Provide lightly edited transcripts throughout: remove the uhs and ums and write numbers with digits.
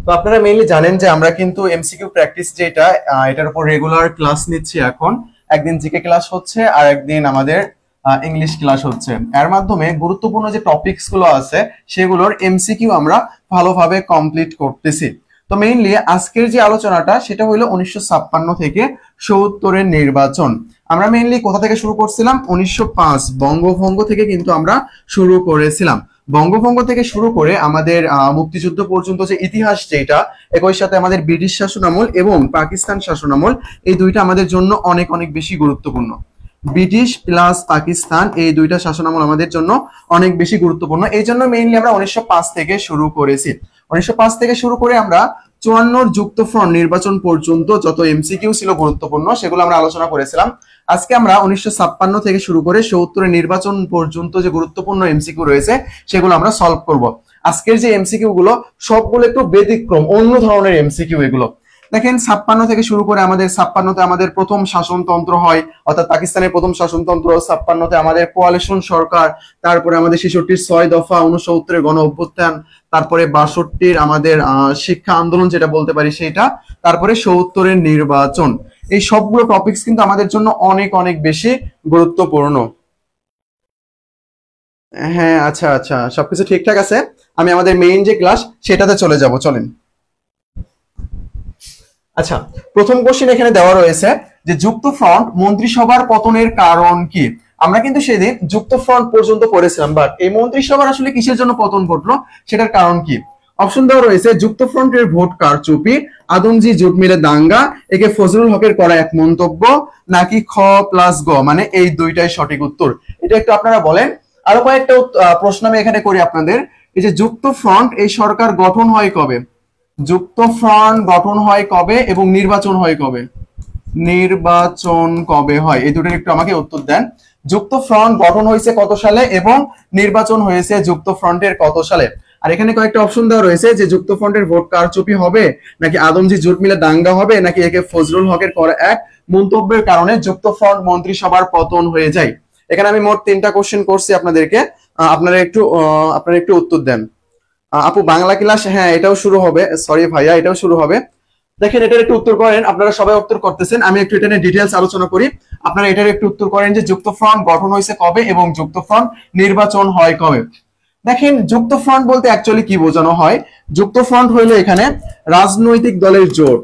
তো আপনারা মেইনলি জানেন যে আমরা কিন্তু এমসিকিউ প্র্যাকটিস যেটা এটার উপর রেগুলার ক্লাস নিচ্ছি। এখন একদিন জিকে ক্লাস হচ্ছে আর একদিন আমাদের ইংলিশ ক্লাস হচ্ছে। এর মাধ্যমে গুরুত্বপূর্ণ যে টপিকস গুলো আছে সেগুলোর এমসিকিউ আমরা ভালোভাবে কমপ্লিট করতেছি। তো মেইনলি আজকের যে আলোচনাটা সেটা হলো 1956 থেকে ৭০-এর নির্বাচন। আমরা মেইনলি কোথা থেকে শুরু করছিলাম? 1905 বঙ্গভঙ্গ থেকে কিন্তু আমরা শুরু করেছিলাম। বঙ্গভঙ্গ থেকে শুরু করে আমাদের মুক্তিযুদ্ধ পর্যন্ত যে ইতিহাস যেটা, একই সাথে আমাদের ব্রিটিশ শাসনামল এবং পাকিস্তান শাসনামল, এই দুইটা আমাদের জন্য অনেক অনেক বেশি গুরুত্বপূর্ণ। ব্রিটিশ প্লাস পাকিস্তান এই দুইটা শাসনামল আমাদের জন্য অনেক বেশি গুরুত্বপূর্ণ। এই জন্য মেইনলি আমরা 1905 থেকে শুরু করেছি। 1905 থেকে শুরু করে আমরা 54 যুক্তফ্রন্ট নির্বাচন পর্যন্ত যত এমসিকিউ ছিল গুরুত্বপূর্ণ সেগুলো আমরা আলোচনা করেছিলাম। আজকে আমরা 1956 থেকে শুরু করে ৭০-এর নির্বাচন পর্যন্ত যে গুরুত্বপূর্ণ এমসিকিউ রয়েছে সেগুলো আমরা সলভ করব। আজকের যে এমসিকিউ গুলো সবগুলো একটু ব্যতিক্রম, অন্য ধরনের এমসিকিউ এগুলো। দেখেন 56 থেকে শুরু করে আমাদের 56তে আমাদের প্রথম শাসনতন্ত্র হয়, অর্থাৎ পাকিস্তানের প্রথম শাসনতন্ত্র। 56তে আমাদের কোয়ালিশন সরকার, তারপরে আমাদের 66-র 6 দফা, 69-এর গণ অভ্যুত্থান, তারপরে 62-র আমাদের শিক্ষা আন্দোলন যেটা বলতে পারি সেটা, তারপরে ৭০-এর নির্বাচন। এই সবগুলো টপিকস কিন্তু আমাদের জন্য অনেক অনেক বেশি গুরুত্বপূর্ণ। হ্যাঁ, আচ্ছা আচ্ছা, সবকিছু ঠিকঠাক আছে। আমি আমাদের মেইন যে ক্লাস সেটাতে চলে যাব, চলেন। আচ্ছা, প্রথম কোশ্চেন এখানে দেওয়া রয়েছে যে যুক্তফ্রন্ট মন্ত্রিসভার পতনের কারণ কি? আমরা কিন্তু সেদিন যুক্তফ্রন্ট পর্যন্ত পড়েছিলাম, বাট এই মন্ত্রিসভার আসলে কিসের জন্য পতন ঘটলো সেটার কারণ কি? অপশন দেওয়া রয়েছে যুক্তফ্রন্টের ভোট কারচুপি, আদমজি জোট মিলে দাঙ্গা, একে ফজলুল হকের করা এক মন্তব্য, নাকি খ প্লাস গ, মানে এই দুইটাই সঠিক উত্তর। এটা একটু আপনারা বলেন। আরো কয়েকটা প্রশ্ন আমি এখানে করি আপনাদের। এই যে যুক্তফ্রন্ট এই সরকার গঠন হয় কবে? যুক্তফ্রন্ট গঠন হয় কবে এবং নির্বাচন হয় কবে? নির্বাচন কবে হয়? এই দুটোর একটু আমাকে উত্তর দেন। যুক্তফ্রন্ট গঠন হয়েছে কত সালে এবং নির্বাচন হয়েছে যুক্তফ্রন্টের কত সালে? আর এখানে কয়েকটা অপশন দেওয়া রয়েছে যে যুক্তফ্রন্টের ভোট কারচুপি হবে, নাকি আদমজি জোট মিলে দাঙ্গা হবে, নাকি একে ফজলুল হকের করা এক মন্তব্যের কারণে যুক্তফ্রন্ট মন্ত্রিসভার পতন হয়ে যায়। এখানে আমি মোট 3টা কোশ্চেন করছি আপনাদেরকে, আপনারা একটু উত্তর দেন। আপু বাংলা ক্লাস, হ্যাঁ এটাও শুরু হবে, সরি ভাইয়া এটাও শুরু হবে। দেখেন এটার একটু উত্তর করেন, আপনারা সবাই উত্তর করতেছেন, আমি একটু এটা নিয়ে ডিটেইলস আলোচনা করি। আপনারা এটার একটু উত্তর করেন যে যুক্তফ্রন্ট গঠন হয়েছে কবে এবং যুক্তফ্রন্ট নির্বাচন হয় কবে। দেখেন যুক্তফ্রন্ট বলতে অ্যাকচুয়ালি কি বোঝানো হয়? যুক্তফ্রন্ট হইলো এখানে রাজনৈতিক দলের জোট,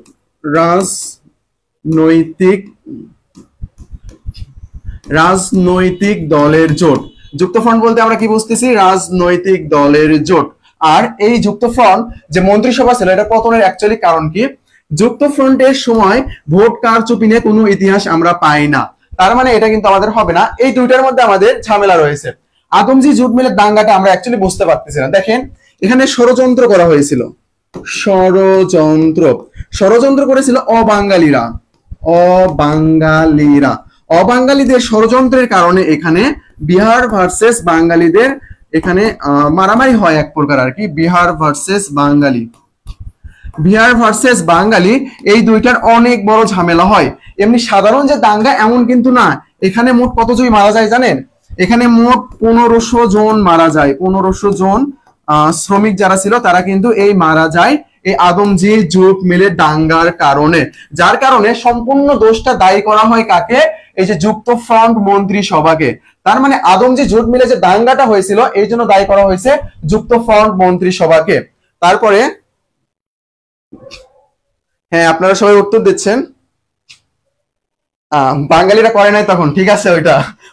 রাজনৈতিক দলের জোট। যুক্তফ্রন্ট বলতে আমরা কি বুঝতেছি? রাজনৈতিক দলের জোট। আর এই যুক্তফ্রন্ট যে মন্ত্রিসভা ছিল এটা পতনের অ্যাকচুয়ালি কারণ কি? যুক্তফ্রন্টের সময় ভোট কারচুপি নিয়ে কোনো ইতিহাস আমরা পাই না, তার মানে এটা কিন্তু আমাদের হবে না। এই দুইটার মধ্যে আমাদের ঝামেলা রয়েছে। আদমজি জোট মিলে দাঙ্গাটা আমরা অ্যাকচুয়ালি বুঝতে পারতেছি না। দেখেন এখানে ষড়যন্ত্র করা হয়েছিল, ষড়যন্ত্র করেছিল অবাঙ্গালীদের ষড়যন্ত্রের কারণে এখানে বিহার ভার্সেস বাঙালিদের এখানে মারামারি হয় এক প্রকার আর কি। বিহার ভার্সেস বাঙালি এই দুইটার অনেক বড় ঝামেলা হয়। এমনি সাধারণ যে দাঙ্গা এমন কিন্তু না। এখানে মোট কতজন মারা যায় জানেন? এখানে মোট 1500 জন মারা যায়। 1500 জন শ্রমিক যারা ছিল তারা কিন্তু এই মারা যায় এই আদমজি জোট মিলে দাঙ্গার কারণে, যার কারণে সম্পূর্ণ দোষটা দায়ী করা হয় কাকে? এই যে যুক্তফ্রন্ট মন্ত্রিসভাকে। তার মানে আদমজি জোট মিলে যে দাঙ্গাটা হয়েছিল এই জন্য দায়ী করা হয়েছে যুক্তফ্রন্ট মন্ত্রিসভাকে। তারপরে হ্যাঁ আপনারা সবাই উত্তর দিচ্ছেন। বাঙালিরা করে নাই তখন, ঠিক আছে,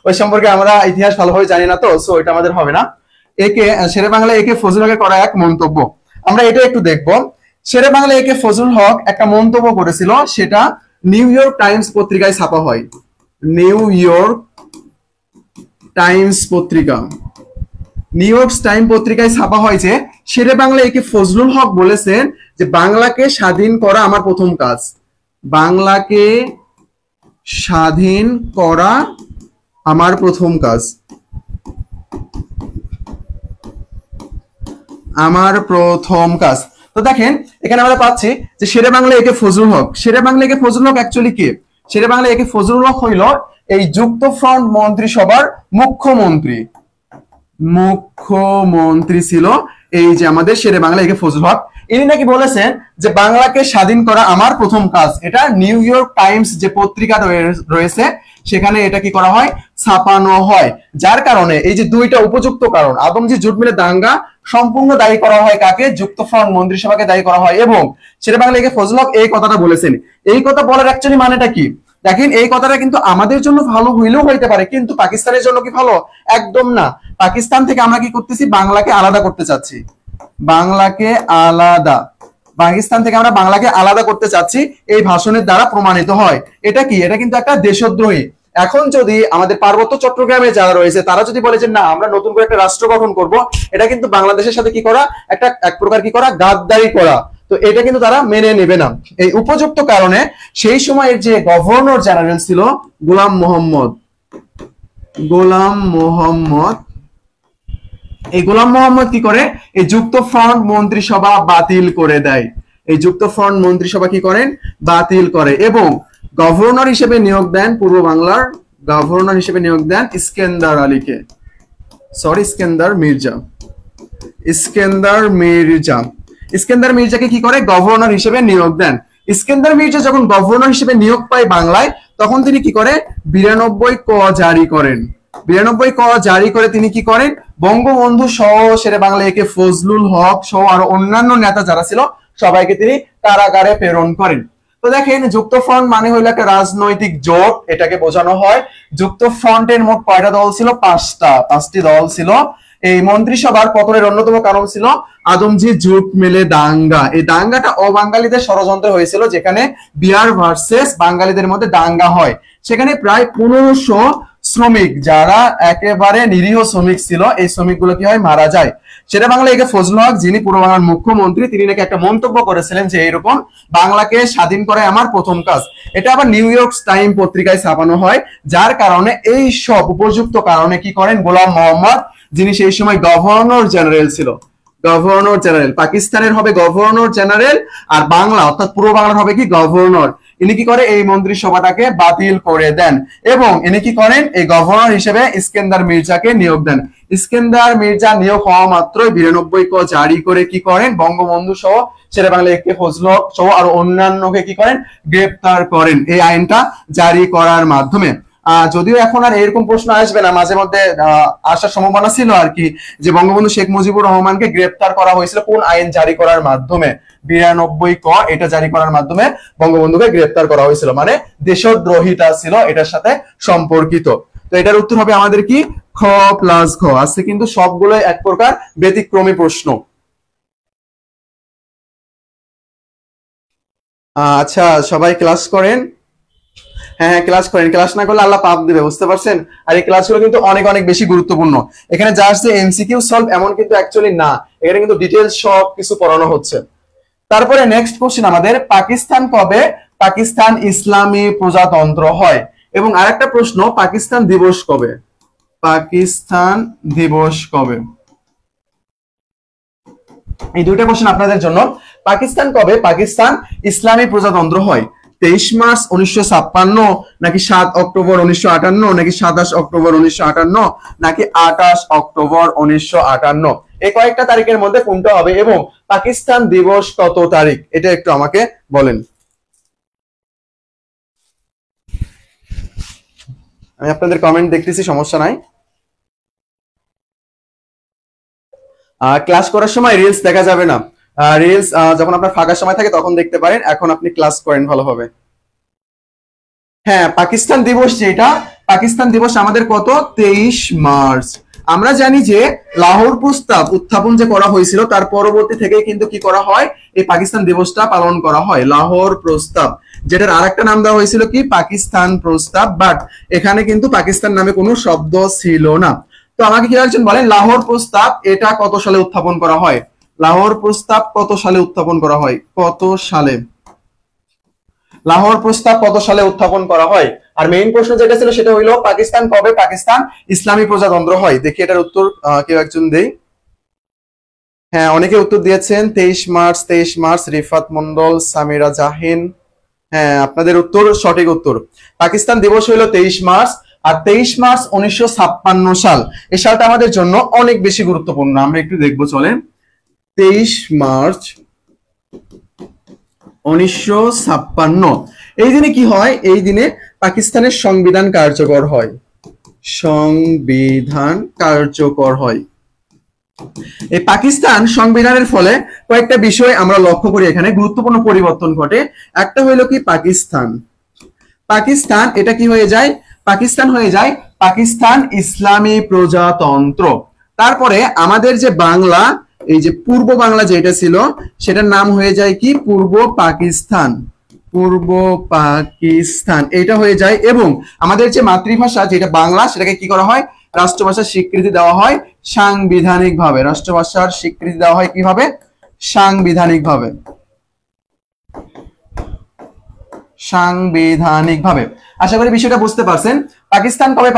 ওই সম্পর্কে আমরা ইতিহাস ভালোভাবে জানি না, তো সো এটা আমাদের হবে না। শেরে বাংলা একে ফজলুল হকের করা এক মন্তব্য, আমরা এটা একটু দেখব। শেরে বাংলা একে ফজলুল হক একটা মন্তব্য করেছিল, সেটা নিউ ইয়র্ক টাইমস পত্রিকায় ছাপা হয়। নিউ ইয়র্ক টাইমস পত্রিকায় ছাপা হয়েছে শেরে বাংলা একে ফজলুল হক বলেছেন যে বাংলাকে স্বাধীন করা আমার প্রথম কাজ। বাংলাকে স্বাধীন করা আমার প্রথম কাজ। তো দেখেন এখানে আমরা পাচ্ছি যে শেরে বাংলা একে ফজলুল হক। অ্যাকচুয়ালি কে? শেরে বাংলা একে ফজলুল হক হইল এই যুক্তফ্রন্ট মন্ত্রিসভার মুখ্যমন্ত্রী ছিল এই যে আমাদের শেরে বাংলা একে ফজলুল হক। ইনি নাকি বলেছেন যে বাংলাকে স্বাধীন করা আমার প্রথম কাজ। এটা নিউ ইয়র্ক টাইমস যে পত্রিকা রয়েছে সেখানে এটা কি করা হয়, ছাপানো হয়। যার কারণে এই যে দুইটা উপযুক্ত কারণ, আদমজি জুট মিলে দাঙ্গা সম্পূর্ণ দায়ী করা হয় কাকে, যুক্তফ্রন্ট মন্ত্রিসভাকে দায়ী করা হয়। এবং শেরে বাংলা লেখে ফজলুল হক এই কথাটা বলেছেন। এই কথা বলার অ্যাকচুয়ালি মানেটা কি দেখেন, এই কথাটা কিন্তু আমাদের জন্য ভালো হইলেও হইতে পারে, কিন্তু পাকিস্তানের জন্য কি ভালো? একদম না। পাকিস্তান থেকে আমরা কি করতেছি, বাংলাকে আলাদা করতে চাচ্ছি, বাংলাকে আলাদা, পাকিস্তান থেকে আমরা বাংলাকে আলাদা করতে চাচ্ছি, এই ভাষণের দ্বারা প্রমাণিত হয়। এটা কি, এটা কিন্তু একটা দেশদ্রোহী। এখন যদি আমাদের পার্বত্য চট্টগ্রামে যারা রয়েছে তারা যদি বলে যে না আমরা নতুন করে একটা রাষ্ট্র গঠন করব, এটা কিন্তু বাংলাদেশের সাথে কি করা, একটা এক প্রকার কি করা, গাদ্দারি করা। তো এটা কিন্তু তারা মেনে নেবে না। এই উপযুক্ত কারণে সেই সময়ের যে গভর্নর জেনারেল ছিল গোলাম মোহাম্মদ, এই গোলাম মোহাম্মদ কি করে, এই যুক্তফ্রন্ট মন্ত্রিসভা বাতিল করে দেয়। এই যুক্তফ্রন্ট মন্ত্রিসভা কি করেন, বাতিল করে, এবং গভর্নর হিসেবে নিয়োগ দেন, পূর্ব বাংলার গভর্নর হিসেবে নিয়োগ দেন ইস্কেন্দার আলীকে, ইস্কেন্দার মির্জাকে কি করে, গভর্নর হিসেবে নিয়োগ দেন। ইস্কেন্দার মির্জা যখন গভর্নর হিসেবে নিয়োগ পায় বাংলায়, তখন তিনি কি করে, 92 ক জারি করেন। 92 ক জারি করে তিনি কি করেন, বঙ্গবন্ধু সহ শেরে বাংলা একে ফজলুল হক সহ আরো অন্যান্য নেতা যারা ছিল সবাইকে তিনি কারাগারে প্রেরণ করেন। তো দেখেন, যুক্তফ্রন্ট মানে হইলো একটা রাজনৈতিক জোট, এটাকে বোঝানো হয়। যুক্তফ্রন্টের মোট কয়টা দল ছিল, 5টি দল ছিল। এই মন্ত্রিসভার পতনের অন্যতম কারণ ছিল আদমজি জুট মিলে দাঙ্গা। এই দাঙ্গাটা অবাঙালিদের ষড়যন্ত্র হয়েছিল, যেখানে বিহার ভার্সেস বাঙালিদের মধ্যে দাঙ্গা হয়। সেখানে প্রায় 1500 শ্রমিক, যারা একেবারে নিরীহ শ্রমিক ছিল, এই শ্রমিকগুলো কি হয়, মারা যায়। সেটা বাংলা একে ফজলুল হক, যিনি পূর্ব বাংলার মুখ্যমন্ত্রী, তিনি নাকি একটা মন্তব্য করেছিলেন যে এইরকম বাংলাকে স্বাধীন করাই আমার প্রথম কাজ। এটা আবার নিউ ইয়র্ক টাইম পত্রিকায় ছাপানো হয়। যার কারণে এই সব উপযুক্ত কারণে কি করেন, গোলাম মোহাম্মদ, যিনি সেই সময় গভর্নর জেনারেল ছিল, গভর্নর জেনারেল, পাকিস্তানের হবে গভর্নর জেনারেল, আর বাংলা অর্থাৎ পূর্ব বাংলার হবে কি, গভর্নর। ইনি কি করে, এই মন্ত্রিসভাটাকে বাতিল করে দেন, এবং ইনি কি করেন, এই গভর্নর হিসেবে ইস্কেন্দার মির্জাকে নিয়োগ দেন। ইস্কেন্দার মির্জা নিয়োগ হওয়া মাত্রই 92 ক জারি করে কি করেন, বঙ্গবন্ধু সহ শেরে বাংলা একে ফজলুল হক সহ আর অন্যান্যকে কি করেন, গ্রেপ্তার করেন এই আইনটা জারি করার মাধ্যমে। যদিও এখন আর এরকম প্রশ্ন আসবে না, মাঝে মধ্যে আসার সম্ভাবনা ছিল আর কি, যে বঙ্গবন্ধু শেখ মুজিবুর রহমানকে গ্রেপ্তার করা হয়েছিল কোন আইন জারি করার মাধ্যমে, 92 ক এটা জারি করার মাধ্যমে বঙ্গবন্ধুকে গ্রেপ্তার করা হয়েছিল, মানে দেশদ্রোহিতা ছিল এটার সাথে সম্পর্কিত। তো এটার উত্তর হবে আমাদের কি, খ প্লাস ঘ। আজকে কিন্তু সবগুলো এক প্রকার ব্যতিক্রমী প্রশ্ন। আচ্ছা, সবাই ক্লাস করেন? হ্যাঁ, ক্লাস করেন। ক্লাস না করলে আল্লাহ পাপ দিবে, বুঝতে পারছেন? আর এই ক্লাসগুলো কিন্তু অনেক অনেক বেশি গুরুত্বপূর্ণ। এখানে যা আসছে এমসিকিউ সলভ এমন কিন্তু অ্যাকচুয়ালি না, এখানে কিন্তু ডিটেইলস সব কিছু পড়ানো হচ্ছে। তারপরে নেক্সট কোশ্চেন আমাদের, পাকিস্তান কবে পাকিস্তান ইসলামী প্রজাতন্ত্র হয়? এবং আরেকটা প্রশ্ন, পাকিস্তান দিবস কবে? পাকিস্তান দিবস কবে? এই দুইটা কোশ্চেন আপনাদের জন্য। পাকিস্তান কবে পাকিস্তান ইসলামী প্রজাতন্ত্র হয়? 23 মার্চ 1956, নাকি 7 অক্টোবর 1958, নাকি 27 অক্টোবর 1958, নাকি 28 অক্টোবর 1958? এই কয়েকটা তারিখের মধ্যে কোনটা হবে, এবং পাকিস্তান দিবস কত তারিখ, এটা একটু আমাকে বলেন। আমি আপনাদের কমেন্ট দেখতেছি, সমস্যা নাই। ক্লাস করার সময় রিলস দেখা যাবে না, রিলস যখন আপনার ফাঁকা সময় থাকে তখন দেখতে পারেন, এখন আপনি ক্লাস করেন ভালোভাবে। হ্যাঁ, পাকিস্তান দিবস যেটা, পাকিস্তান দিবস আমাদের কত, 23 মার্চ। আমরা জানি যে লাহোর প্রস্তাব উত্থাপন যে করা হয়েছিল তার পরবর্তী থেকে কিন্তু কি করা হয়, এই পাকিস্তান দিবসটা পালন করা হয়। লাহোর প্রস্তাব, যেটার আরেকটা নাম দেওয়া হয়েছিল কি, পাকিস্তান প্রস্তাব, বাট এখানে কিন্তু পাকিস্তান নামে কোনো শব্দ ছিল না। তো আমাকে কি একজন বলেন, লাহোর প্রস্তাব এটা কত সালে উত্থাপন করা হয়? লাহোর প্রস্তাব কত সালে উত্থাপন করা হয়? কত সালে লাহোর প্রস্তাব কত সালে উত্থাপন করা হয়? আর মেইন প্রশ্ন যেটা ছিল সেটা হইলো, পাকিস্তান কবে পাকিস্তান ইসলামী প্রজাতন্ত্র হয়? দেখি এটার উত্তর কেউ একজন দেই। হ্যাঁ, অনেকে উত্তর দিয়েছেন 23 মার্চ, 23 মার্চ, রিফাত মন্ডল, সামিরা জাহিন। হ্যাঁ, আপনাদের উত্তর সঠিক উত্তর। পাকিস্তান দিবস হইলো 23 মার্চ, আর 23 মার্চ 1956 সাল। এই সালটা আমাদের জন্য অনেক বেশি গুরুত্বপূর্ণ, আমরা একটু দেখবো, চলেন। 23 মার্চ 1956। এই দিনে কি হয়? এই দিনে পাকিস্তানের সংবিধান কার্যকর হয়। সংবিধান কার্যকর হয়। এই পাকিস্তান সংবিধানের ফলে কয়েকটা বিষয় আমরা লক্ষ্য করি, এখানে গুরুত্বপূর্ণ পরিবর্তন ঘটে। একটা হইলো কি পাকিস্তান, পাকিস্তান এটা কি হয়ে যায়? পাকিস্তান হয়ে যায় পাকিস্তান ইসলামী প্রজাতন্ত্র। তারপরে আমাদের যে বাংলা, এই যে পূর্ব বাংলা যেটা ছিল সেটার নাম হয়ে যায় কি? পূর্ব পাকিস্তান। পূর্ব পাকিস্তান এটা হয়ে যায়। এবং আমাদের যে মাতৃভাষা যেটা বাংলা, সেটাকে কি করা হয়? রাষ্ট্রভাষার স্বীকৃতি দেওয়া হয় সাংবিধানিক ভাবে। রাষ্ট্রভাষার স্বীকৃতি দেওয়া হয় কিভাবে? সাংবিধানিক ভাবে। সাংবিধানিক ভাবে। আশা করি বিষয়টা বুঝতে পারছেন। পাকিস্তান কবে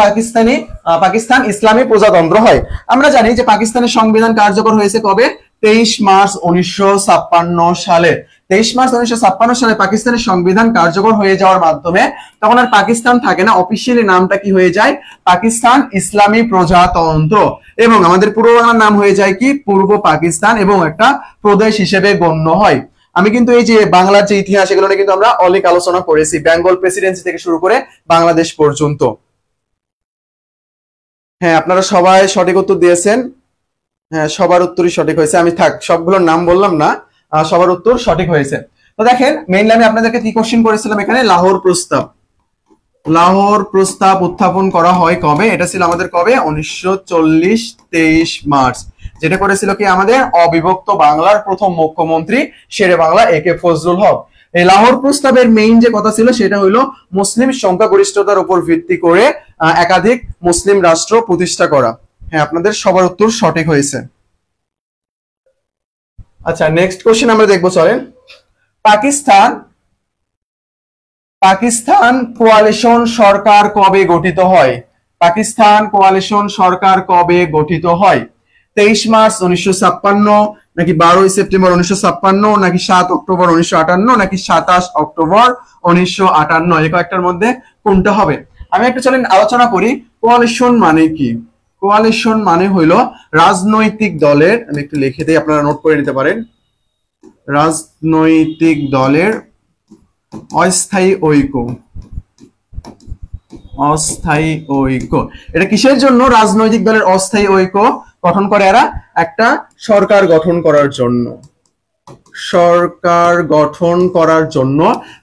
পাকিস্তান ইসলামী প্রজাতন্ত্র হয়? আমরা জানি যে পাকিস্তানের সংবিধান কার্যকর হয়েছে কবে? 23 মার্চ 1956 সালে। 23 মার্চ 1956 সালে পাকিস্তানের সংবিধান কার্যকর হয়ে যাওয়ার মাধ্যমে তখন আর পাকিস্তান থাকে না, অফিসিয়ালি নামটা কি হয়ে যায়? পাকিস্তান ইসলামী প্রজাতন্ত্র। এবং আমাদের পূর্ব বাংলার নাম হয়ে যায় কি? পূর্ব পাকিস্তান, এবং একটা প্রদেশ হিসেবে গণ্য হয়। আমি কিন্তু এই যে বাংলার যে ইতিহাস, এগুলো নিয়ে কিন্তু আমরা অনেক আলোচনা করেছি, বেঙ্গল প্রেসিডেন্সি থেকে শুরু করে বাংলাদেশ পর্যন্ত। হ্যাঁ, আপনারা সবাই সঠিক উত্তর দিয়েছেন। হ্যাঁ, সবার উত্তরই সঠিক হয়েছে। আমি সবগুলোর নাম বললাম না, সবার উত্তর সঠিক হয়েছে। তো দেখেন, মেইনলি আমি আপনাদেরকে কি কোশ্চেন করেছিলাম এখানে? লাহোর প্রস্তাব। লাহোর প্রস্তাব উত্থাপন করা হয় কবে? এটা ছিল আমাদের কবে? 1940 23 মার্চ। যেটা করেছিল কি? আমাদের অবিভক্ত বাংলার প্রথম মুখ্যমন্ত্রী শেরে বাংলা একে ফজলুল হক। এই লাহোর প্রস্তাবের মেইন যে কথা ছিল সেটা হলো মুসলিম সংখ্যাগরিষ্ঠতার উপর ভিত্তি করে একাধিক মুসলিম রাষ্ট্র প্রতিষ্ঠা করা। হ্যাঁ, আপনাদের সবার উত্তর সঠিক হয়েছে। আচ্ছা, নেক্সট কোশ্চেন আমরা দেখবো, চলেন। পাকিস্তান কোয়ালিশন সরকার কবে গঠিত হয়? পাকিস্তান কোয়ালিশন সরকার কবে গঠিত হয়? 23 মার্চ 1956, নাকি 12 সেপ্টেম্বর 1956, নাকি 7 অক্টোবর 1958, নাকি 27 অক্টোবর 1958? এই কয়েকটার মধ্যে কোনটা হবে? আমি একটু চলেন আলোচনা করি কোয়ালিশন মানে কি। কোয়ালিশন মানে হইলো রাজনৈতিক দলের, আমি একটু লিখে দিই, আপনারা নোট করে নিতে পারেন। রাজনৈতিক দলের অস্থায়ী ঐক্য। অস্থায়ী ঐক্য, এটা কিসের জন্য রাজনৈতিক দলের অস্থায়ী ঐক্য গঠন করে? এরা একটা সরকার গঠন করার জন্য। সরকার গঠন করার জন্য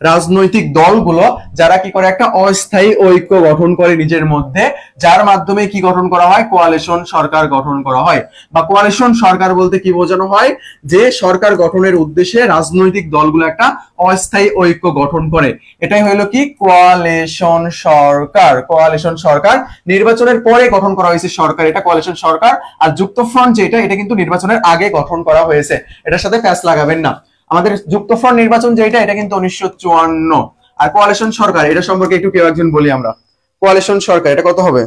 রাজনৈতিক দলগুলো যারা কি করে? একটা অস্থায়ী ঐক্য গঠন করে নিজের মধ্যে, যার মাধ্যমে কি গঠন করা হয়? কোয়ালিশন সরকার গঠন করা হয়। বা কোয়ালিশন সরকার বলতে কি বোঝানো হয়? যে সরকার গঠনের উদ্দেশ্যে রাজনৈতিক দলগুলো একটা অস্থায়ী ঐক্য গঠন করে, এটাই হলো কি? কোয়ালিশন সরকার। কোয়ালিশন সরকার নির্বাচনের পরে গঠন করা হয়েছে সরকার, এটা কোয়ালিশন সরকার। আর যুক্তফ্রন্ট যেটা, এটা কিন্তু নির্বাচনের আগে গঠন করা হয়েছে, এটার সাথে প্যাচ লাগাবেন না। আমাদের যুক্তফ্রন্ট নির্বাচন যেটা, এটা কিন্তু 1954। আর কোয়ালিশন সরকার, এটা সম্পর্কে একটু কেউ একজন বলি আমরা। কোয়ালিশন সরকার এটা কত হবে?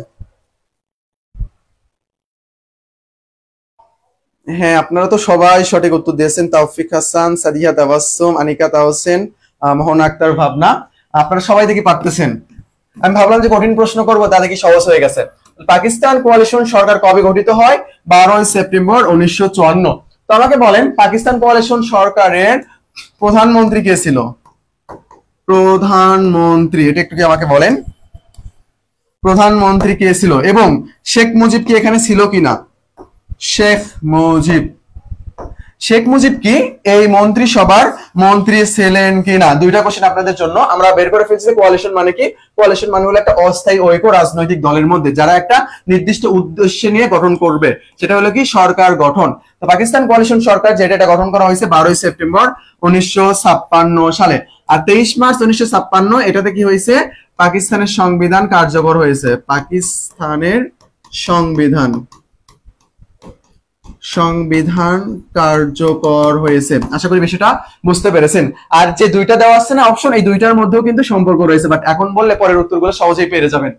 হ্যাঁ, আপনারা তো সবাই সঠিক উত্তর দিয়েছেন। তাওফিক হাসান, সাদিয়া তাবাসসুম, আনিকা তাহসেন, মোহন আক্তার, ভাবনা, আপনারা সবাই দেখি পারতেছেন। আমি ভাবলাম যে কঠিন প্রশ্ন করবো, তা দেখি সহজ হয়ে গেছে। পাকিস্তান কোয়ালিশন সরকার কবে গঠিত হয়? 12 সেপ্টেম্বর 1954। তো আমাকে বলেন, পাকিস্তান কোয়ালিশন সরকারের প্রধানমন্ত্রী কে ছিল? প্রধানমন্ত্রী এটা একটু কি আমাকে বলেন, প্রধানমন্ত্রী কে ছিল? এবং শেখ মুজিব কি এখানে ছিল কিনা? শেখ মুজিব, শেখ মুজিব কি এই মন্ত্রিসভার মন্ত্রী ছিলেন কিনা? দুইটা কোশ্চেন আপনাদের জন্য। আমরা বের করে ফেলছি কোয়ালিশন মানে কি। কোয়ালিশন মানে হলো একটা অস্থায়ী ঐক্য রাজনৈতিক দলের মধ্যে, যারা একটা নির্দিষ্ট উদ্দেশ্য নিয়ে গঠন করবে, সেটা হলো কি? সরকার গঠন। তো পাকিস্তান কোয়ালিশন সরকার যেটা, এটা গঠন করা হয়েছে 12 সেপ্টেম্বর 1956 সালে। আর 23 মার্চ 1956 এটাতে কি হয়েছে? পাকিস্তানের সংবিধান কার্যকর হয়েছে। পাকিস্তানের সংবিধান কার্যকর হয়েছে। আশা করি বিষয়টা বুঝতে পেরেছেন। আর যে দুইটা দেওয়া আছে না অপশন, এই দুইটার মধ্যেও কিন্তু সম্পর্ক রয়েছে, বাট এখন বললে পরের উত্তরগুলো সহজেই পেরে যাবেন।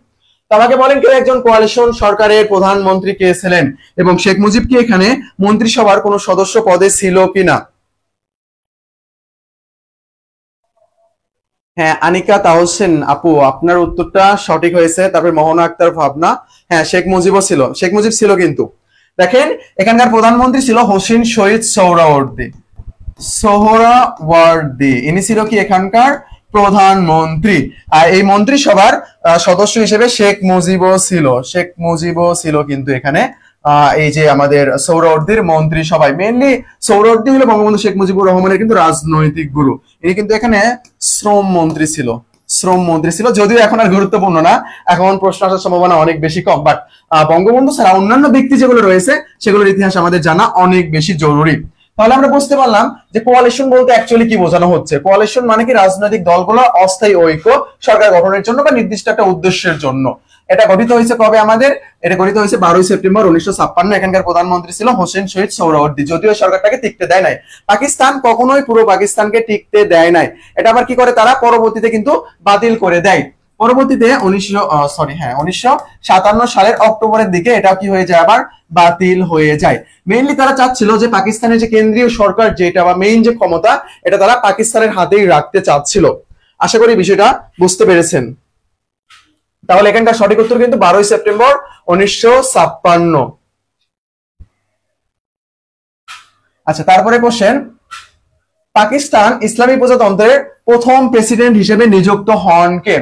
তো আমাকে বলেন, কেউ একজন কোয়ালিশন সরকারের প্রধানমন্ত্রী কে ছিলেন? এবং শেখ মুজিব কি এখানে মন্ত্রিসভার কোন সদস্য পদে ছিল কিনা? হ্যাঁ, আনিকা তাহসেন আপু, আপনার উত্তরটা সঠিক হয়েছে। তারপরে মোহনা আক্তার, ভাবনা, হ্যাঁ শেখ মুজিবও ছিল। শেখ মুজিব ছিল, কিন্তু দেখেন এখানকার প্রধানমন্ত্রী ছিল হোসেন শহীদ সোহরাওয়ার্দী। সোহরাওয়ার্দী, ইনি ছিল কি এখানকার প্রধানমন্ত্রী। আর এই মন্ত্রিসভার সদস্য হিসেবে শেখ মুজিবও ছিল, শেখ মুজিবও ছিল কিন্তু এখানে এই যে আমাদের সোহরাওয়ার্দীর মন্ত্রিসভায়। মেইনলি সোহরাওয়ার্দী হলো বঙ্গবন্ধু শেখ মুজিবুর রহমানের কিন্তু রাজনৈতিক গুরু। ইনি কিন্তু এখানে শ্রম মন্ত্রী ছিল, শ্রম মন্ত্রী ছিল, যদিও এখন আর গুরুত্বপূর্ণ না, এখন প্রশ্ন আসার সম্ভাবনা অনেক বেশি কম। বাট বঙ্গবন্ধু ছাড়া অন্যান্য ব্যক্তি যেগুলো রয়েছে সেগুলোর ইতিহাস আমাদের জানা অনেক বেশি জরুরি। তাহলে আমরা বুঝতে পারলাম যে কোয়ালিশন বলতে অ্যাকচুয়ালি কি বোঝানো হচ্ছে। কোয়ালিশন মানে কি রাজনৈতিক দলগুলো অস্থায়ী ঐক্য সরকার গঠনের জন্য বা নির্দিষ্ট একটা উদ্দেশ্যের জন্য। এটা গঠিত হয়েছে কবে আমাদের? এটা গঠিত হয়েছে 12 সেপ্টেম্বর 1956। এখানকার প্রধানমন্ত্রী ছিল হোসেন শহীদ সোহরাওয়ার্দী, যদিও সরকারটাকে টিকতে দেয় নাই। পাকিস্তান কখনোই পুরো পাকিস্তানকে টিকতে দেয় নাই, এটা আবার কি করে তারা পরবর্তীতে কিন্তু বাতিল করে দেয়। পরবর্তীতে 1957 সালের অক্টোবরের দিকে এটা কি হয়ে যায়, আবার বাতিল হয়ে যায়। মেইনলি তারা চাচ্ছিল যে পাকিস্তানের যে কেন্দ্রীয় সরকার যেটা বা মেইন যে ক্ষমতা এটা তারা পাকিস্তানের হাতেই রাখতে চাচ্ছিল। আশা করি বিষয়টা বুঝতে পেরেছেন। তাহলে এখানকার সঠিক উত্তর কিন্তু 12 সেপ্টেম্বর 1956। আচ্ছা, তারপরে কোশ্চেন, পাকিস্তান ইসলামী প্রজাতন্ত্রের প্রথম প্রেসিডেন্ট হিসেবে নিযুক্ত হন কে?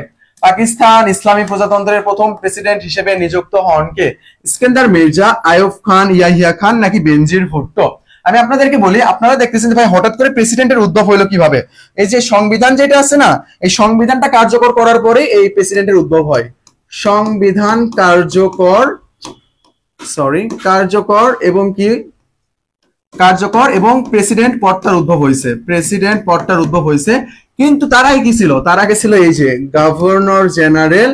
পাকিস্তান ইসলামী প্রজাতন্ত্রের প্রথম প্রেসিডেন্ট হিসেবে নিযুক্ত হন কে? ইস্কেন্দার মির্জা, আইয়ুব খান, ইয়াহিয়া খান নাকি বেনজির ভুট্টো? আমি আপনাদেরকে বলি, আপনারা দেখতেছেন যে ভাই হঠাৎ করে প্রেসিডেন্টের উদ্ভব হইলো কিভাবে? এই যে সংবিধান যেটা আছে না, এই সংবিধানটা কার্যকর করার পরে এই প্রেসিডেন্টের উদ্ভব হয়। সংবিধান কার্যকর এবং কি কার্যকর এবং প্রেসিডেন্ট পদটার উদ্ভব হয়েছে, প্রেসিডেন্ট পদটার উদ্ভব হয়েছে। কিন্তু তার আগে কি ছিল? তার আগে ছিল এই যে গভর্নর জেনারেল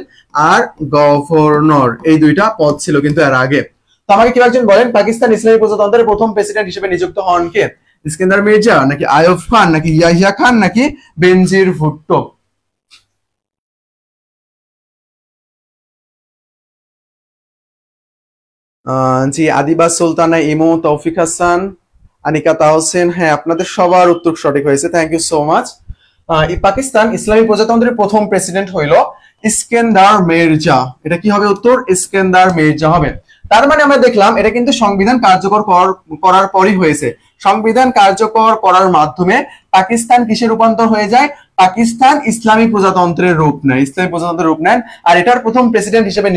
আর গভর্নর, এই দুইটা পদ ছিল কিন্তু এর আগে। তো আমাকে কেউ একজন বলেন পাকিস্তান ইসলামী প্রজাতন্ত্রের প্রথম প্রেসিডেন্ট হিসেবে নিযুক্ত হন কে? ইস্কেন্দার মির্জা নাকি আইয়ুব খান নাকি ইয়াহিয়া খান নাকি বেনজির ভুট্টো? জি, আদিবা সুলতানা, ইমু, তৌফিক হাসান, আনিকা তাহসেন, হ্যাঁ আপনাদের সবার উত্তর সঠিক হয়েছে, thank you so much. Pakistan ইসলামী প্রজাতন্ত্রের প্রথম প্রেসিডেন্ট হইল ইস্কেন্দার মির্জা। এটা কি হবে উত্তর? ইস্কেন্দার মির্জা হবে। তার মানে আমরা দেখলাম এটা কিন্তু সংবিধান কার্যকর করার পরই হয়েছে। সংবিধান কার্যকর করার মাধ্যমে পাকিস্তান কিসে রূপান্তর হয়ে যায়? পাকিস্তান ইসলামী প্রজাতন্ত্রের রূপ নেয়, ইসলামী প্রজাতন্ত্রের রূপ নেন। আর এটার প্রথম প্রেসিডেন্ট হিসেবে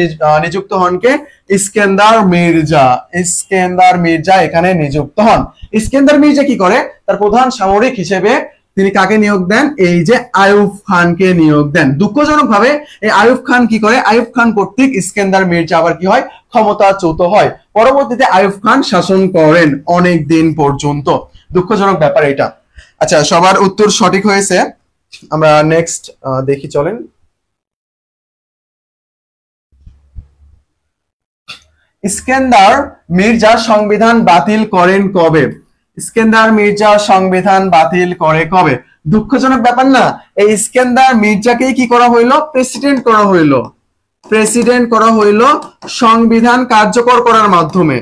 নিযুক্ত হন কে? ইস্কেন্দার মির্জা। ইস্কেন্দার মির্জা এখানে নিযুক্ত হন। ইস্কেন্দার মির্জা কি করে? তার প্রধান সামরিক হিসেবে তিনি কাকে নিয়োগ দেন? এই যে আইয়ুব খানকে নিয়োগ দেন। দুঃখজনক ভাবে এই আইয়ুব খান কি করে? আইয়ুব খান কর্তৃক ইস্কেন্দার মির্জা আবার কি হয়? ক্ষমতাচ্যুত হয়। পরবর্তীতে আইয়ুব খান শাসন করেন অনেক দিন পর্যন্ত। দুঃখজনক ব্যাপার এটা। আচ্ছা, সবার উত্তর সঠিক হয়েছে। আমরা নেক্সট দেখি, চলেন। ইস্কেন্দার মির্জা সংবিধান বাতিল করেন কবে? ইস্কেন্দার মির্জা সংবিধান বাতিল করে কবে? দুঃখজনক ব্যাপার না? এই ইস্কেন্দার মির্জাকেই কি করা হইলো? প্রেসিডেন্ট করা হইলো, প্রেসিডেন্ট করা হইলো সংবিধান কার্যকর করার মাধ্যমে।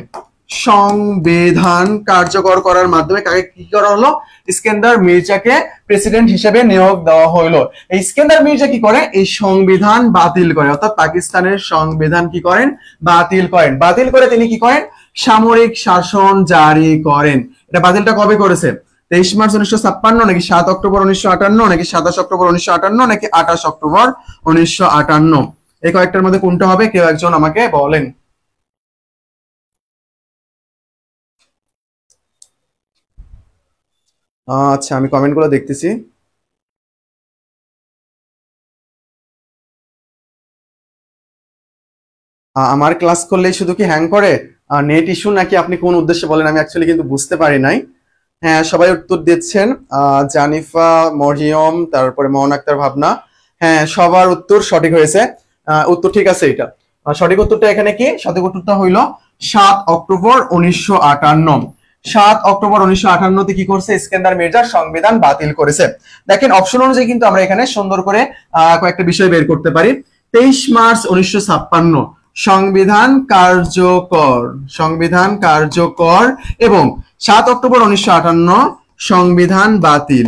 সংবিধান কার্যকর করার মাধ্যমে কাকে কি করা হলো? ইস্কেন্দার মির্জাকে প্রেসিডেন্ট হিসেবে নিয়োগ দেওয়া হলো। এই ইস্কেন্দার মির্জা কি করে? এই সংবিধান বাতিল করে, অর্থাৎ পাকিস্তানের সংবিধান কি করেন? বাতিল করেন। বাতিল করে তিনি কি করেন? সামরিক শাসন জারি করেন। এটা বাতিলটা কবে করেছে? 23 মার্চ 1956 নাকি 7 অক্টোবর 1958 নাকি 27 অক্টোবর 1958 নাকি 28 অক্টোবর 1958? এই কয়েকটার মধ্যে কোনটা হবে? কেউ একজন আমাকে বলেন। আচ্ছা, আমি কমেন্ট গুলো দেখতেছি। আমার ক্লাস করলেই শুধু কি হ্যাং করে? নেট ইস্যু নাকি আপনি কোন উদ্দেশ্যে বলেন আমি অ্যাকচুয়ালি কিন্তু বুঝতে পারি নাই। হ্যাঁ, সবাই উত্তর দিচ্ছেন। জানিফা, মরিয়ম, তারপরে মোহন আক্তার, ভাবনা, হ্যাঁ সবার উত্তর সঠিক হয়েছে। উত্তর ঠিক আছে এটা। সঠিক উত্তরটা এখানে কি? সঠিক উত্তরটা হইল 7 অক্টোবর 1958। 7 অক্টোবর 1958 তে কি করছে? ইস্কেন্দার মির্জা সংবিধান বাতিল করেছে। দেখেন অপশন অনুযায়ী কিন্তু আমরা এখানে সুন্দর করে কয়েকটা বিষয় বের করতে পারি। 23 মার্চ 1956 সংবিধান কার্যকর, সংবিধান কার্যকর, এবং 7 অক্টোবর 1958 সংবিধান বাতিল।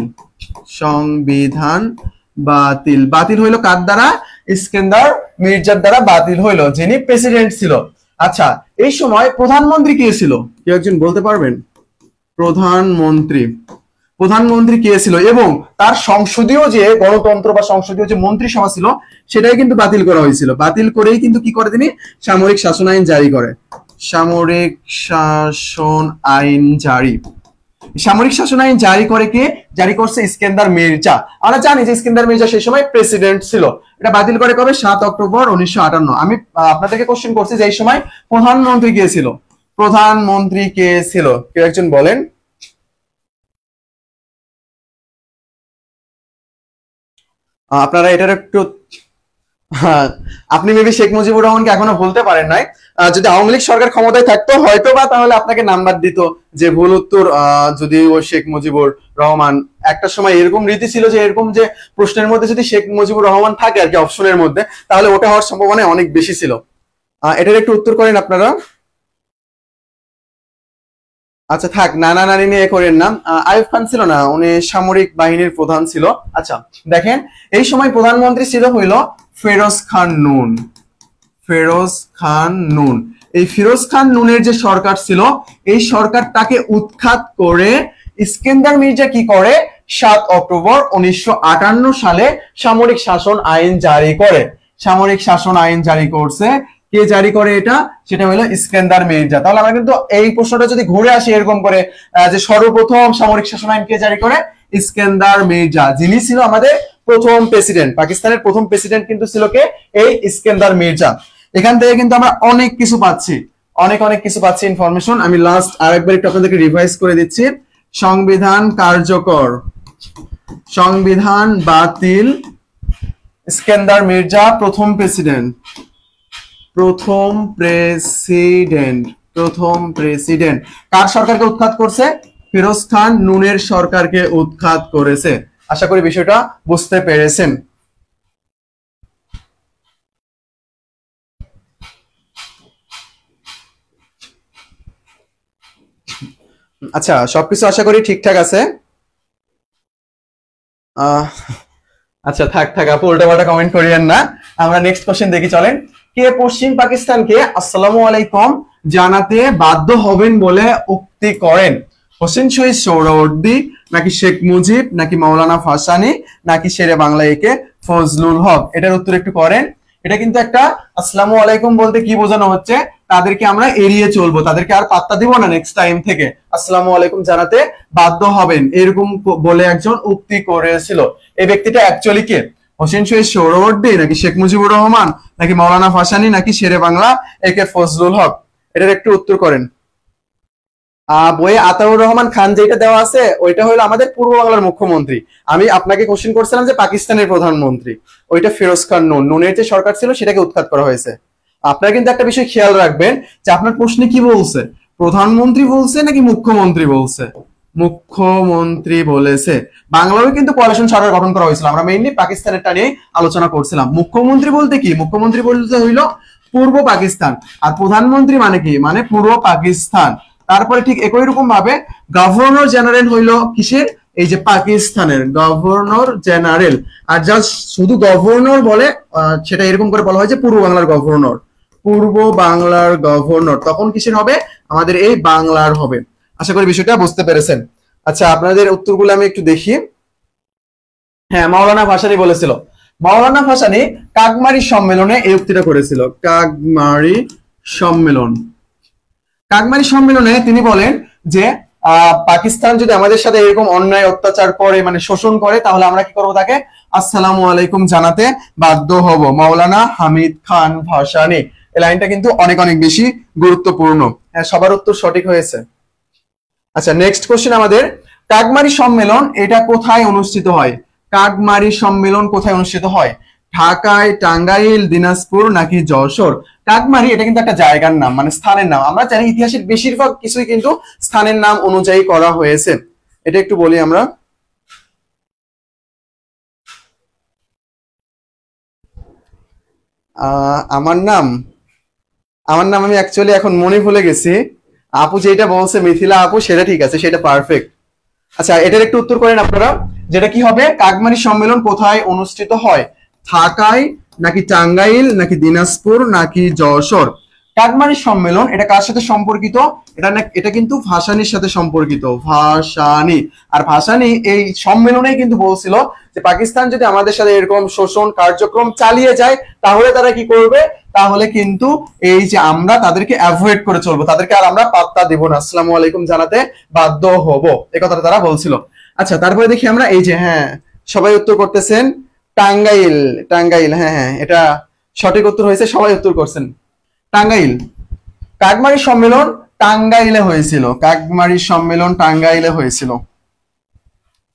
সংবিধান বাতিল, বাতিল হইলো কার দ্বারা? ইস্কেন্দার মির্জার দ্বারা বাতিল হইলো, যিনি প্রেসিডেন্ট ছিল। আচ্ছা, এই সময় প্রধানমন্ত্রী কে ছিল? কেউ একজন বলতে পারবেন? প্রধানমন্ত্রী, প্রধানমন্ত্রী কে ছিল, এবং তার সংসদীয় যে গণতন্ত্র বা সংসদীয় যে মন্ত্রিসভা ছিল সেটাই কিন্তু বাতিল করা হয়েছিল। বাতিল করেই কিন্তু কি করে তিনি সামরিক শাসন আইন জারি করে। সামরিক শাসন আইন জারি, সামরিক শাসন আইন জারি করে কে? জারি করছে ইস্কেন্দার মির্জা। আমরা জানি যে ইস্কেন্দার মির্জা সেই সময় প্রেসিডেন্ট ছিল। এটা বাতিল করে কবে? 7 অক্টোবর 1958। আমি আপনাদেরকে কোশ্চেন করছি যে এই সময় প্রধানমন্ত্রী কে ছিল? প্রধানমন্ত্রী কে ছিল? কেউ একজন বলেন। আপনারা এটার একটু আপনি মেবি শেখ মুজিবুর রহমানকে এখনো ভুলতে পারেন নাই। যদি আওয়ামী লীগ সরকার ক্ষমতায় থাকতো হয়তো বা তাহলে আপনাকে নাম্বার দিত যে ভুল উত্তর যদি ও শেখ মুজিবুর রহমান। একটা সময় এরকম রীতি ছিল যে এরকম যে প্রশ্নের মধ্যে যদি শেখ মুজিবুর রহমান থাকে আর কি অপশনের মধ্যে, তাহলে ওটা হওয়ার সম্ভাবনা অনেক বেশি ছিল। এটার একটু উত্তর করেন আপনারা। আচ্ছা থাক, নানা নানি নিয়ে করেন না। আইয়ুব খান ছিল না, উনি সামরিক বাহিনীর প্রধান ছিল। আচ্ছা দেখেন, এই সময় প্রধানমন্ত্রী ছিল হইল ফিরোজ খান নুন। ফিরোজ খান নুন, এই ফিরোজ খান নুনের যে সরকার ছিল এই সরকারটাকে উৎখাত করে ইস্কেন্দার মির্জা কি করে? 7 অক্টোবর 1958 সালে সামরিক শাসন আইন জারি করে। সামরিক শাসন আইন জারি করছে কে? জারি করে এটা, সেটা হলো ইস্কেন্দার মির্জা। তাহলে আমরা কিন্তু এই প্রশ্নটা যদি ঘুরে আসি এরকম করে যে সর্বপ্রথম সামরিক শাসন আইন কে জারি করে? ইস্কেন্দার মির্জা, যিনি ছিল আমাদের প্রথম প্রেসিডেন্ট। পাকিস্তানের প্রথম প্রেসিডেন্ট কিন্তু ছিল কে? এই ইস্কেন্দার মির্জা। এখান থেকে কিন্তু আমরা অনেক কিছু পাচ্ছি, অনেক কিছু পাচ্ছি ইনফরমেশন। আমি লাস্ট আরেকবার একটু আপনাদেরকে রিভাইজ করে দিচ্ছি। সংবিধান কার্যকর, সংবিধান বাতিল, ইস্কেন্দার মির্জা প্রথম প্রেসিডেন্ট। প্রথম প্রেসিডেন্ট কার সরকারকে উৎখাত করছে? ফিরোজ খান নুনের সরকারকে উৎখাত করেছে। আশা করি বিষয়টা বুঝতে পেরেছেন। আচ্ছা সবকিছু আশা করি ঠিকঠাক আছে। আচ্ছা থাক আপু উল্টাপাল্টা কমেন্ট করিয়েন না। আমরা নেক্সট কোশ্চেন দেখি, চলেন। কে পশ্চিম পাকিস্তানকে আসসালামু আলাইকুম জানাতে বাধ্য হবেন বলে উক্তি করেন? হোসেন শহীদ সোহরাওয়ার্দী, নাকি শেখ মুজিব, নাকি মাওলানা ভাসানী, নাকি শেরে বাংলা একে ফজলুল হক? এটার উত্তর একটু করেন। এটা কিন্তু একটা আসসালামু আলাইকুম বলতে কি বোঝানো হচ্ছে? তাদেরকে আমরা এড়িয়ে চলবো, তাদেরকে আর পাত্তা দিব না, নেক্সট টাইম থেকে আসসালামু আলাইকুম জানাতে বাধ্য হবেন এরকম বলে একজন উক্তি করেছিল। এই ব্যক্তিটা অ্যাকচুয়ালি কে? হোসেন শহীদ সোহরাওয়ার্দী, নাকি শেখ মুজিবুর রহমান, নাকি মাওলানা ভাসানী, নাকি শেরে বাংলা একে ফজলুল হক? এটার একটু উত্তর করেন। বইয়ে আতাউর রহমান খান যেটা দেওয়া আছে ওইটা হলো আমাদের পূর্ব বাংলার মুখ্যমন্ত্রী। আমি আপনাকে কোশ্চেন করছিলাম যে পাকিস্তানের প্রধানমন্ত্রী, ওইটা ফিরোজ খান নুন। নুনের যে সরকার ছিল সেটাকে উৎখাত করা হয়েছে। আপনারা কিন্তু একটা বিষয় খেয়াল রাখবেন যে আপনার প্রশ্নে কি বলছে, প্রধানমন্ত্রী বলছে নাকি মুখ্যমন্ত্রী বলছে? মুখ্যমন্ত্রী বলেছে। বাংলায় কিন্তু কোয়ালিশন সরকার গঠন করা হয়েছিল, আমরা মেইনলি পাকিস্তানেরটা নিয়ে আলোচনা করছিলাম। মুখ্যমন্ত্রী বলতে কি? মুখ্যমন্ত্রী বলতে হইল পূর্ব পাকিস্তান, আর প্রধানমন্ত্রী মানে কি? মানে পূর্ব পাকিস্তান। তারপরে ঠিক একই রকম ভাবে গভর্নর জেনারেল হইল কিসের? এই যে পাকিস্তানের গভর্নর জেনারেল। আর যা শুধু গভর্নর বলে সেটা এরকম করে বলা হয় যে পূর্ব বাংলার গভর্নর, পূর্ব বাংলার গভর্নর। তখন কিসের হবে? আমাদের এই বাংলার হবে। আশা করি বিষয়টা বুঝতে পেরেছেন। আচ্ছা আপনাদের উত্তরগুলো আমি একটু দেখি। হ্যাঁ, মাওলানা ভাসানী বলেছিল। মাওলানা ভাসানী কাকমারি সম্মেলনে এই উক্তিটা করেছিল। কাকমারি সম্মেলন, কাকমারি সম্মেলনে তিনি বলেন যে পাকিস্তান যদি আমাদের সাথে এরকম অন্যায় অত্যাচার করে, মানে শোষণ করে, তাহলে আমরা কি করবো? তাকে আসসালামু আলাইকুম জানাতে বাধ্য হব। মাওলানা হামিদ খান ভাসানী। এই লাইনটা কিন্তু অনেক বেশি গুরুত্বপূর্ণ। হ্যাঁ, সবার উত্তর সঠিক হয়েছে। আচ্ছা নেক্সট কোশ্চেন আমাদের, কাকমারি সম্মেলন এটা কোথায় অনুষ্ঠিত হয়? কাকমারি সম্মেলন কোথায় অনুষ্ঠিত হয়? ঢাকায়, টাঙ্গাইল, দিনাজপুর, নাকি যশোর? কাকমারি এটা কিন্তু একটা জায়গার নাম, মানে স্থানের নাম। আমরা জানি ইতিহাসের বেশিরভাগ কিছুই কিন্তু স্থানের নাম অনুযায়ী করা হয়েছে। এটা একটু বলি আমরা। আমার নাম আমি অ্যাকচুয়ালি এখন মনে ভুলে গেছি। আপু যেটা বলছে মিথিলা আপু, সেটা ঠিক আছে, সেটা পারফেক্ট। আচ্ছা এটার একটু উত্তর করেন আপনারা। যেটা কি হবে? কাকমারি সম্মেলন কোথায় অনুষ্ঠিত হয়? ঢাকায়, নাকি টাঙ্গাইল, নাকি দিনাজপুর, নাকি যশোর? কাকমারি সম্মেলন এটা কার সাথে সম্পর্কিত? এটা কিন্তু ভাসানীর সাথে সম্পর্কিত, ভাসানী। আর ভাসানী এই সম্মেলনে কিন্তু বলছিল যে পাকিস্তান যদি আমাদের সাথে এরকম শোষণ কার্যক্রম চালিয়ে যায় তাহলে তারা কি করবে, তাহলে কিন্তু এই যে আমরা তাদেরকে অ্যাভয়েড করে চলবো, তাদেরকে আর আমরা পাত্তা দিব না, আসসালামু আলাইকুম জানাতে বাধ্য হব, এই কথাটা তারা বলছিল। আচ্ছা তারপরে দেখি আমরা এই যে, হ্যাঁ সবাই উত্তর করতেছেন, টাঙ্গাইল, টাঙ্গাইল, হ্যাঁ হ্যাঁ এটা সঠিক উত্তর হয়েছে, সবাই উত্তর করছেন টাঙ্গাইল। কাকমারি সম্মেলন টাঙ্গাইলে হয়েছিল, কাকমারি সম্মেলন টাঙ্গাইলে হয়েছিল।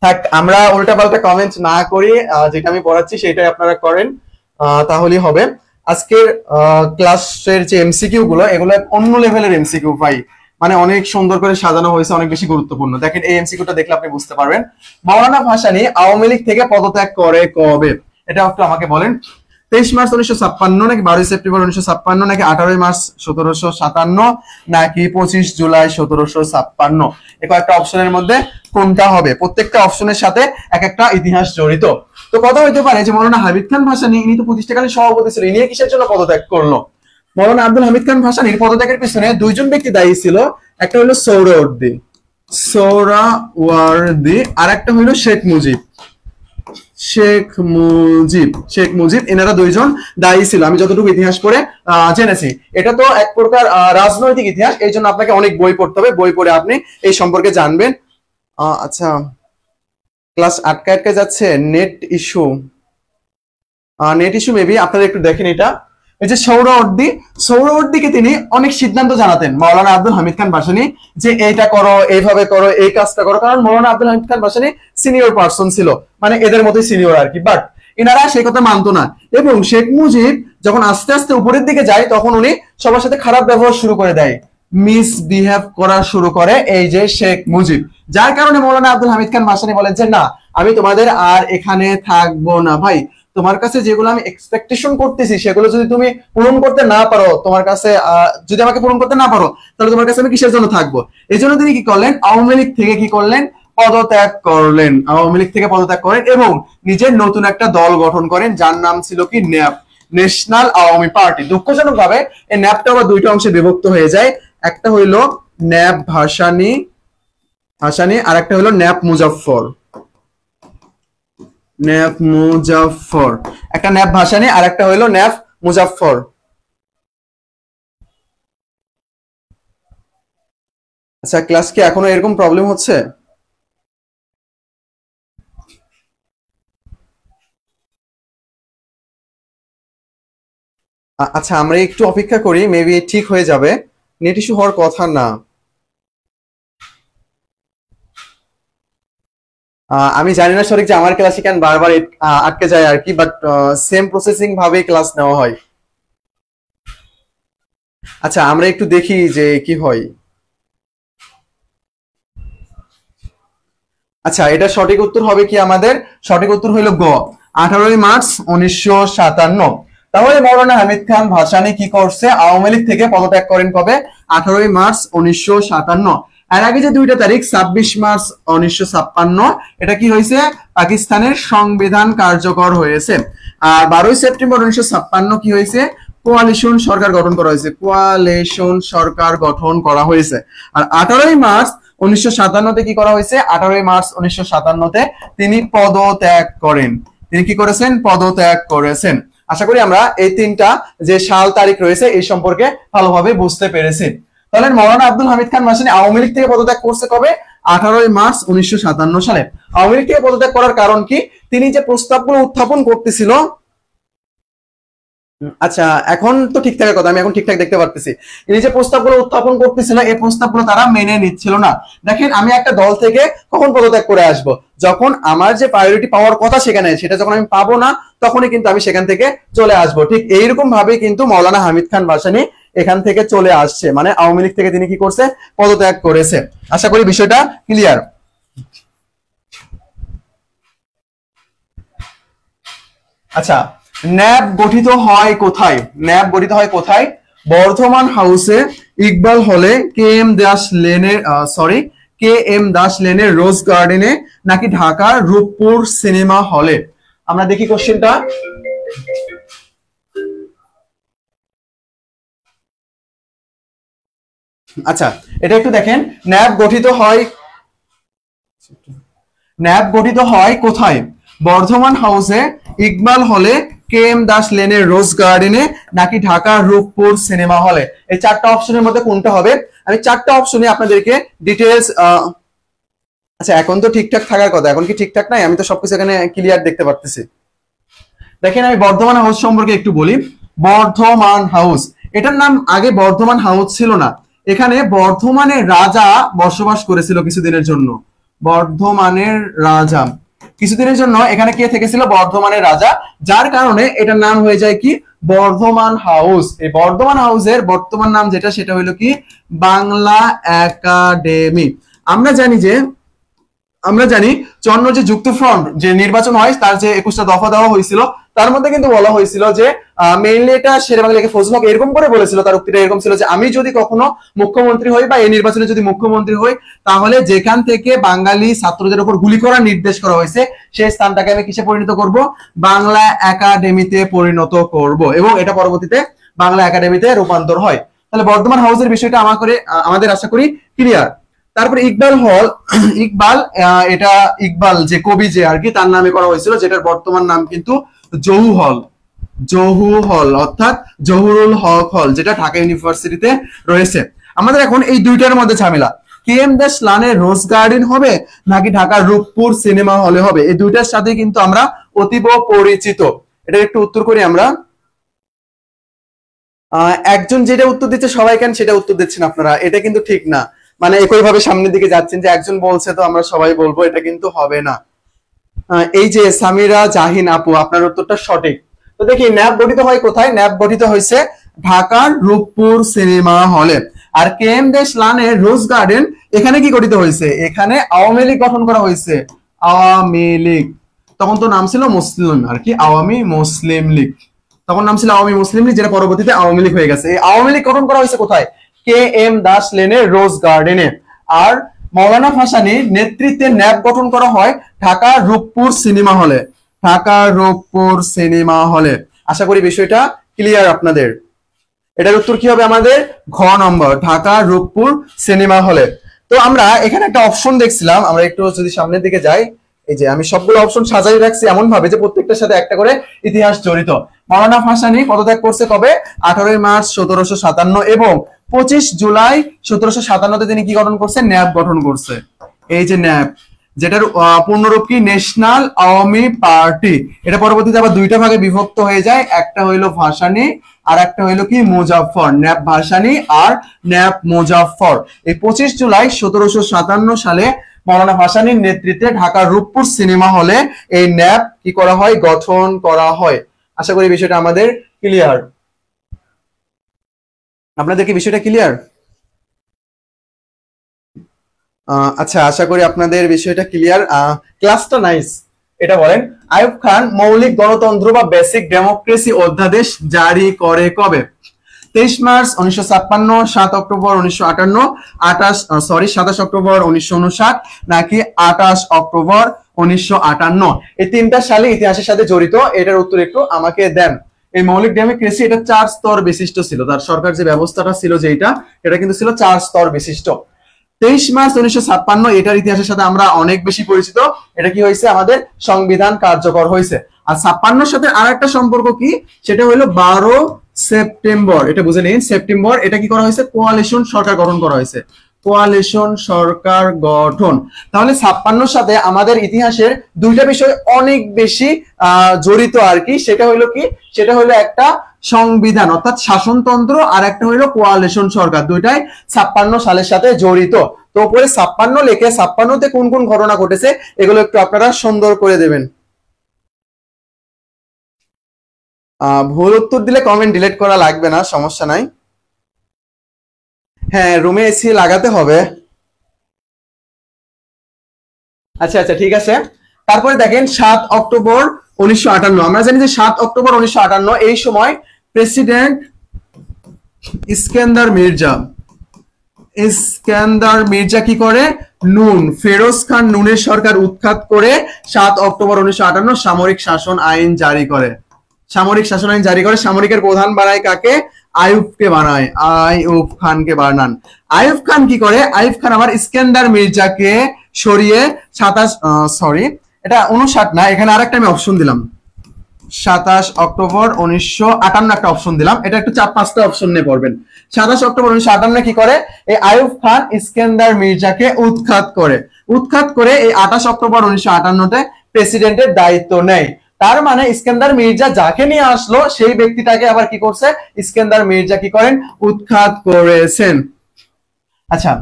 থাক আমরা উল্টাপাল্টা কমেন্ট না করি, যেটা আমি পড়াচ্ছি সেটাই আপনারা করেন, তাহলেই হবে। আজকের ক্লাসের যে এমসিকিউ গুলো এগুলো অন্য লেভেলের এমসিকিউ ভাই, মানে অনেক সুন্দর করে সাজানো হয়েছে, অনেক বেশি গুরুত্বপূর্ণ। দেখেন এই এমসিকিউটা দেখলে আপনি বুঝতে পারবেন। মাওলানা ভাসানী আওয়ামী লীগ থেকে পদত্যাগ করে কবে, এটা একটু আমাকে বলেন। 23 মার্চ 1956 নাকি 12 সেপ্টেম্বর 1956 নাকি 18 মার্চ 1757 নাকি 25 জুলাই 1756? এই কয়েকটা অপশনের মধ্যে কোনটা হবে? প্রত্যেকটা অপশনের সাথে এক একটা ইতিহাস জড়িত। তো কথা হইতে পারে যে মৌলানা হামিদ খান ভাসানী ইনি তো প্রতিষ্ঠাকালীন সভাপতি ছিল, ইনি কিসের জন্য পদত্যাগ করলো? মৌলানা আব্দুল হামিদ খান ভাসানীর পদত্যাগের পিছনে দুইজন ব্যক্তি দায়ী ছিল, একটা হলো সোহরাওয়ার্দী, সোহরাওয়ার্দী, আর একটা হলো শেখ মুজিব, শেখ মুজিব, শেখ মুজিব, এনারা দুইজন দায়ী ছিল, আমি যতটুকু ইতিহাস পড়ে জেনেছি। এটা তো এক প্রকার রাজনৈতিক ইতিহাস, এই জন্য আপনাকে অনেক বই পড়তে হবে, বই পড়ে আপনি এই সম্পর্কে জানবেন। আচ্ছা ক্লাস আটকে আটকে যাচ্ছে, net issue, net issue maybe, আপনারা একটু দেখেন এটা। এই যে সোহরাওয়ার্দী, সোহরাওয়ার্দীকে তিনি অনেক সিদ্ধান্ত জানাতেন মাওলানা আব্দুল হামিদ খান ভাসানী, যে এইটা করো, এইভাবে করো, এই কাজটা করো, কারণ মাওলানা আব্দুল হামিদ খান ভাসানী সিনিয়র পার্সন ছিল, মানে এদের মতোই সিনিয়র আর কি, বাট এনারা সেই কথা মানতো না। এবং শেখ মুজিব যখন আস্তে আস্তে উপরের দিকে যায় তখন উনি সবার সাথে খারাপ ব্যবহার শুরু করে দেয়, মিসবিহেভ করা শুরু করে এই যে শেখ মুজিব, যার কারণে মাওলানা আব্দুল হামিদ খান ভাসানী বলেন যে না আমি তোমাদের আর এখানে থাকবো না ভাই, তোমার কাছে যেগুলো আমি এক্সপেকটেশন করতেছি সেগুলো যদি তুমি পূরণ করতে না পারো, তোমার কাছে যদি আমাকে পূরণ করতে না পারো তাহলে তোমার কাছে আমি কিসের জন্য থাকবো? এই জন্য তিনি কি করলেন, আওয়ামী লীগ থেকে কি করলেন, পদত্যাগ করলেন, আওয়ামী লীগ থেকে পদত্যাগ করেন এবং নিজের নতুন একটা দল গঠন করেন যার নাম ছিল কি ন্যাপ, ন্যাশনাল আওয়ামী পার্টি। দুঃখজনক ভাবে এই ন্যাপটা আবার দুইটা অংশে বিভক্ত হয়ে যায়, একটা হইলো ন্যাপ ভাসানী, ভাসানী, আর একটা হইলো ন্যাপ মুজাফফর, ন্যাপ মুজাফফর, একটা ন্যাপ ভাসানী আর একটা হইলো ন্যাপ মুজাফফর। আচ্ছা ক্লাস কি এখনো এরকম প্রবলেম হচ্ছে? আচ্ছা আমরা একটু অপেক্ষা করি, মেবি ঠিক হয়ে যাবে, নেট ইস্যু হওয়ার কথা না। আমি জানি না সঠিক যে আমার ক্লাসে কেন বারবার আটকে যায় আর কি, বাট সেম প্রসেসিং ভাবে ক্লাস নেওয়া হয়। আচ্ছা আমরা একটু দেখি যে কি হয়। আচ্ছা এটা সঠিক উত্তর হবে কি আমাদের? সঠিক উত্তর হইল গ, 18 মার্চ 1957। তাহলে মৌলানা হামিদ খান ভাসানী কি করছে, আওয়ামী লীগ থেকে পদত্যাগ করেন কবে? 18 মার্চ 1957। এর আগে যে দুইটা তারিখ 26 মার্চ 1956, এটা কি হয়েছে, পাকিস্তানের সংবিধান কার্যকর হয়েছে। আর 12 সেপ্টেম্বর 1956 কি হয়েছে, কোয়ালিশন সরকার গঠন করা হয়েছে, কোয়ালিশন সরকার গঠন করা হয়েছে। আর 18 মার্চ 1957 কি করা হয়েছে, 18 মার্চ 1957 তিনি পদত্যাগ করেন। তিনি কি করেছেন, পদত্যাগ করেছেন। আশা করি আমরা এই তিনটা যে সাল তারিখ রয়েছে এই সম্পর্কে ভালোভাবে বুঝতে পেরেছি। তাহলে মৌলানা আব্দুল হামিদ খান ভাসানী আওয়ামী লীগ থেকে পদত্যাগ করছে কবে? 18 মার্চ 1957 সালে। আওয়ামী লীগ থেকে পদত্যাগ করার কারণ কি, তিনি যে প্রস্তাবগুলো উত্থাপন করতেছিল, আচ্ছা এখন তো ঠিক থাকার কথা, আমি এখন ঠিকঠাক দেখতে পারতেছি, এই যে প্রস্তাবগুলো উত্থাপন করতেছিল এই প্রস্তাবগুলো তারা মেনে নিচ্ছিল না। দেখেন আমি একটা দল থেকে কখন পদত্যাগ করে আসব, যখন আমার যে প্রায়োরিটি পাওয়ার কথা সেখানে সেটা যখন আমি পাবো না তখনই কিন্তু আমি সেখান থেকে চলে আসব। ঠিক এইরকম ভাবে কিন্তু মৌলানা হামিদ খান ভাসানী এখান থেকে চলে আসছে, মানে আওয়ামী লীগ থেকে তিনি কি করছে, পদত্যাগ করেছে। আশা করি বিষয়টা ক্লিয়ার। আচ্ছা ন্যাব গঠিত হয় কোথায়, ন্যাব গঠিত হয় কোথায়? বর্ধমান হাউসে, ইকবাল হলে, কে এম দাস লেনের রোজ গার্ডেনে, নাকি ঢাকার রূপপুর সিনেমা হলে? আমরা দেখি কোশ্চেনটা। আচ্ছা, এটা একটু দেখেন। ন্যাপ গঠিত হয় কোথায়? বর্ধমান হাউসে, ইকবাল হলে, কে এম দাস লেনের রোজ গার্ডেনে, নাকি ঢাকা রূপপুর সিনেমা হলে? এই চারটা অপশনের মধ্যে কোনটা হবে? আমি চারটা অপশনে আপনাদেরকে ডিটেলস। আচ্ছা, এখন তো ঠিকঠাক থাকার কথা, এখন কি ঠিকঠাক নাই? আমি তো সবকিছু এখানে ক্লিয়ার দেখতে পারতেছি। দেখেন, আমি বর্ধমান হাউস সম্পর্কে একটু বলি। বর্ধমান হাউস, এটার নাম আগে বর্ধমান হাউস ছিল না। এখানে বর্ধমানের রাজা বসবাস করেছিল কিছুদিনের জন্য। বর্ধমানের রাজা কিছুদিনের জন্য এখানে কে থেকেছিল? বর্ধমানের রাজা, যার কারণে এটার নাম হয়ে যায় কি? বর্ধমান হাউস। এই বর্ধমান হাউসের বর্তমান নাম যেটা, সেটা হলো কি? বাংলা একাডেমি। আমরা জানি চন্ন যে যুক্তফ্রন্ট যে নির্বাচন হয়, তার যে 21টা দফা দেওয়া হয়েছিল, তার মধ্যে কিন্তু বলা হয়েছিল যে মেইনলি এটা শেরেবাংলা ফজল হক এরকম করে বলেছিল। তার উক্তিটা এরকম ছিল যে, আমি যদি কখনো মুখ্যমন্ত্রী হই বা এই নির্বাচনে যদি মুখ্যমন্ত্রী হই, তাহলে যেখান থেকে বাঙালি ছাত্রদের উপর গুলি করার নির্দেশ করা হয়েছে, সেই স্থানটাকে আমি কিসে পরিণত করব? বাংলা একাডেমিতে পরিণত করব। এবং এটা পরবর্তীতে বাংলা একাডেমিতে রূপান্তর হয়। তাহলে বর্ধমান হাউসের বিষয়টা আমাদের আশা করি ক্লিয়ার। তারপরে ইকবাল হল, এটা ইকবাল যে কবি যে আর কি, তার নামে করা হয়েছিল, যেটার বর্তমান নাম কিন্তু জহু হল অর্থাৎ জহুরুল হক হল, যেটা ঢাকা ইউনিভার্সিটিতে রয়েছে। আমাদের এখন এই দুইটার মধ্যে ঝামেলা, কে এম দাস লানের রোজ গার্ডেন হবে নাকি ঢাকা রূপপুর সিনেমা হলে হবে। এই দুইটার সাথে কিন্তু আমরা অতীব পরিচিত। এটার একটু উত্তর করি আমরা। একজন যেটা উত্তর দিচ্ছে সবাই কেন সেটা উত্তর দিচ্ছেন আপনারা, এটা কিন্তু ঠিক না। মানে একই ভাবে সামনের দিকে যাচ্ছেন যে একজন বলছে তো আমরা সবাই বলবো, এটা কিন্তু হবে না। এই যে সামিরা জাহিন আপু, আপনার উত্তরটা সঠিক। তো দেখি ন্যাপ গঠিত হয় কোথায়? ন্যাপ গঠিত হয়েছে ঢাকার রূপপুর সিনেমা হলে। আর কে এম দেশ লানের রোজ গার্ডেন, এখানে কি গঠিত হয়েছে? এখানে আওয়ামী লীগ গঠন করা হয়েছে। আওয়ামী লীগ, তখন তো নাম ছিল মুসলিম আর কি, আওয়ামী মুসলিম লীগ। তখন নাম ছিল আওয়ামী মুসলিম লীগ, যেটা পরবর্তীতে আওয়ামী লীগ হয়ে গেছে। এই আওয়ামী লীগ গঠন করা হয়েছে কোথায়? কে এম দাস লেনের রোজ গার্ডেনে। আর মৌলানা ভাসানীর নেতৃত্বে ন্যাপ গঠন করা হয় ঢাকা রূপপুর সিনেমা হলে। ঢাকা রূপপুর সিনেমা হলে। আশা করি বিষয়টা ক্লিয়ার আপনাদের। এটার উত্তর কি হবে আমাদের? ঘ নম্বর, ঢাকা রূপপুর সিনেমা হলে। তো আমরা এখানে একটা অপশন দেখছিলাম, আমরা একটু যদি সামনের দিকে যাই, এই যে আমি সবগুলো অপশন সাজাই রাখছি এমন ভাবে যে প্রত্যেকটার সাথে একটা করে ইতিহাস জড়িত। মৌলানা ভাসানী পদত্যাগ করছে কবে? 18 মার্চ 1757 এবং 25 জুলাই 1757 তিনি কি গঠন করছে? ন্যাপ গঠন করছে। এই যে ন্যাপ, যেটার পূর্ণরূপ কি? National Awami party. এটা পরবর্তীতে আবার দুইটা ভাগে বিভক্ত হয়ে যায়, একটা হইলো ভাসানী আর একটা হইলো কি? মুজাফফর। ন্যাপ ভাসানী আর ন্যাপ মুজাফফর। এই 25 জুলাই 1757 সালে মৌলানা ভাসানীর নেতৃত্বে ঢাকা রূপপুর সিনেমা হলে এই ন্যাপ কি করা হয়? গঠন করা হয়। আশা করি বিষয়টা আমাদের ক্লিয়ার। আপনাদের কি বিষয়টা ক্লিয়ার? আচ্ছা, আশা করি আপনাদের বিষয়টা ক্লিয়ার। ক্লাসটা নাইস। এটা বলেন, আইয়ুব খান মৌলিক গণতন্ত্র বা বেসিক ডেমোক্রেসি অধ্যাদেশ জারি করে কবে? 23 মার্চ 1956, 7 অক্টোবর 1958, 27 অক্টোবর 1959, নাকি 28 অক্টোবর 1958? এই তিনটা সালে ইতিহাসের সাথে জড়িত। এটার উত্তর একটু আমাকে দেন। এই মৌলিক ডেমোক্রেসি এটা 4 স্তর বিশিষ্ট ছিল। তার সরকার যে ব্যবস্থাটা ছিল যেটা, এটা কিন্তু ছিল 4 স্তর বিশিষ্ট। 23 মার্চ 1956, এটার ইতিহাসের সাথে আমরা অনেক বেশি পরিচিত। এটা কি হয়েছে? আমাদের সংবিধান কার্যকর হয়েছে। আর 56 সাথে আর একটা সম্পর্ক কি? সেটা হলো 12 সেপ্টেম্বর। এটা বুঝে নিন, সেপ্টেম্বর এটা কি করা হয়েছে? কোয়ালিশন সরকার গঠন করা হয়েছে। কোয়ালিশন সরকার গঠন। তাহলে 56 সাথে আমাদের ইতিহাসের দুইটা বিষয় অনেক বেশি জড়িত আর কি। সেটা হলো কি? সেটা হলো একটা সংবিধান অর্থাৎ শাসনতন্ত্র, আর একটা হলো কোয়ালিশন সরকার। দুইটাই 56 সালের সাথে জড়িত। তো উপরে 56 লিখে 56তে কোন কোন ঘটনা ঘটেছে এগুলো একটু আপনারা সুন্দর করে দেবেন। ভুল উত্তর দিলে কমেন্ট ডিলিট করা লাগবে না, সমস্যা নাই। হ্যাঁ, রুমে এসি লাগাতে হবে। আচ্ছা আচ্ছা, ঠিক আছে। তারপরে দেখেন 7 অক্টোবর 1958। আমরা জানি যে 7 অক্টোবর 1958 এই সময় প্রেসিডেন্ট ইস্কান্দার মির্জা কি করে? ফেরোজ খান নুনের সরকার উৎখাত করে 7 অক্টোবর 1958 সামরিক শাসন আইন জারি করে। সামরিক শাসন আইন জারি করে। সামরিকের প্রধান বানায় কাকে? আইয়ুবকে বানায়, আইয়ুব খানকে বানান। আইয়ুব খান কি করে? আইয়ুব খান আমার ইস্কান্দার মির্জাকে সরিয়ে এটা 59 না, এখানে আরেকটা আমি অপশন দিলাম, 27 অক্টোবর 1958 একটা অপশন দিলাম, এটা একটু 4-5টা অপশন নিয়ে পড়বেন। 27 অক্টোবর 1958 কি করে? এই আইয়ুব খান ইস্কান্দার মির্জাকে উৎখাত করে এই 28 অক্টোবর 1958-তে প্রেসিডেন্টের দায়িত্ব নেয়। তার মানে ইস্কান্দার মির্জা যাকে নিয়ে আসলো সেই ব্যক্তিটাকে আবার কি করছে? ইস্কান্দার মির্জা কি করেন? উৎখাত করেছেন। আচ্ছা,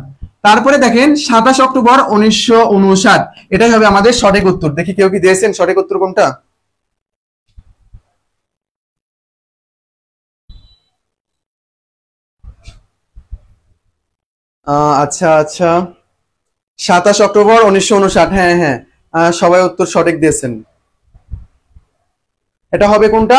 তারপরে দেখেন 27 অক্টোবর 1959, এটাই হবে আমাদের সঠিক উত্তর। দেখি কেউ কি দিয়েছেন সঠিক উত্তর কোনটা? আচ্ছা আচ্ছা, 27 অক্টোবর 1959, হ্যাঁ হ্যাঁ, সবাই উত্তর সঠিক দিয়েছেন। এটা হবে কোনটা?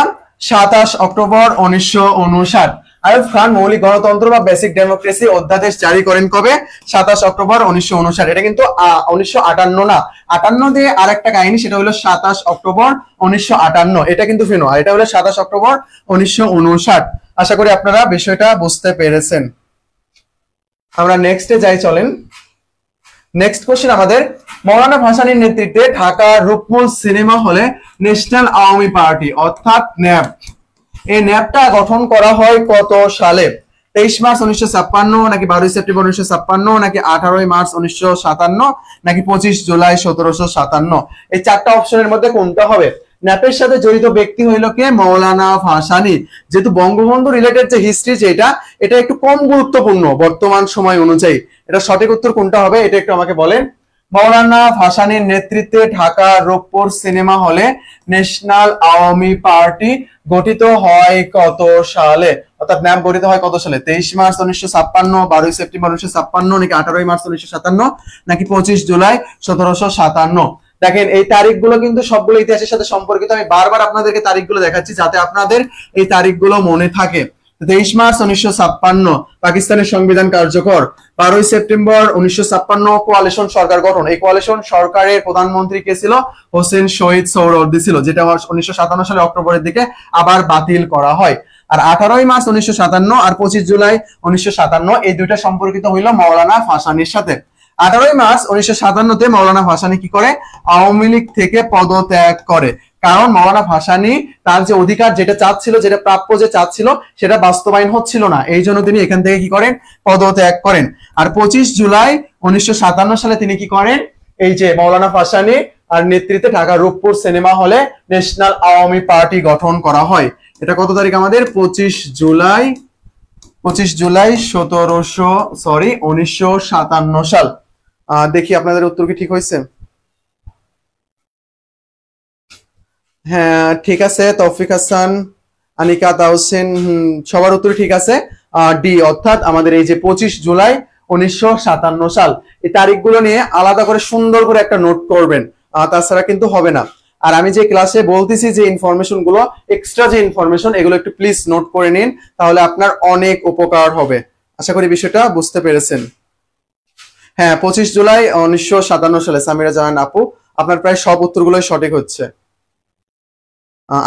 27 অক্টোবর 1959। আইয়ুব খান মৌলিক গণতন্ত্র বা বেসিক ডেমোক্রেসি অধ্যাদেশ জারি করেন কবে? 27 অক্টোবর 1959। এটা কিন্তু 1958 না, 58 দিয়ে আরেকটা কাহিনী, সেটা হলো 27 অক্টোবর 1958। এটা কিন্তু ফিনো, আর এটা হলো 27 অক্টোবর 1959। আশা করি আপনারা বিষয়টা বুঝতে পেরেছেন। আমরা নেক্সটে যাই, চলেন। নেক্সট কোশ্চেন আমাদের, মৌলানা ভাসানীর নেতৃত্বে ঢাকা রূপমূল সিনেমা হলে ন্যাশনাল আওয়ামী পার্টি অর্থাৎ ন্যাপ, এই ন্যাপটা গঠন করা হয় কত সালে? 23 মার্চ 1956, নাকি 12 সেপ্টেম্বর 1956, নাকি 18 মার্চ 1957, নাকি 25 জুলাই 1757? এই 4টা অপশনের মধ্যে কোনটা হবে? ন্যাপের সাথে জড়িত ব্যক্তি হইল কে? মৌলানা ভাসানী। যেহেতু বঙ্গবন্ধু রিলেটেড যে হিস্ট্রি যেটা, এটা একটু কম গুরুত্বপূর্ণ বর্তমান সময় অনুযায়ী। এটা সঠিক উত্তর কোনটা হবে? এটা একটু আমাকে বলেন। মৌলানা ভাসানীর নেতৃত্বে ঢাকা রূপপুর সিনেমা হলে ন্যাশনাল আওয়ামী পার্টি গঠিত হয় কত সালে? অর্থাৎ ন্যাপ গঠিত হয় কত সালে? 23 মার্চ 1956, 12 সেপ্টেম্বর 1956, নাকি 18 মার্চ 1957, নাকি 25 জুলাই 1757? দেখেন এই তারিখগুলো কিন্তু সবগুলো ইতিহাসের সাথে সম্পর্কিত। আমি বারবার আপনাদেরকে তারিখগুলো দেখাচ্ছি যাতে আপনাদের এই তারিখগুলো মনে থাকে। 23 মার্চ 1956 পাকিস্তানের সংবিধান কার্যকর। 12 সেপ্টেম্বর 1956 কোয়ালিশন সরকার গঠন। এই কোয়ালিশন সরকারের প্রধানমন্ত্রী কে ছিল? হোসেন শহীদ সোহরাওয়ার্দী ছিল, যেটা 1957 সালে অক্টোবরের দিকে আবার বাতিল করা হয়। আর 18 মার্চ 1957 আর 25 জুলাই 1957 এই দুইটা সম্পর্কিত হইল মৌলানা ভাসানীর সাথে। 18 মার্চ 1957-তে মৌলানা ভাসানী কি করে? আওয়ামী লীগ থেকে পদত্যাগ করে। কারণ মৌলানা ভাসানী তার যে অধিকার যেটা চাচ্ছিল, যেটা প্রাপ্য যে চাচ্ছিল, সেটা বাস্তবায়ন হচ্ছিল না, এই জন্য তিনি এখান থেকে কি করেন? পদত্যাগ করেন। আর 25 জুলাই 1957 সালে তিনি কি করেন? এই যে মৌলানা ভাসানী আর নেতৃত্বে ঢাকা রূপপুর সিনেমা হলে ন্যাশনাল আওয়ামী পার্টি গঠন করা হয়। এটা কত তারিখ আমাদের? 25 জুলাই 1957 সাল। দেখি আপনাদের উত্তর কি ঠিক হয়েছে? হ্যাঁ ঠিক আছে, তৌফিক হাসান, আনিকা তাহসিন, সবার উত্তর ঠিক আছে। ডি অর্থাৎ আমাদের এই যে 25 জুলাই 1957 সাল, এই তারিখগুলো নিয়ে আলাদা করে সুন্দর করে একটা নোট করবেন, তাছাড়া কিন্তু হবে না। আর আমি যে ক্লাসে বলতেছি যে ইনফরমেশন গুলো, এক্সট্রা যে ইনফরমেশন, এগুলো একটু প্লিজ নোট করে নিন, তাহলে আপনার অনেক উপকার হবে। আশা করি বিষয়টা বুঝতে পেরেছেন। হ্যাঁ 25 জুলাই 1957 সালে, সামিরা জাহান আপু, আপনার প্রায় সব উত্তরগুলোই সঠিক হচ্ছে।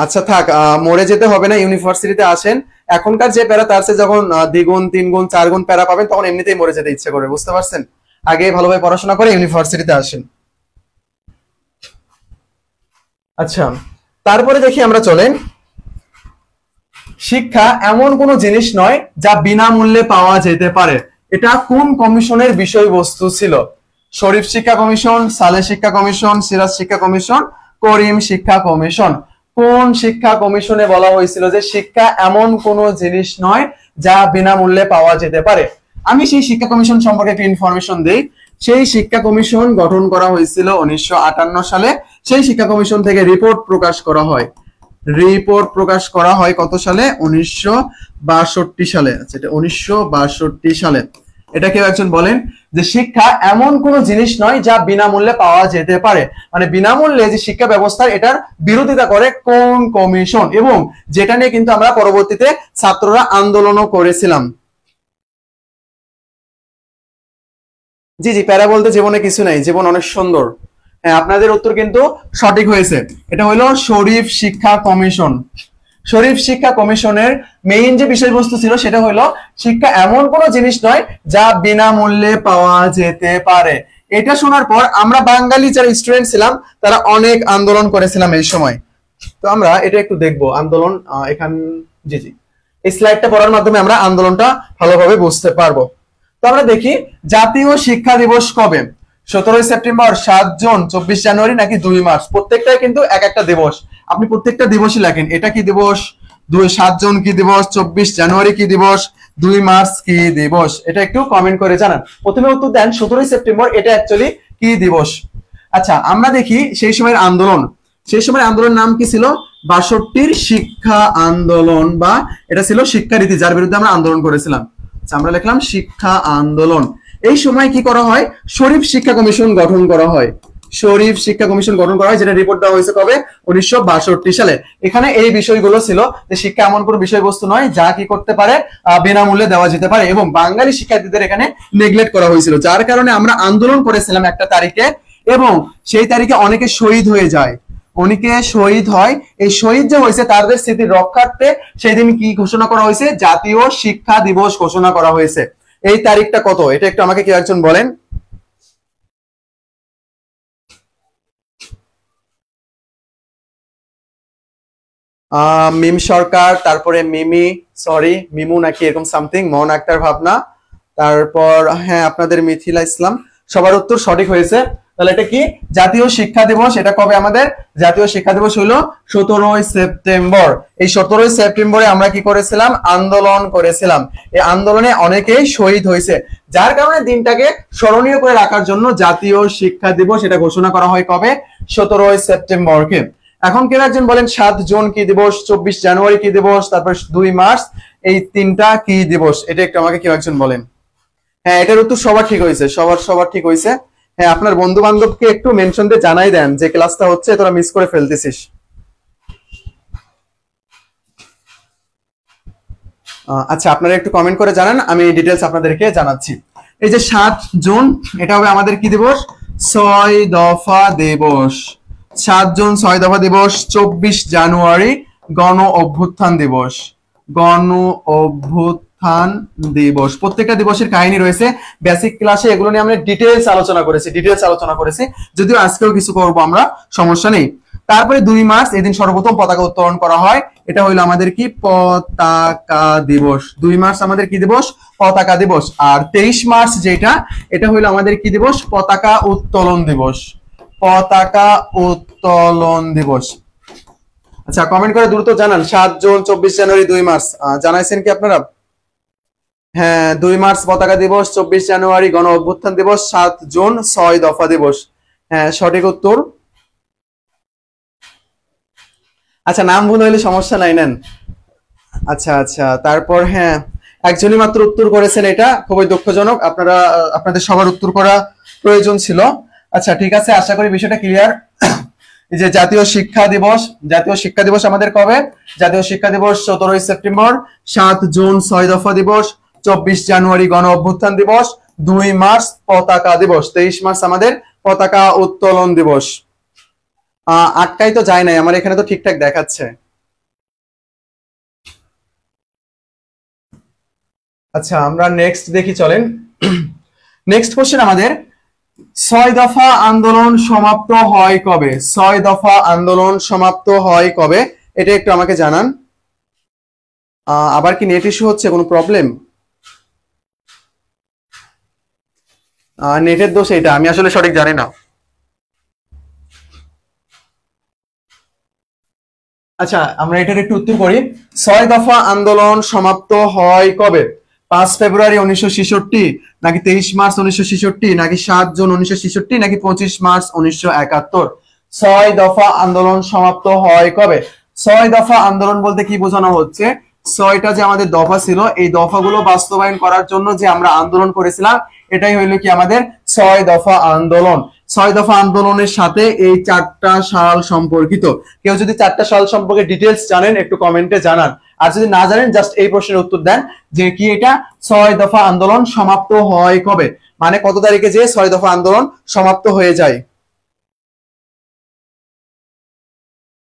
আচ্ছা থাক, মরে যেতে হবে না, ইউনিভার্সিটিতে আসেন। এখনকার যে প্যারা, তার চেয়ে যখন 2 গুণ 3 গুণ 4 গুণ প্যারা পাবেন, তখন এমনিতেই মরে যেতে ইচ্ছে করে, বুঝতে পারছেন? আগে ভালোভাবে পড়াশোনা করে ইউনিভার্সিটিতে আসেন। আচ্ছা, তারপরে দেখি আমরা, চলেন। শিক্ষা এমন কোনো জিনিস নয় যা বিনামূল্যে পাওয়া যেতে পারে, এটা কোন কমিশনের বিষয়বস্তু ছিল? শরীফ শিক্ষা কমিশন, সালেহ শিক্ষা কমিশন, সিরাজ শিক্ষা কমিশন, করিম শিক্ষা কমিশন? কোন শিক্ষা কমিশনে বলা হয়েছিল যে শিক্ষা এমন কোনো জিনিস নয় যা বিনামূল্যে পাওয়া যেতে পারে? আমি সেই শিক্ষা কমিশন সম্পর্কে একটু ইনফরমেশন দেই। সেই শিক্ষা কমিশন গঠন করা হয়েছিল 1958 সালে। সেই শিক্ষা কমিশন থেকে রিপোর্ট প্রকাশ করা হয়। কত সালে? 1962 সালে। আচ্ছা, এটা 1962 সালে। এটা কেউ একজন বলেন যে শিক্ষা এমন কোন জিনিস নয় যা বিনামূল্যে পাওয়া যেতে পারে, মানে বিনামূল্যে যে শিক্ষা ব্যবস্থা, এটার বিরোধিতা করে কোন কমিশন, এবং যেটা নিয়ে কিন্তু আমরা পরবর্তীতে ছাত্ররা আন্দোলনও করেছিলাম। জি জি, প্যারা বলতে জীবনে কিছু নাই, জীবন অনেক সুন্দর। হ্যাঁ আপনাদের উত্তর কিন্তু সঠিক হয়েছে, এটা হলো শরীফ শিক্ষা কমিশন। শরীফ শিক্ষা কমিশনের মেইন যে বিষয়বস্তু ছিল সেটা হলো শিক্ষা এমন কোনো জিনিস নয় যা বিনামূল্যে পাওয়া যেতে পারে। এটা শোনার পর আমরা বাঙালি যারা স্টুডেন্ট ছিলাম তারা অনেক আন্দোলন করেছিলাম এই সময়। তো আমরা এটা একটু দেখবো আন্দোলন এখান জি জি এই স্লাইডটা পড়ার মাধ্যমে আমরা আন্দোলনটা ভালোভাবে বুঝতে পারবো। তো আমরা দেখি জাতীয় শিক্ষা দিবস কবে, 17 সেপ্টেম্বর, 7 জুন, 24 জানুয়ারি নাকি 2 মার্চ। প্রত্যেকটাই কিন্তু এক একটা দিবস, আপনি প্রত্যেকটা দিবসই লেখেন এটা কি দিবস, 7 জুন কি দিবস, 24 জানুয়ারি কি দিবস, 2 মার্চ কি দিবস, এটা একটু কমেন্ট করে জানান। প্রথমে উত্তর দেন 17 সেপ্টেম্বর এটা অ্যাকচুয়ালি কি দিবস। আচ্ছা আমরা দেখি সেই সময়ের আন্দোলন, সেই সময় আন্দোলনের নাম কি ছিল, 62 শিক্ষা আন্দোলন, বা এটা ছিল শিক্ষারীতি যার বিরুদ্ধে আমরা আন্দোলন করেছিলাম। আচ্ছা আমরা লিখলাম শিক্ষা আন্দোলন। এই সময় কি করা হয়, শরীফ শিক্ষা কমিশন গঠন করা হয়, শরীফ শিক্ষা কমিশন গঠন করা হয়, যেটা রিপোর্ট দেওয়া হয়েছে কবে, 1962 সালে। এখানে এই বিষয়গুলো ছিল যে শিক্ষা এমন কোনো বিষয়বস্তু নয় যা কি করতে পারে বিনামূল্যে দেওয়া যেতে পারে, এবং বাঙালি শিক্ষার্থীদের এখানে নেগলেক্ট করা হয়েছিল, যার কারণে আমরা আন্দোলন করেছিলাম একটা তারিখে, এবং সেই তারিখে অনেকে শহীদ হয়ে যায়, অনেকে শহীদ হয়। এই শহীদ যে হয়েছে তাদের স্মৃতি রক্ষার্থে সেই দিন কি ঘোষণা করা হয়েছে, জাতীয় শিক্ষা দিবস ঘোষণা করা হয়েছে। এই তারিখটা কত এটা একটু আমাকে কেউ একজন বলেন। মিম সরকার, তারপরে মিমি, সরি মিমু নাকি এরকম সামথিং, মন আক্তার ভাবনা, তারপর হ্যাঁ আপনাদের মিথিলা ইসলাম, সবার উত্তর সঠিক হয়েছে। তাহলে এটা কি জাতীয় শিক্ষা দিবস, এটা কবে আমাদের জাতীয় শিক্ষা দিবস হলো 17 সেপ্টেম্বর। এই 17 সেপ্টেম্বরে আমরা কি করেছিলাম, আন্দোলন করেছিলাম। এই আন্দোলনে অনেকেই শহীদ হয়েছে, যার কারণে দিনটাকে স্মরণীয় করে রাখার জন্য জাতীয় শিক্ষা দিবস এটা ঘোষণা করা হয় কবে, 17 সেপ্টেম্বরকে। এখন কেউ একজন বলেন 7 জুন কি দিবস, 24 জানুয়ারি কি দিবস, তারপর 2 মার্চ, এই তিনটা কি দিবস, এটা একটু আমাকে কেউ একজন বলেন। হ্যাঁ এটার উত্তর সবার ঠিক হয়েছে, সবার ঠিক হয়েছে। হ্যাঁ আপনার বন্ধু বান্ধবকে একটু মেনশন দিয়ে জানাই দেন যে ক্লাসটা হচ্ছে, তোরা মিস করে ফেলতেছিস। আচ্ছা আপনারা একটু কমেন্ট করে জানান, আমি ডিটেলস আপনাদেরকে জানাচ্ছি। এই যে 7 জুন এটা হবে আমাদের কি দিবস, 6 দফা দিবস। 7 জুন 6 দফা দিবস। 24 জানুয়ারি গণ অভ্যুত্থান দিবস, গণ অভ্যুত্থান দিবস। প্রত্যেকটা দিবসের কাহিনী রয়েছে, বেসিক ক্লাসে এগুলো নিয়ে আমরা ডিটেলস আলোচনা করেছি, যদিও আজকেও কিছু করবো আমরা, সমস্যা নেই। তারপরে 2 মার্চ এদিন সর্বপ্রথম পতাকা উত্তোলন করা হয়, এটা হইলো আমাদের কি পতাকা দিবস। 2 মার্চ আমাদের কি দিবস, পতাকা দিবস। আর 23 মার্চ যেটা, এটা হইলো আমাদের কি দিবস, পতাকা উত্তোলন দিবস, পতাকা উত্তোলন দিবস। আচ্ছা কমেন্ট করে দ্রুত জানান 7 জুন, 24 জানুয়ারি, 2 মার্চ জানাইছেন কি আপনারা? হ্যাঁ 2 মার্চ পতাকা দিবস, 24 জানুয়ারি গণ অভ্যুত্থান দিবস, 7 জুন 6 দফা দিবস। হ্যাঁ সঠিক উত্তর। আচ্ছা নাম ভুল হইলে সমস্যা নাই, নেন। আচ্ছা তারপর হ্যাঁ একজনই মাত্র উত্তর করেছেন, এটা খুবই দুঃখজনক, আপনারা আপনাদের সবার উত্তর করা প্রয়োজন ছিল। আচ্ছা ঠিক আছে, আশা করি বিষয়টা ক্লিয়ার। এই যে জাতীয় শিক্ষা দিবস আমাদের কবে, জাতীয় শিক্ষা দিবস 17 সেপ্টেম্বর, 7 জুন 6 দফা দিবস, 24 জানুয়ারি গণ অভ্যুত্থান দিবস, 2 মার্চ পতাকা দিবস, 23 মার্চ আমাদের পতাকা উত্তোলন দিবস। আটকাই তো যায় নাই, আমার এখানে তো ঠিকঠাক দেখাচ্ছে। আচ্ছা আমরা নেক্সট দেখি, চলেন। নেক্সট কোশ্চেন আমাদের, 6 দফা আন্দোলন সমাপ্ত হয় কবে, 6 দফা আন্দোলন সমাপ্ত হয় কবে, এটা একটু আমাকে জানান। আবার কি নেট ইস্যু হচ্ছে, কোনো প্রবলেম? নেটের দোষ এটা, আমি আসলে সঠিক জানি না। আচ্ছা আমরা এটার একটু উত্তর করি। 6 দফা আন্দোলন সমাপ্ত হয় কবে, 5 ফেব্রুয়ারি 1966, নাকি 23 মার্চ 1966, নাকি 7 জুন 1966, নাকি 25 মার্চ 1971? 6 দফা আন্দোলন সমাপ্ত হয় কবে? 6 দফা আন্দোলন বলতে কি বোঝানো হচ্ছে, 6টা যে আমাদের দফা ছিল, এই দফাগুলো বাস্তবায়ন করার জন্য যে আমরা আন্দোলন করেছিলাম, এটাই হইলো কি আমাদের 6 দফা আন্দোলন। 6 দফা আন্দোলনের সাথে এই 4টা সাল সম্পর্কিত। কেউ যদি 4টা সাল সম্পর্কে ডিটেলস জানেন একটু কমেন্টে জানান, আর যদি না জানেন জাস্ট এই প্রশ্নের উত্তর দেন যে কি এটা 6 দফা আন্দোলন সমাপ্ত হয় কবে, মানে কত তারিখে যে 6 দফা আন্দোলন সমাপ্ত হয়ে যায়।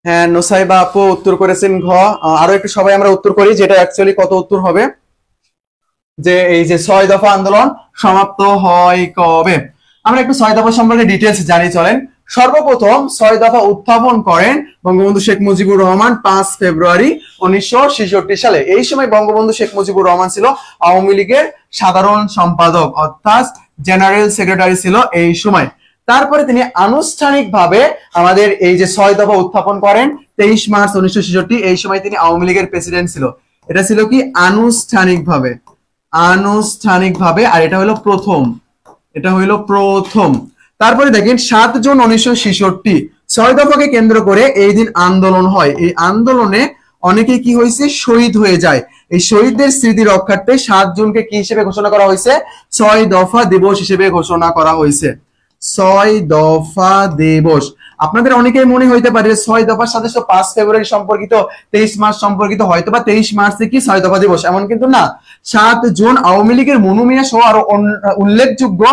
হ্যাঁ নোসাইবা আপু উত্তর করেছেন ঘ। আরো একটু সবাই আমরা উত্তর করি, যেটা অ্যাকচুয়ালি কত উত্তর হবে, যে এই যে 6 দফা আন্দোলন সমাপ্ত হয় কবে। আমরা একটু 6 দফা সম্পর্কে ডিটেলস জানি চলেন। সর্বপ্রথম 6 দফা উত্থাপন করেন বঙ্গবন্ধু শেখ মুজিবুর রহমান 5 ফেব্রুয়ারি 1966 সালে। এই সময় বঙ্গবন্ধু শেখ মুজিবুর রহমান ছিল আওয়ামী লীগের সাধারণ সম্পাদক, অর্থাৎ জেনারেল সেক্রেটারি ছিল এই সময়। তারপরে তিনি আনুষ্ঠানিকভাবে আমাদের এই যে 6 দফা উত্থাপন করেন 23 মার্চ 1966। এই সময় তিনি আওয়ামী লীগের প্রেসিডেন্ট ছিল। এটা ছিল কি আনুষ্ঠানিকভাবে, আর এটা হলো প্রথম, এটা হইলো প্রথম। তারপরে দেখেন 7 জুন 1966 6 দফাকে কেন্দ্র করে এই দিন আন্দোলন হয়। এই আন্দোলনে অনেকে কি হয়েছে, শহীদ হয়ে যায়। এই শহীদদের স্মৃতি রক্ষার্থে 7 জুনকে কি হিসেবে ঘোষণা করা হয়েছে, 6 দফা দিবস হিসেবে ঘোষণা করা হয়েছে। 6 দফা দিবস। আপনাদের অনেকেই মনে হইতে পারে 6 দফার সাথে 5 ফেব্রুয়ারি সম্পর্কিত, 23 মার্চ সম্পর্কিত, হয়তো বা 23 মার্চে কি 6 দফা দিবস, এমন কিন্তু না। 7 জুন আওয়ামী লীগের মনু মিয়া সহ আরো উল্লেখযোগ্য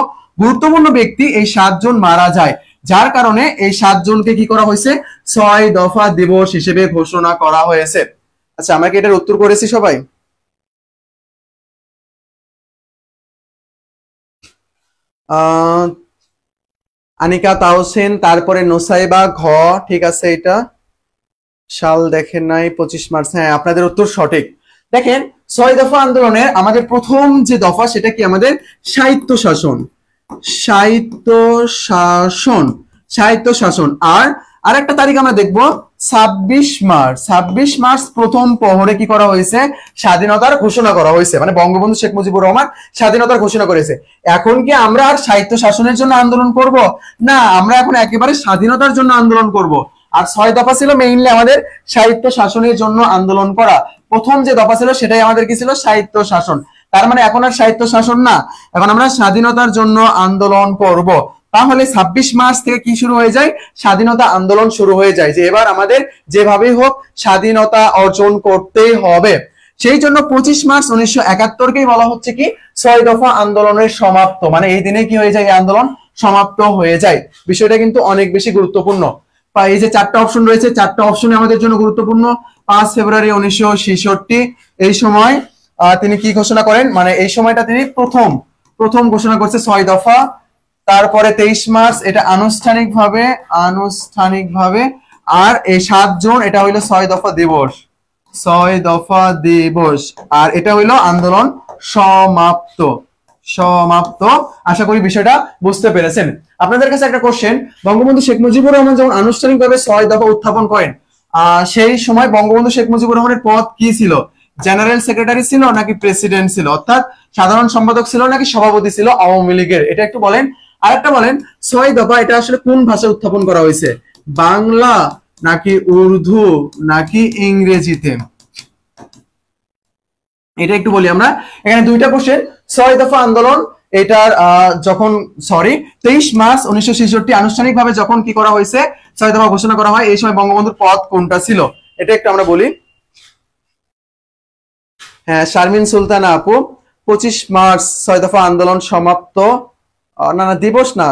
গুরুত্বপূর্ণ ব্যক্তি এই 7 জুন মারা যায়, যার কারণে এই 7 জুনকে কি করা হয়েছে, 6 দফা দিবস হিসেবে ঘোষণা করা হয়েছে। আচ্ছা আমরা কি এটার উত্তর করেছি সবাই? আনিকা তাওসেন, তারপরে নোসাইবা ঘ, ঠিক আছে। এটা সাল দেখেন নাই, 25 মার্চ। হ্যাঁ আপনাদের উত্তর সঠিক। দেখেন 6 দফা আন্দোলনের আমাদের প্রথম যে দফা সেটা কি, আমাদের সাহিত্য শাসন, সাহিত্য শাসন, সাহিত্য শাসন। আর আরেকটা তারিখ আমরা দেখব 26 মার্চ। 26 মার্চ প্রথম প্রহরে কি করা হয়েছে, স্বাধীনতার ঘোষণা করা হয়েছে, মানে বঙ্গবন্ধু শেখ মুজিবুর রহমান স্বাধীনতার ঘোষণা করেছে। এখন কি আমরা আর সাহিত্য শাসনের জন্য আন্দোলন করব না, আমরা এখন একেবারে স্বাধীনতার জন্য আন্দোলন করব। আর 6 দফা ছিল মেইনলি আমাদের সাহিত্য শাসনের জন্য আন্দোলন করা। প্রথম যে দফা ছিল সেটাই আমাদের কি ছিল, সাহিত্য শাসন। তার মানে এখন আর সাহিত্য শাসন না, এখন আমরা স্বাধীনতার জন্য আন্দোলন করব। তাহলে 26 মার্চ থেকে কি শুরু হয়ে যায়, স্বাধীনতা আন্দোলন শুরু হয়ে যায়, যে এবার আমাদের যেভাবেই হোক স্বাধীনতা অর্জন করতেই হবে। সেই জন্য 25 মার্চ 1971কেই বলা হচ্ছে কি 6 দফা আন্দোলনের সমাপ্ত, মানে এই দিনে কি হয়ে যায়, এই আন্দোলন সমাপ্ত হয়ে যায়। বিষয়টা কিন্তু অনেক বেশি গুরুত্বপূর্ণ। এই যে 4টা অপশন রয়েছে, 4টা অপশনে আমাদের জন্য গুরুত্বপূর্ণ। 5 ফেব্রুয়ারি 1966 এই সময় তিনি কি ঘোষণা করেন, মানে এই সময়টা তিনি প্রথম ঘোষণা করছে 6 দফা। তারপরে 23 মার্চ এটা আনুষ্ঠানিকভাবে, আর এই 7 জুন এটা হইলো 6 দফা দিবস, 6 দফা দিবস। আর এটা হইলো আন্দোলন সমাপ্ত। আশা করি বিষয়টা বুঝতে পেরেছেন। আপনাদের কাছে একটা কোশ্চেন, বঙ্গবন্ধু শেখ মুজিবুর রহমান যখন আনুষ্ঠানিকভাবে 6 দফা উত্থাপন করেন, সেই সময় বঙ্গবন্ধু শেখ মুজিবুর রহমানের পদ কি ছিল, জেনারেল সেক্রেটারি ছিল নাকি প্রেসিডেন্ট ছিল, অর্থাৎ সাধারণ সম্পাদক ছিল নাকি সভাপতি ছিল আওয়ামী লীগের, এটা একটু বলেন। আরেকটা বলেন 6 দফা এটা আসলে কোন ভাষায় উত্থাপন করা হয়েছে, বাংলা নাকি উর্দু নাকি ইংরেজিতে, এটা একটু বলি আমরা। এখানে দুইটা কোশ্চেন। 6 দফা আন্দোলন এটার যখন 23 মার্চ 1966 আনুষ্ঠানিকভাবে যখন কি করা হয়েছে, 6 দফা ঘোষণা করা হয়, এই সময় বঙ্গবন্ধুর পদ কোনটা ছিল, এটা একটু আমরা বলি। হ্যাঁ শারমিন সুলতানা আপু, 25 মার্চ 6 দফা আন্দোলন সমাপ্ত, না দিবস না।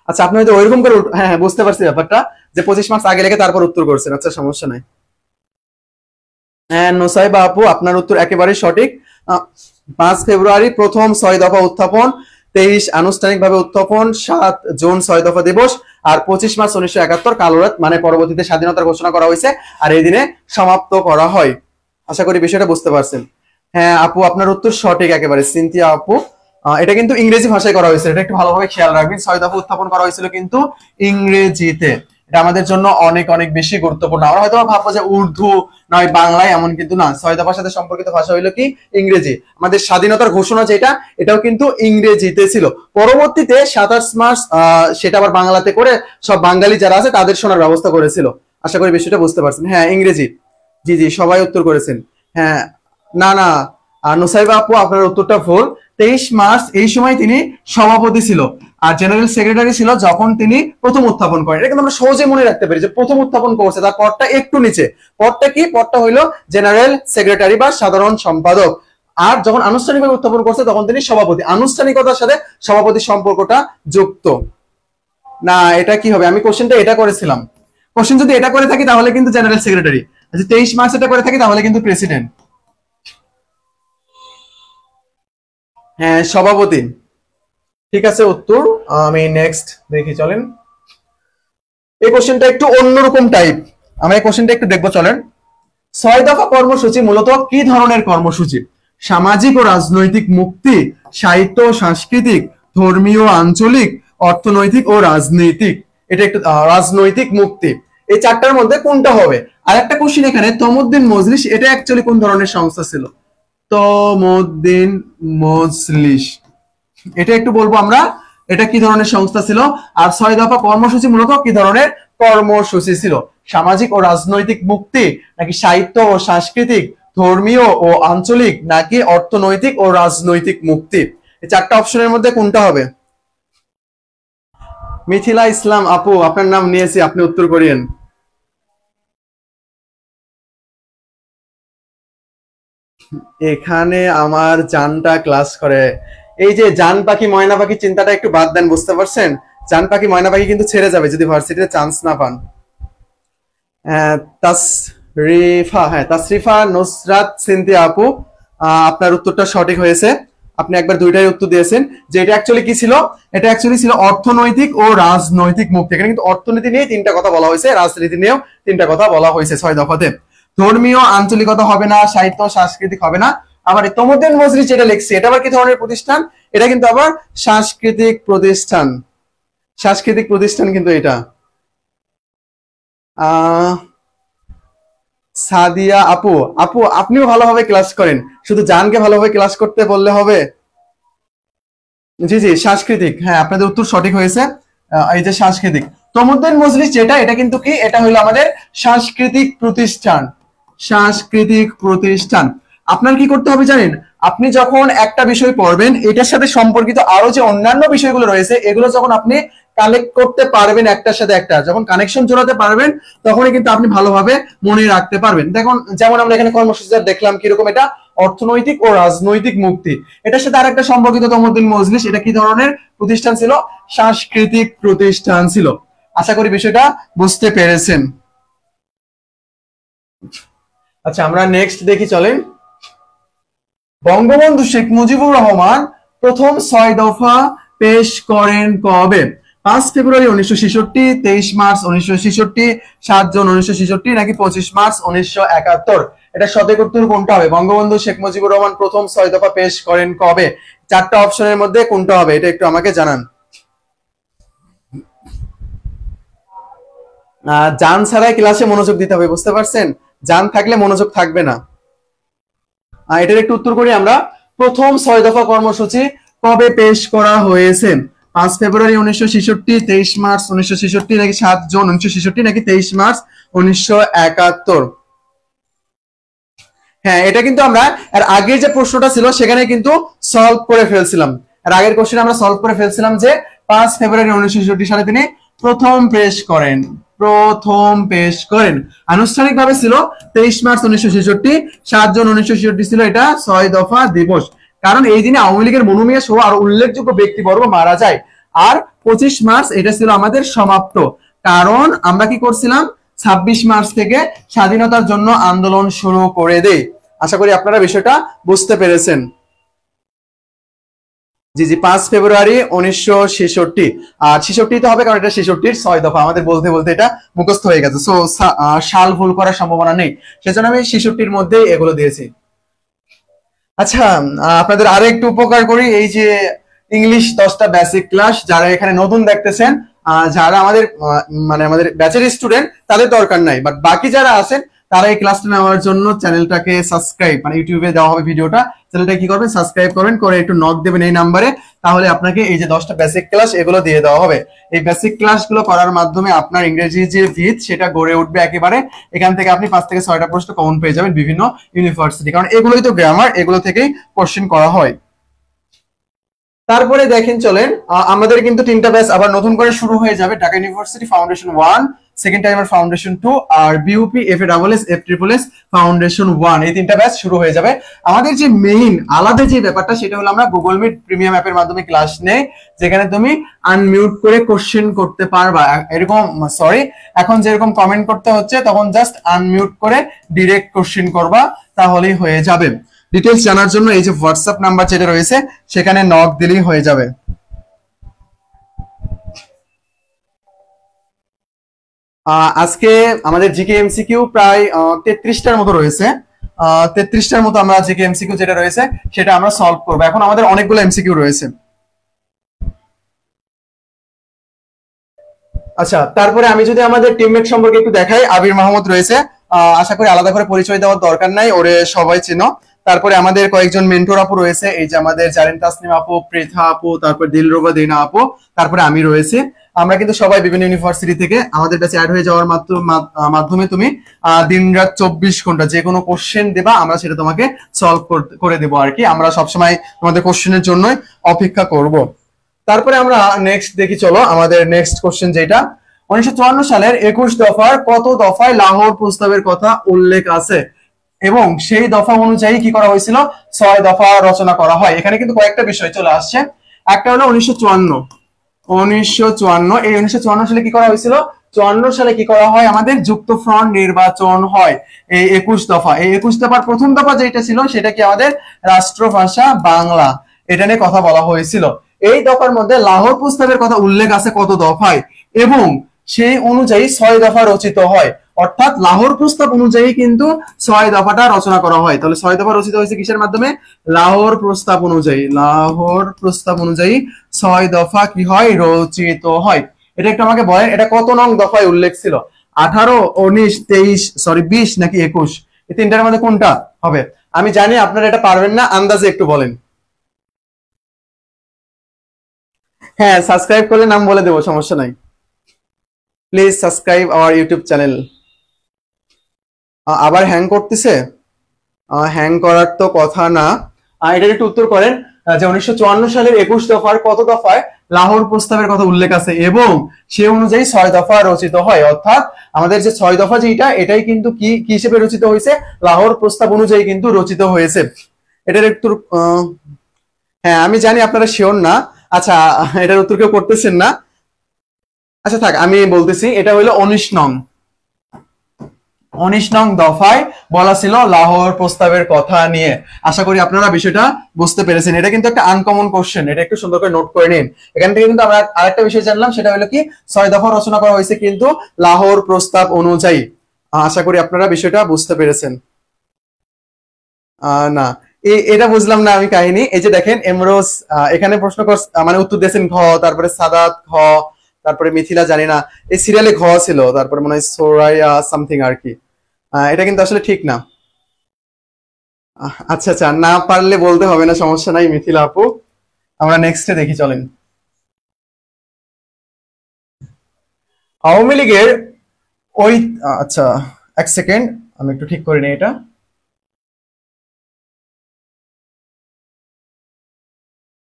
আচ্ছা আপনি হয়তো ওইরকম করে, হ্যাঁ বুঝতে পারছি ব্যাপারটা, যে 25 মার্চ আগে লেগে তারপর উত্তর করছেন। আচ্ছা সমস্যা নাই। হ্যাঁ নোসাইবা আপু আপনার উত্তর একেবারে সঠিক। 5 ফেব্রুয়ারি প্রথম 6 দফা উত্থাপন, 23 আনুষ্ঠানিকভাবে উত্থাপন, 7 জুন 6 দফা দিবস, আর 25 মার্চ 1971 কালো রাত, মানে পরবর্তীতে স্বাধীনতার ঘোষণা করা হয়েছে, আর এই দিনে সমাপ্ত করা হয়। আশা করি বিষয়টা বুঝতে পারছেন। হ্যাঁ আপু আপনার উত্তর সঠিক একেবারে, সিনথিয়া আপু। এটা কিন্তু ইংরেজি ভাষায় করা হয়েছে, এটা একটু ভালোভাবে খেয়াল রাখবেন। 6 দফা উত্থাপন করা হয়েছিল কিন্তু ইংরেজিতে। এটা আমাদের জন্য অনেক অনেক বেশি গুরুত্বপূর্ণ। আমরা হয়তো ভাববো যে উর্দু নয় বাংলায়, এমন কিন্তু না। 6 দফার সাথে সম্পর্কিত ভাষা হইলো কি ইংরেজি। আমাদের স্বাধীনতার ঘোষণা যেটা, এটাও কিন্তু ইংরেজিতে ছিল। পরবর্তীতে 27 মার্চ সেটা আবার বাংলাতে করে সব বাঙালি যারা আছে তাদের শোনার ব্যবস্থা করেছিল। আশা করি বিষয়টা বুঝতে পারছেন। হ্যাঁ ইংরেজি, জি জি সবাই উত্তর করেছেন। হ্যাঁ না নুসাইবা আপু আপনার উত্তরটা ভুল। 23 মার্চ এই সময় তিনি সভাপতি ছিল, আর জেনারেল সেক্রেটারি ছিল যখন তিনি প্রথম উত্থাপন করেন। এটা কিন্তু আমরা সহজে মনে রাখতে পারি যে প্রথম উত্থাপন করছে, তার পদটা একটু নিচে। পদটা কি, পদটা হইলো জেনারেল সেক্রেটারি বা সাধারণ সম্পাদক। আর যখন আনুষ্ঠানিকভাবে উত্থাপন করছে তখন তিনি সভাপতি। আনুষ্ঠানিকতার সাথে সভাপতির সম্পর্কটা যুক্ত না। এটা কি হবে, আমি কোশ্চেনটা এটা করেছিলাম, কোশ্চেন যদি এটা করে থাকি তাহলে কিন্তু জেনারেল সেক্রেটারি, যদি 23 মার্চ এটা করে থাকি তাহলে কিন্তু প্রেসিডেন্ট। হ্যাঁ সভাপতি। ঠিক আছে উত্তর। আমি নেক্সট দেখি চলেন। এই কোশ্চেনটা একটু অন্যরকম টাইপ, আমরা এই কোশ্চেনটা একটু দেখবো চলেন। 6 দফা কর্মসূচি মূলত কি ধরনের কর্মসূচি? সামাজিক ও রাজনৈতিক মুক্তি, সাহিত্য ও সাংস্কৃতিক, ধর্মীয়, আঞ্চলিক, অর্থনৈতিক ও রাজনৈতিক। এটা একটু রাজনৈতিক মুক্তি। এই চারটার মধ্যে কোনটা হবে? আর একটা কোশ্চেন এখানে, তমুদ্দিন মজলিস এটা অ্যাকচুয়ালি কোন ধরনের সংস্থা ছিল? তমুদ্দিন মজলিস এটা একটু বলবো আমরা, এটা কি ধরনের সংস্থা ছিল? আর 6 দফা কর্মসূচি মূলত কি ধরনের কর্মসূচি ছিল? সামাজিক ও রাজনৈতিক মুক্তি, নাকি সাহিত্য ও সাংস্কৃতিক, ধর্মীয় ও আঞ্চলিক, নাকি অর্থনৈতিক ও রাজনৈতিক মুক্তি? এই চারটা অপশনের মধ্যে কোনটা হবে? মিথিলা ইসলাম আপু আপনার নাম নিয়েছি, আপনি উত্তর করিয়েন। এখানে আমার জানটা ক্লাস করে। এই যে জান পাখি ময়না পাখি চিন্তাটা একটু বাদ দেন, বুঝতে পারছেন? জান পাখি ময়না পাখি কিন্তু ছেড়ে যাবে যদি ভার্সিটিতে চান্স না পান। তাসরিফা, হ্যাঁ তাসরিফা নুসরাত সিনথিয়া আপু, আপনার উত্তরটা সঠিক হয়েছে। আপনি একবার দুইটাই উত্তর দিয়েছেন। যে এটা অ্যাকচুয়ালি কি ছিল? এটা অ্যাকচুয়ালি ছিল অর্থনৈতিক ও রাজনৈতিক মুক্তি। এখানে কিন্তু অর্থনীতি নিয়ে তিনটা কথা বলা হয়েছে, রাজনীতি নিয়েও তিনটা কথা বলা হয়েছে 6 দফাতে। ধর্মীয় আঞ্চলিকতা হবে না, সাহিত্য সাংস্কৃতিক হবে না। আবার তমুদ্দিন মজলিস যেটা লিখছে এটা আবার কি ধরনের প্রতিষ্ঠান? এটা কিন্তু আবার সাংস্কৃতিক প্রতিষ্ঠান, সাংস্কৃতিক প্রতিষ্ঠান কিন্তু এটা। সাদিয়া আপু, আপু আপনিও ভালোভাবে ক্লাস করেন, শুধু জানকে ভালোভাবে ক্লাস করতে বললে হবে? জি জি সাংস্কৃতিক, হ্যাঁ আপনাদের উত্তর সঠিক হয়েছে। এই যে সাংস্কৃতিক, তমুদ্দিন মজলিস যেটা, এটা কিন্তু কি, এটা হলো আমাদের সাংস্কৃতিক প্রতিষ্ঠান, সাংস্কৃতিক প্রতিষ্ঠান। আপনার কি করতে হবে জানেন? আপনি যখন একটা বিষয় পড়বেন এটার সাথে সম্পর্কিত আরো যে অন্যান্য বিষয়গুলো রয়েছে এগুলো যখন আপনি কালেক্ট করতে পারবেন, একটার সাথে একটা যখন কানেকশন জোড়াতে পারবেন তখনই কিন্তু আপনি ভালোভাবে মনে রাখতে পারবেন। দেখুন যেমন আমরা এখানে কর্মসূচি দেখলাম কিরকম, এটা অর্থনৈতিক ও রাজনৈতিক মুক্তি। এটার সাথে আরেকটা সম্পর্কিত তমুদ্দিন মজলিস, এটা কি ধরনের প্রতিষ্ঠান ছিল? সাংস্কৃতিক প্রতিষ্ঠান ছিল। আশা করি বিষয়টা বুঝতে পেরেছেন। আচ্ছা আমরা নেক্সট দেখি চলেন। বঙ্গবন্ধু শেখ মুজিবুর রহমান প্রথম 6 দফা পেশ করেন কবে? 5 ফেব্রুয়ারি 1966, 23 মার্চ 1966, 7 জুন 1966, নাকি 25 মার্চ 1971? এটা সঠিক উত্তর কোনটা হবে? বঙ্গবন্ধু শেখ মুজিবুর রহমান প্রথম 6 দফা পেশ করেন কবে? চারটা অপশনের মধ্যে কোনটা হবে এটা একটু আমাকে জানান। জান ছাড়াই ক্লাসে মনোযোগ দিতে হবে, বুঝতে পারছেন? জান থাকলে মনোযোগ থাকবে না। এটার একটু উত্তর করি আমরা। প্রথম 6 দফা কর্মসূচি কবে পেশ করা হয়েছে? 5 ফেব্রুয়ারি 1966, 23 মার্চ 1966, নাকি 7 জুন 1966, নাকি 23 মার্চ 1971? হ্যাঁ এটা কিন্তু আমরা এর আগের যে প্রশ্নটা ছিল সেখানে কিন্তু সলভ করে ফেলছিলাম। এর আগের কোশ্চেন আমরা সলভ করে ফেলছিলাম যে 5 ফেব্রুয়ারি 1966 সালে তিনি প্রথম পেশ করেন, প্রথম পেশ করেন। আনুষ্ঠানিকভাবে ছিল 23 মার্চ 1966, 7 জুন 1966 ছিল এটা 6 দফা দিবস। কারণ এই দিনে আওয়ামী লীগের মনুমিয়া সহ আর উল্লেখযোগ্য ব্যক্তিবর্গ মারা যায়। আর 25 মার্চ এটা ছিল আমাদের সমাপ্ত, কারণ আমরা কি করছিলাম 26 মার্চ থেকে স্বাধীনতার জন্য আন্দোলন শুরু করে দেই। আশা করি আপনারা বিষয়টা বুঝতে পেরেছেন। জি জি 5 ফেব্রুয়ারি 1966, আর 66 তো হবে কারণ এটা 66-র 6 দফা, আমাদের বলতে বলতে এটা মুখস্থ হয়ে গেছে, সো সাল ভুল করার সম্ভাবনা নেই, সেজন্য আমি 66-র মধ্যে এগুলো দিয়েছি। আচ্ছা আপনাদের আরো একটু উপকার করি, এই যে ইংলিশ 10টা বেসিক ক্লাস যারা এখানে নতুন দেখতেছেন, যারা আমাদের মানে আমাদের ব্যাচের স্টুডেন্ট তাদের দরকার নাই, বাট বাকি যারা আছেন তারা এই ক্লাসটা নেওয়ার জন্য চ্যানেলটাকে সাবস্ক্রাইব, মানে ইউটিউবে দেওয়া হবে ভিডিওটা, চ্যানেলটা কি করবেন সাবস্ক্রাইব করবেন, করে একটু নক দেবেন এই নাম্বারে, তাহলে আপনাকে এই যে 10টা বেসিক ক্লাস এগুলো দিয়ে দেওয়া হবে। এই বেসিক ক্লাসগুলো করার মাধ্যমে আপনার ইংরেজি যে ভিত সেটা গড়ে উঠবে একেবারে। এখান থেকে আপনি 5 থেকে 6টা প্রশ্ন কমন পেয়ে যাবেন বিভিন্ন ইউনিভার্সিটি, কারণ এগুলোই তো গ্রামার, এগুলো থেকেই কোশ্চেন করা হয়। তারপরে দেখেন চলেন আমাদের কিন্তু তিনটা ব্যাচ আবার নতুন করে শুরু হয়ে যাবে। Dhaka university foundation 1, second timer foundation 2 আর বিউপি এফএডবলএস এফট্রিপলএস ফাউন্ডেশন 1, এই তিনটা ব্যাচ শুরু হয়ে যাবে। আমাদের যে মেইন আলাদা যে ব্যাপারটা সেটা হলো আমরা গুগল মিট প্রিমিয়াম অ্যাপের মাধ্যমে ক্লাস নেই, যেখানে তুমি আনমিউট করে কোশ্চেন করতে পারবা। এরকম সরি, এখন যেরকম কমেন্ট করতে হচ্ছে তখন জাস্ট আনমিউট করে ডিরেক্ট কোশ্চেন করবা, তাহলেই হয়ে যাবে। ডিটেলস জানার জন্য এই যে হোয়াটসঅ্যাপ নাম্বার যেটা রয়েছে সেখানে নক দিলেই হয়ে যাবে। আজকে আমাদের জিকে এমসিকিউ প্রায় 33টার মতো রয়েছে। 33টার মতো আমরা জিকে এমসিকিউ যেটা রয়েছে সেটা আমরা সলভ করবো। এখন আমাদের অনেকগুলো এমসিকিউ রয়েছে। আচ্ছা, তারপরে আমি যদি আমাদের টিমমেট সম্পর্কে একটু দেখাই, আবির মাহমুদ রয়েছে। আশা করি আলাদা করে পরিচয় দেওয়ার দরকার নাই, ওরে সবাই চেনো। তারপরে আমাদের কয়েকজন মেন্টর আপু রয়েছে, এই যে আমাদের জারিন তাসনিম আপু, পৃথা আপু, তারপর দিলরুবা দিনা আপু, তারপরে আমি রয়েছি। আমরা কিন্তু সবাই বিভিন্ন ইউনিভার্সিটি থেকে। আমাদের কাছে অ্যাড হয়ে যাওয়ার মাধ্যমে তুমি দিন রাত 24 ঘন্টা যে কোনো কোশ্চেন দেবা, আমরা সেটা তোমাকে সলভ করে দেবো আর কি। আমরা সবসময় তোমাদের কোশ্চেনের জন্য অপেক্ষা করব। তারপরে আমরা নেক্সট দেখি, চলো আমাদের নেক্সট কোশ্চেন যেটা 1954 সালের 21 দফার কত দফায় লাহোর প্রস্তাবের কথা উল্লেখ আছে এবং সেই দফা অনুযায়ী কি করা হয়েছিল, 6 দফা রচনা করা হয়। এখানে কিন্তু কয়েকটা বিষয় চলে আসছে। একটা হলো 1954, এই 1954 সালে কি করা হয়েছিল, 54 সালে কি করা হয়, আমাদের যুক্তফ্রন্ট নির্বাচন হয়। এই 21 দফা, এই 21 দফার প্রথম দফা যেটা ছিল সেটা কি আমাদের রাষ্ট্রভাষা বাংলা, এটা নিয়ে কথা বলা হয়েছিল। এই দফার মধ্যে লাহোর প্রস্তাবের কথা উল্লেখ আছে কত দফায়, এবং সেই অনুযায়ী 6 দফা রচিত হয়। অর্থাৎ লাহোর প্রস্তাব অনুযায়ী কিন্তু 6 দফাটা রচনা করা হয়। তাহলে 6 দফা রচিত হয়েছে কিসের মাধ্যমে, লাহোর প্রস্তাব অনুযায়ী। লাহোর প্রস্তাব অনুযায়ী 6 দফা কি হয়, রচিত হয়। এটা একটু আমাকে বলেন, এটা কত নং দফায় উল্লেখ ছিল, 18, 19, 23, সরি 20 নাকি 21? এই তিনটার মধ্যে কোনটা হবে? আমি জানি আপনারা এটা পারবেন না, আন্দাজে একটু বলেন। হ্যাঁ, সাবস্ক্রাইব করলে নাম বলে দেবো, সমস্যা নাই। Please subscribe our YouTube channel. আবার হ্যাং করতেছে, হ্যাং করার তো কথা না। এটার একটু উত্তর করেন যে 1954 সালের 21 দফার কত দফায় লাহোর প্রস্তাবের কথা উল্লেখ আছে এবং সে অনুযায়ী 6 দফা রচিত হয়। অর্থাৎ আমাদের যে 6 দফা যেটা, এটাই কিন্তু কি হিসেবে রচিত হয়েছে, লাহোর প্রস্তাব অনুযায়ী কিন্তু রচিত হয়েছে। এটার একটু হ্যাঁ আমি জানি আপনারা শিওর না। আচ্ছা, এটার উত্তর কেউ করতেছেন না। আচ্ছা থাক, আমি বলতেছি, এটা হলো 19 নং দফায় বলা ছিল লাহোর প্রস্তাবের কথা নিয়ে। আশা করি আপনারা বিষয়টা বুঝতে পেরেছেন। এটা কিন্তু একটা আনকমন কোশ্চেন, এটা একটু সুন্দর করে নোট করে নিন। এখান থেকে কিন্তু আমরা আরেকটা বিষয় জানলাম, সেটা হলো কি 6 দফা রচনা করা হয়েছে কিন্তু লাহোর প্রস্তাব অনুযায়ী। আশা করি আপনারা বিষয়টা বুঝতে পেরেছেন। না, এটা বুঝলাম না আমি কাহিনী। এই যে দেখেন এমরোজ এখানে প্রশ্ন মানে উত্তর দিয়েছেন ঘ, তারপরে সাদাত ঘ, তারপরে মিথিলা জানি না, এই সিরিয়ালে ঘ ছিল, তারপরে মনে হয় সোরাইয়া সামথিং আর কি। এটা কিন্তু আসলে ঠিক না। আচ্ছা আচ্ছা, না পারলে বলতে হবে না, সমস্যা নাই মিথিলা আপু। আমরা নেক্সটে দেখি চলেন। আওয়ামী লীগের ওই আচ্ছা এক সেকেন্ড, আমি একটু ঠিক করে নিই এটা।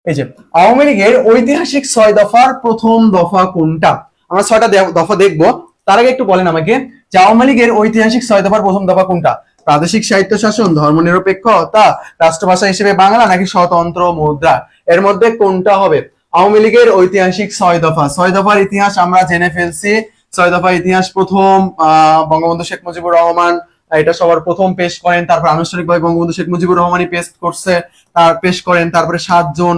এই যে আওয়ামী লীগের ঐতিহাসিক 6 দফার প্রথম দফা কোনটা? আমরা 6টা দফা দেখবো, তার আগে একটু বলেন আমাকে যে আওয়ামী লীগের ঐতিহাসিক 6 দফার প্রথম দফা কোনটা? প্রাদেশিক সাহিত্য শাসন, ধর্মনিরপেক্ষতা, রাষ্ট্রভাষা হিসেবে বাংলা নাকি স্বতন্ত্র মুদ্রা? এর মধ্যে কোনটা হবে? আওয়ামী লীগের ঐতিহাসিক 6 দফা, 6 দফার ইতিহাস আমরা জেনে ফেলছি। 6 দফার ইতিহাস প্রথম বঙ্গবন্ধু শেখ মুজিবুর রহমান এটা সবার প্রথম পেশ করেন, তারপর আনুষ্ঠানিকভাবে বঙ্গবন্ধু শেখ মুজিবুর রহমানই পেশ করেন। তারপরে 7 জুন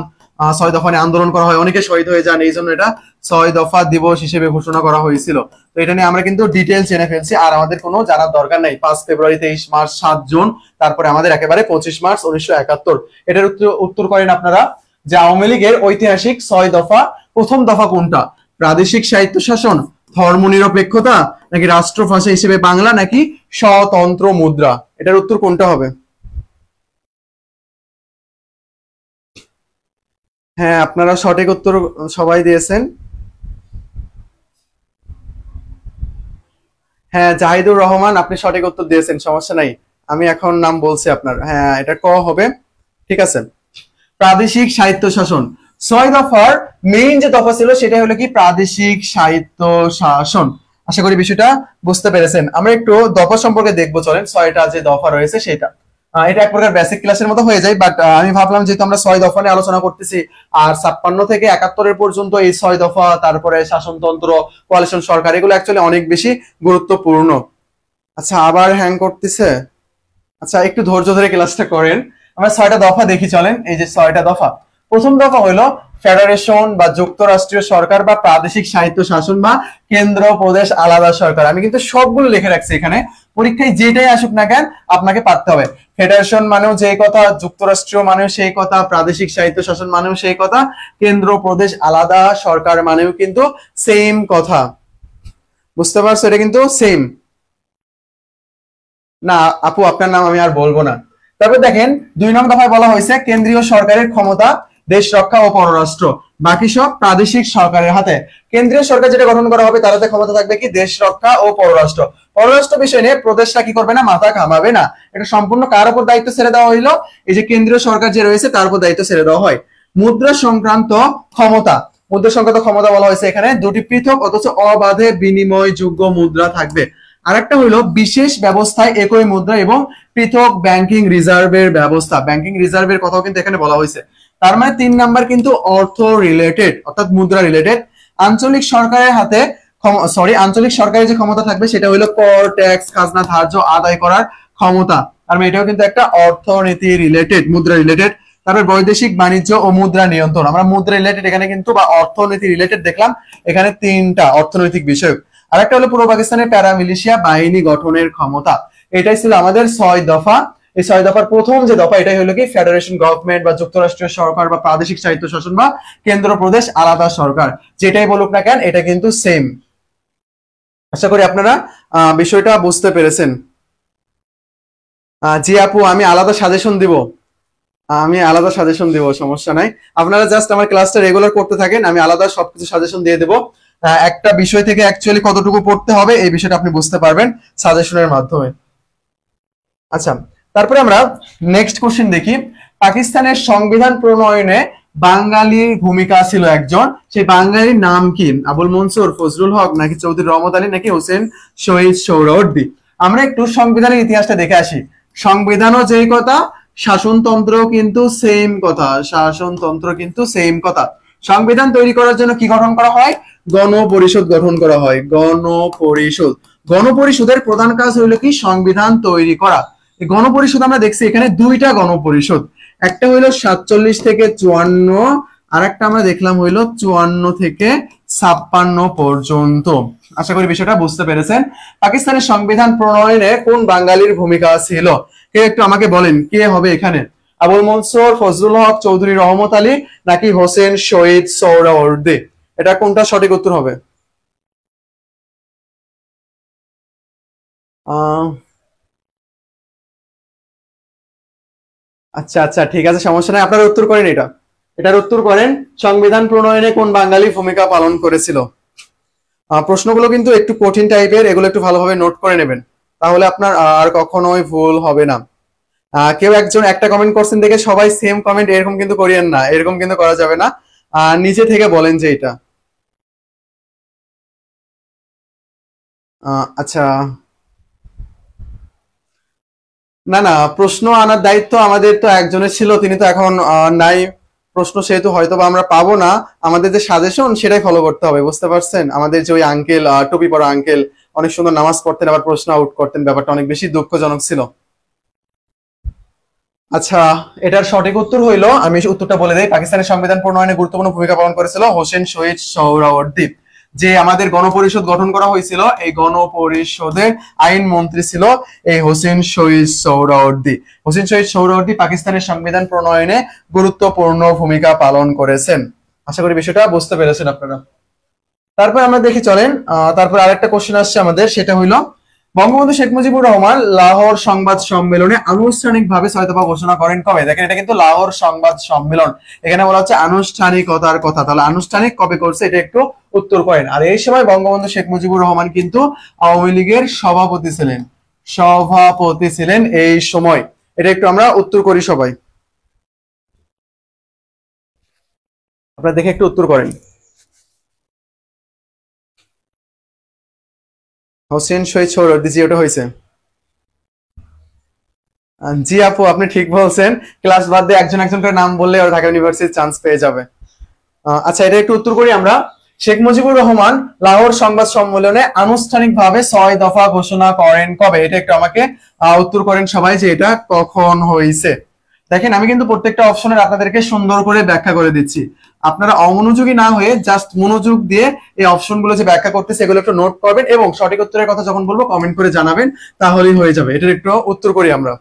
6 দফা নিয়ে আন্দোলন করা হয়, অনেকে শহীদ হয়ে যান, এই জন্য এটা 6 দফা দিবস হিসেবে ঘোষণা করা হয়েছিল। তো এটা নিয়ে আমরা কিন্তু ডিটেইলস জেনে ফেলছি, আর আমাদের কোনো জানার দরকার নাই। 5 ফেব্রুয়ারি, 23 মার্চ, 7 জুন, তারপরে আমাদের একেবারে 25 মার্চ 1971। এটার উত্তর করেন আপনারা যে আওয়ামী লীগের ঐতিহাসিক 6 দফা প্রথম দফা কোনটা? প্রাদেশিক সাহিত্য শাসন, ধর্মনিরপেক্ষতা নাকি রাষ্ট্রভাষা হিসেবে বাংলা নাকি স্বতন্ত্র মুদ্রা? এটার উত্তর কোনটা হবে? হ্যাঁ, আপনারা সঠিক উত্তর সবাই দিয়েছেন। হ্যাঁ, জাহিদুর রহমান, আপনি সঠিক উত্তর দিয়েছেন, সমস্যা নাই। আমি এখন নাম বলছি আপনার। হ্যাঁ, এটা ক হবে, ঠিক আছে। প্রাদেশিক সাহিত্য শাসন ছয় দফার মেইন যে দফা ছিল সেটা হলো কি প্রাদেশিক স্বায়ত্ত শাসন। আশা করি বিষয়টা বুঝতে পেরেছেন। আমরা একটু দফা সম্পর্কে দেখবো, চলেন। ছয়টা যে দফা রয়েছে সেটা, এটা এক প্রকার বেসিক ক্লাসের মতো হয়ে যায়, বাট আমি ভাবলাম যেহেতু আমরা ছয় দফা নিয়ে আলোচনা করতেছি, আর 56 থেকে 71 পর্যন্ত এই ছয় দফা, তারপরে শাসনতন্ত্র, কোয়ালিশন সরকার, এগুলো অ্যাকচুয়ালি অনেক বেশি গুরুত্বপূর্ণ। আচ্ছা, আবার হ্যাং করতেছে। আচ্ছা, একটু ধৈর্য ধরে ক্লাসটা করেন। আমরা ছয়টা দফা দেখি, চলেন। এই যে ছয়টা দফা, প্রথম দফা হলো ফেডারেশন বা যুক্তরাষ্ট্রীয় সরকার বা প্রাদেশিক স্বায়ত্ত শাসন বা কেন্দ্র প্রদেশ আলাদা সরকার। আমি কিন্তু সবগুলো লিখে রাখছি এখানে, পরীক্ষায় যেটাই আসুক না কেন আপনাকে পারতে হবে। ফেডারেশন মানেও যেই কথা, যুক্তরাষ্ট্রীয় মানেও সেই কথা, প্রাদেশিক স্বায়ত্ত শাসন মানেও সেই কথা, কেন্দ্র প্রদেশ আলাদা সরকার মানেও কিন্তু সেম কথা। বুঝতে পারছো? এটা কিন্তু সেম না। আপু, আপনার নাম আমি আর বলবো না। তারপর দেখেন, 2 নং দফায় বলা হয়েছে কেন্দ্রীয় সরকারের ক্ষমতা দেশ রক্ষা ও পররাষ্ট্র, বাকি সব প্রাদেশিক সরকারের হাতে। কেন্দ্রীয় সরকার যেটা গঠন করা হবে তার হাতে ক্ষমতা থাকবে কি দেশ রক্ষা ও পররাষ্ট্র। পররাষ্ট্র বিষয় নিয়ে প্রদেশটা কি করবে না, মাথা ঘামাবে না। এটা সম্পূর্ণ কার উপর দায়িত্ব ছেড়ে দেওয়া হইলো? এই যে কেন্দ্রীয় সরকার যে রয়েছে তার উপর দায়িত্ব ছেড়ে দেওয়া হয়। মুদ্রা সংক্রান্ত ক্ষমতা, মুদ্রা সংক্রান্ত ক্ষমতা বলা হয়েছে এখানে দুটি পৃথক অথচ অবাধে বিনিময়যোগ্য মুদ্রা থাকবে। আরেকটা হলো বিশেষ ব্যবস্থায় একই মুদ্রা এবং পৃথক ব্যাংকিং রিজার্ভের ব্যবস্থা। ব্যাংকিং রিজার্ভের কথাও কিন্তু এখানে বলা হয়েছে। তার মানে 3 নাম্বার কিন্তু অর্থ রিলেটেড, অর্থাৎ মুদ্রা রিলেটেড। আঞ্চলিক সরকারের হাতে আঞ্চলিক সরকারের যে ক্ষমতা থাকবে সেটা হলো কর, ট্যাক্স, খাজনা ধার্য আদায় করার ক্ষমতা। আর এটাও কিন্তু একটা অর্থনীতি রিলেটেড, মুদ্রা রিলেটেড। তারপর বৈদেশিক বাণিজ্য ও মুদ্রা নিয়ন্ত্রণ, আমরা মুদ্রা রিলেটেড এখানে কিন্তু বা অর্থনীতি রিলেটেড দেখলাম, এখানে 3টা অর্থনৈতিক বিষয়। আরেকটা হলো পূর্ব পাকিস্তানের প্যারামিলিশিয়া বাহিনী গঠনের ক্ষমতা। এটাই ছিল আমাদের 6 দফা। এই 6 দফার প্রথম যে দফা এটাই হলো কি ফেডারেশন গভর্নমেন্ট বা যুক্তরাষ্ট্রীয় সরকার বা প্রাদেশিক স্বায়ত্ত শাসন বা কেন্দ্র প্রদেশ আলাদা সরকার, যেটাই বলুক না কেন এটা কিন্তু সেম। আশা করি আপনারা বিষয়টা বুঝতে পেরেছেন। জি আপু, আমি আলাদা সাজেশন দিব, সমস্যা নাই। আপনারা জাস্ট আমার ক্লাসটা রেগুলার করতে থাকেন, আমি আলাদা সবকিছু সাজেশন দিয়ে দেবো। একটা বিষয় থেকে অ্যাকচুয়ালি কতটুকু পড়তে হবে এই বিষয়টা আপনি বুঝতে পারবেন সাজেশনের মাধ্যমে। আচ্ছা, তারপরে আমরা নেক্সট কোশ্চেন দেখি। পাকিস্তানের সংবিধান প্রণয়নে বাঙালির ভূমিকা ছিল একজন, সেই বাঙালির নাম কি? আবুল মনসুর, ফজলুল হক, নাকি চৌধুরী রহমত আলী, নাকি হোসেন শহীদ সোহরাওয়ার্দী? আমরা একটু সংবিধানের ইতিহাসটা দেখে আসি। সংবিধানও যেই কথা, শাসনতন্ত্র কিন্তু সেম কথা, সংবিধান তৈরি করার জন্য কি গঠন করা হয়? গণপরিষদ গঠন করা হয়। গণপরিষদের প্রধান কাজ হইলো কি সংবিধান তৈরি করা। গণপরিষদ আমরা দেখছি এখানে 2টা গণপরিষদ, একটা হইলো 47 থেকে 54, আর একটা আমরা দেখলাম হইলো 54 থেকে 56 পর্যন্ত। আশা করি বিষয়টা বুঝতে পেরেছেন। পাকিস্তানের সংবিধান প্রণয়নে কোন বাঙালির ভূমিকা ছিল? কে একটু আমাকে বলেন, কে হবে এখানে? আবুল মনসুর, ফজলুল হক, চৌধুরী রহমত আলী, নাকি হোসেন শহীদ সোহরাওয়ার্দী? এটা কোনটা সঠিক উত্তর হবে? আচ্ছা আচ্ছা, ঠিক আছে, সমস্যা নাই। আপনারা উত্তর করেন এটার উত্তর করেন। সংবিধান প্রণয়নে কোন বাঙালি ভূমিকা পালন করেছিল? প্রশ্নগুলো কিন্তু একটু কঠিন টাইপের, এগুলো একটু ভালোভাবে নোট করে নেবেন, তাহলে আপনার আর কখনোই ভুল হবে না। কেউ একজন একটা কমেন্ট করছেন দেখে সবাই সেম কমেন্ট এরকম কিন্তু করিয়েন না, এরকম কিন্তু করা যাবে না। নিজে থেকে বলেন যে এটা। আচ্ছা, না না, প্রশ্ন আনার দায়িত্ব আমাদের তো একজনের ছিল, তিনি তো এখন নাই। প্রশ্ন সেহেতু হয়তো বা আমরা পাবো না, আমাদের যে সাজেশন সেটাই ফলো করতে হবে, বুঝতে পারছেন? আমাদের যে ওই আঙ্কেল, টুপি পরা আঙ্কেল, অনেক সুন্দর নামাজ পড়তেন আবার প্রশ্ন আউট করতেন, ব্যাপারটা অনেক বেশি দুঃখজনক ছিল। আচ্ছা, এটার সঠিক উত্তর হইলো, আমি উত্তরটা বলে দেই। পাকিস্তানের সংবিধান প্রণয়নে গুরুত্বপূর্ণ ভূমিকা পালন করেছিল হোসেন শহীদ সোহরাওয়ার্দী। যে আমাদের গণপরিষদ গঠন করা হয়েছিল, এই গণপরিষদের আইন মন্ত্রী ছিল এই হোসেন শহীদ সোহরাওয়ার্দী। হোসেন শহীদ সোহরাওয়ার্দী পাকিস্তানের সংবিধান প্রণয়নে গুরুত্বপূর্ণ ভূমিকা পালন করেছেন। আশা করি বিষয়টা বুঝতে পেরেছেন আপনারা। তারপর আমরা দেখি, চলেন। তারপর আরেকটা কোশ্চেন আসছে আমাদের, সেটা হইলো বঙ্গবন্ধু শেখ মুজিবুর রহমান লাহোর সংবাদ সম্মেলনে আনুষ্ঠানিকভাবে 6 দফা ঘোষণা করেন কবে? দেখেন, এটা কিন্তু লাহোর সংবাদ সম্মেলন, এখানে বলা হচ্ছে আনুষ্ঠানিকতার কথা, তাহলে আনুষ্ঠানিক কবে করছে এটা একটু উত্তর করেন। আর এই সময় বঙ্গবন্ধু শেখ মুজিবুর রহমান কিন্তু আওয়ামী লীগের সভাপতি ছিলেন এই সময়। এটা একটু আমরা উত্তর করি সবাই। আপনারা দেখে একটু উত্তর করেন। হোসেন শহীদ সোহরাওয়ার্দী, জি ওটা হয়েছে। জি আপু আপনি ঠিক বলছেন, ক্লাস বাদ দিয়ে একজন একজন করে নাম বললে ওরা ঢাকা ইউনিভার্সিটির চান্স পেয়ে যাবে। আচ্ছা এটা একটু উত্তর করি আমরা। শেখ মুজিবুর রহমান লাহোর সংবাদ সম্মেলনে আনুষ্ঠানিকভাবে 6 দফা ঘোষণা করেন কবে? এটা একটু আমাকে উত্তর করেন সবাই যে এটা কখন হয়েছে। দেখেন আমি কিন্তু প্রত্যেকটা অপশনের আপনাদেরকে সুন্দর করে ব্যাখ্যা করে দিচ্ছি, আপনারা অমনোযোগী না হয়ে জাস্ট মনোযোগ দিয়ে এই অপশনগুলো যে ব্যাখ্যা করতেছে এগুলো একটু নোট করবেন এবং সঠিক উত্তরের কথা যখন বলবো কমেন্ট করে জানাবেন, তাহলেই হয়ে যাবে। এটার একটু উত্তর করি আমরা।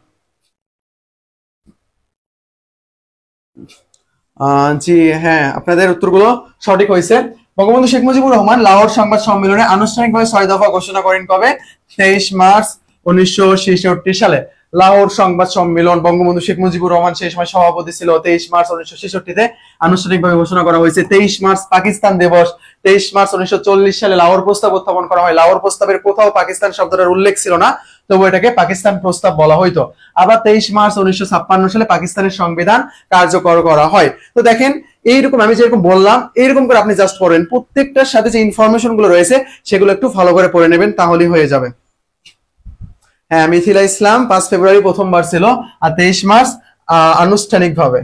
জি হ্যাঁ, আপনাদের উত্তরগুলো সঠিক হয়েছে। বঙ্গবন্ধু শেখ মুজিবুর রহমান লাহোর সংবাদ সম্মেলনে আনুষ্ঠানিকভাবে 6 দফা ঘোষণা করেন কবে? 23 মার্চ 1966 সালে। লাহোর সংবাদ সম্মেলন, বঙ্গবন্ধু শেখ মুজিবুর রহমান সেই সময় সভাপতি ছিল। 23 মার্চ 1966-তে আনুষ্ঠানিকভাবে ঘোষণা করা হয়েছে। 23 মার্চ পাকিস্তান দিবস। 23 মার্চ 1940 সালে লাহোর প্রস্তাব উত্থাপন করা হয়। লাহোর প্রস্তাবের কোথাও পাকিস্তান শব্দটার উল্লেখ ছিল না, তবু এটাকে পাকিস্তান প্রস্তাব বলা হইতো। আবার 23 মার্চ 1956 সালে পাকিস্তানের সংবিধান কার্যকর করা হয়। তো দেখেন এইরকম আমি যেরকম বললাম এইরকম করে আপনি জাস্ট পড়েন, প্রত্যেকটার সাথে যে ইনফরমেশন গুলো রয়েছে সেগুলো একটু ফলো করে পড়ে নেবেন, তাহলেই হয়ে যাবে। হ্যাঁ মিথিলা ইসলাম 5 ফেব্রুয়ারি প্রথমবার ছিল, আর 23 মার্চ আনুষ্ঠানিকভাবে।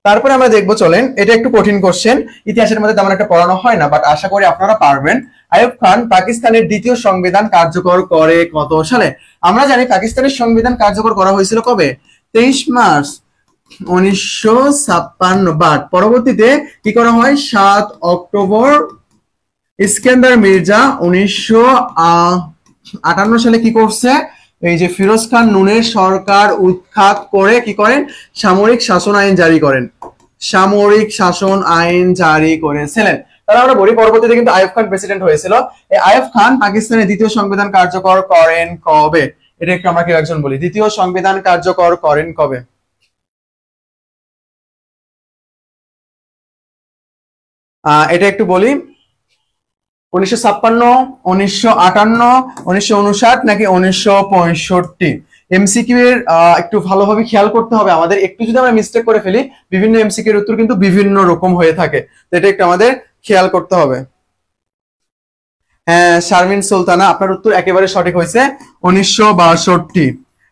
তারপরে আমরা দেখবো, চলেন এটা একটু কঠিন কোশ্চেন, ইতিহাসের মধ্যে তেমন একটা পড়ানো হয় না, বাট আশা করি আপনারা পারবেন। আইয়ুব খান পাকিস্তানের দ্বিতীয় সংবিধান কার্যকর করে কত সালে? আমরা জানি পাকিস্তানের সংবিধান কার্যকর করা হয়েছিল কবে? 23 মার্চ 1956, বাট পরবর্তীতে কি করা হয় 7 অক্টোবর। ইস্কান্দার মির্জা 1958 সালে কি করছে? এই যে ফিরোজ খান নুনের সরকার উৎখাত করে কি করেন? সামরিক শাসন আইন জারি করেন। সামরিক শাসন আইন জারি করেছিলেন। তাহলে আমরা বলি পরবর্তীতে কিন্তু আইয়ুব খান প্রেসিডেন্ট হয়েছিল। এই আইয়ুব খান পাকিস্তানের দ্বিতীয় সংবিধান কার্যকর করেন কবে? এটা একটু আমরা কেউ একজন বলি, দ্বিতীয় সংবিধান কার্যকর করেন কবে? এটা একটু বলি, 1956, 1958, 1959 নাকি 1965? এমসিকিউ এর একটু ভালোভাবে খেয়াল করতে হবে আমাদের, একটু যদি আমরা মিস্টেক করে ফেলি বিভিন্ন এমসিকিউ এর উত্তর কিন্তু বিভিন্ন রকম হয়ে থাকে, তো এটা একটু আমাদের খেয়াল করতে হবে। হ্যাঁ শারমিন সুলতানা আপনার উত্তর একেবারে সঠিক হয়েছে, 1962।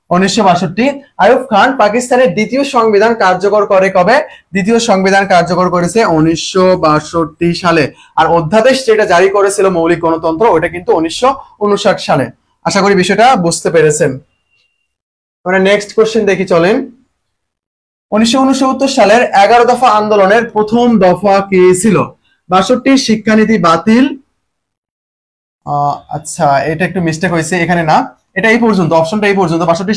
1962 আইয়ুব খান পাকিস্তানের দ্বিতীয় সংবিধান কার্যকর করে কবে? দ্বিতীয় সংবিধান কার্যকর করেছে 1962 সালে। আর অধ্যাদেশ যেটা জারি করেছিল মৌলিক গণতন্ত্র, ওটা কিন্তু 1959 সালে। আশা করি বিষয়টা বুঝতে পেরেছেন। আমরা নেক্সট কোশ্চেন দেখি, চলেন। 1969 সালের 11 দফা আন্দোলনের প্রথম দফা কি ছিল? 62 শিক্ষানীতি বাতিল। আচ্ছা এটা একটু মিস্টেক হয়েছে, এখানে না, এটা এই পর্যন্ত, অপশনটা এই পর্যন্ত। 62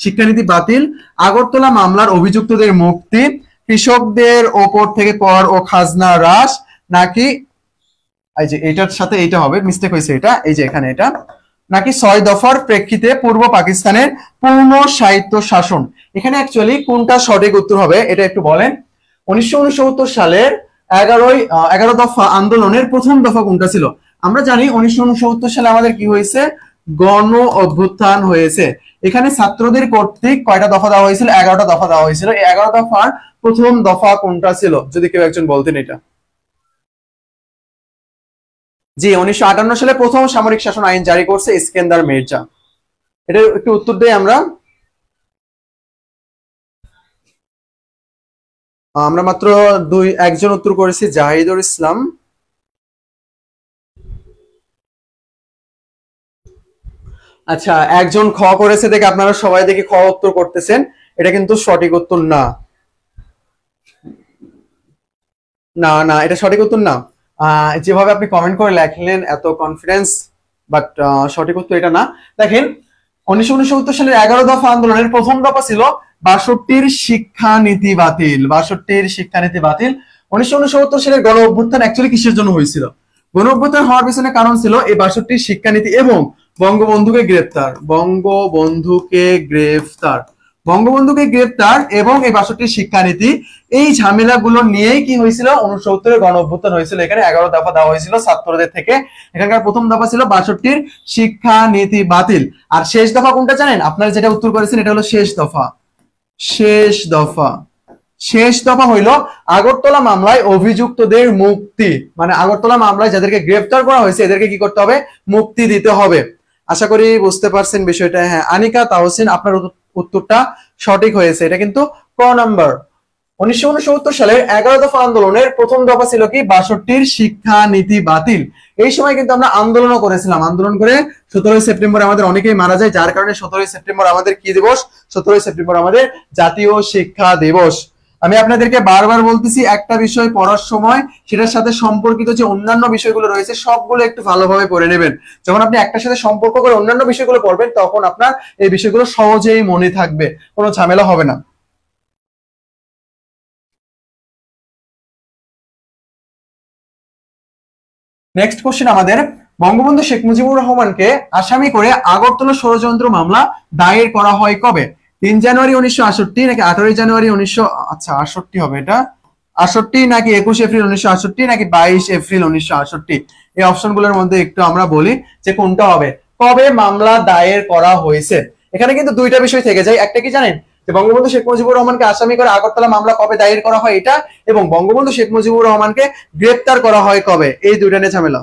শিক্ষানীতি বাতিল, আগরতলা মামলার অভিযুক্তদের মুক্তি, কৃষকদের ওপর থেকে কর ও খাজনা হ্রাস, নাকি এই যে এটার সাথে এইটা হবে, মিস্টেক হয়েছে এটা, এই যে এখানে এটা, নাকি 6 দফার প্রেক্ষিতে পূর্ব পাকিস্তানের পূর্ণ সাহিত্য শাসন? এখানে অ্যাকচুয়ালি কোনটা সঠিক উত্তর হবে এটা একটু বলেন। 1969 সালের 11 দফা আন্দোলনের প্রথম দফা কোনটা ছিল? আমরা জানি 1969 সালে আমাদের কি হয়েছে? গণ অভ্যুত্থান হয়েছে। এখানে ছাত্রদের কর্তৃক কয়টা দফা দেওয়া হয়েছিল? 11টা দফা দেওয়া হয়েছিল। এই 11 দফার প্রথম দফা কোনটা ছিল যদি কেউ একজন বলতেন এটা? জি 1958 সালে প্রথম সামরিক শাসন আইন জারি করছে ইস্কান্দার মির্জা। এটা একটু উত্তর দেই আমরা। আমরা মাত্র একজন উত্তর করেছি, জাহিদুল ইসলাম। আচ্ছা একজন খ করেছে, দেখে আপনারা সবাই দেখি খ উত্তর করতেছেন, এটা কিন্তু সঠিক উত্তর না। না না এটা সঠিক উত্তর না। যেভাবে আপনি কমেন্ট করে লেখলেন এত কনফিডেন্স, বাট সঠিক উত্তর এটা না। দেখেন 1969 সালের 11 দফা আন্দোলনের প্রথম দফা ছিল 62 শিক্ষানীতি বাতিল। 62 শিক্ষানীতি বাতিল। 1969 সালের গণ অভ্যুত্থান অ্যাকচুয়ালি কিসের জন্য হয়েছিল? গণ অভ্যুত্থান হওয়ার পিছনে কারণ ছিল এই 62 শিক্ষানীতি এবং বঙ্গবন্ধুকে গ্রেফতার। বঙ্গবন্ধুকে গ্রেফতার, বঙ্গবন্ধুকে গ্রেফতার এবং এই 62 শিক্ষানীতি, এই ঝামেলাগুলো নিয়েই কি হয়েছিল? 69 গণ অভ্যুত্থান হয়েছিল। এখানে 11 দফা দেওয়া হয়েছিল ছাত্রদের থেকে। এখানকার প্রথম দফা ছিল 62 শিক্ষানীতি বাতিল। আর শেষ দফা কোনটা জানেন? আপনারা যেটা উত্তর করেছেন এটা হলো শেষ দফা। শেষ দফা শেষ দফা হইল আগরতলা মামলায় অভিযুক্তদের মুক্তি, মানে আগরতলা মামলায় যাদেরকে গ্রেফতার করা হয়েছে এদেরকে কি করতে হবে, মুক্তি দিতে হবে। আশা করি বুঝতে পারছেন বিষয়টা। হ্যাঁ আনিকা তাহসিন আপনার উত্তরটা সঠিক হয়েছে, এটা কিন্তু ক নাম্বার। 1969 সালের 11 দফা আন্দোলনের প্রথম দফা ছিল কি, 62 শিক্ষা নীতি বাতিল। এই সময় কিন্তু আমরা আন্দোলনও করেছিলাম, আন্দোলন করে 17 সেপ্টেম্বর আমাদের অনেকেই মারা যায়, যার কারণে 17 সেপ্টেম্বর আমাদের কি দিবস, 17 সেপ্টেম্বর আমাদের জাতীয় শিক্ষা দিবস। আমি আপনাদেরকে বারবার বলতেছি একটা বিষয় পড়ার সময় সেটার সাথে সম্পর্কিত যে অন্যান্য বিষয়গুলো রয়েছে সবগুলো একটু ভালোভাবে পড়ে নেবেন। যখন আপনি একটার সাথে সম্পর্ক করে অন্যান্য বিষয়গুলো পড়বেন তখন আপনার এই বিষয়গুলো সহজেই মনে থাকবে, কোনো ঝামেলা হবে না। নেক্সট কোশ্চেন আমাদের, বঙ্গবন্ধু শেখ মুজিবুর রহমানকে আসামি করে আগরতলা ষড়যন্ত্র মামলা দায়ের করা হয় কবে? 3 জানুয়ারি 1968 নাকি 18 জানুয়ারি 1968 হবে এটা, 68 নাকি 21 এপ্রিল 1968 নাকি 22 এপ্রিল 1968? এই অপশনগুলোর মধ্যে একটু আমরা বলি যে কোনটা হবে, কবে মামলা দায়ের করা হয়েছে। এখানে কিন্তু দুইটা বিষয় থেকে যায়, একটা কি জানেন যে বঙ্গবন্ধু শেখ মুজিবুর রহমানকে আসামি করে আগরতলা মামলা কবে দায়ের করা হয় এটা, এবং বঙ্গবন্ধু শেখ মুজিবুর রহমানকে গ্রেফতার করা হয় কবে, এই দুইটা নিয়ে ঝামেলা।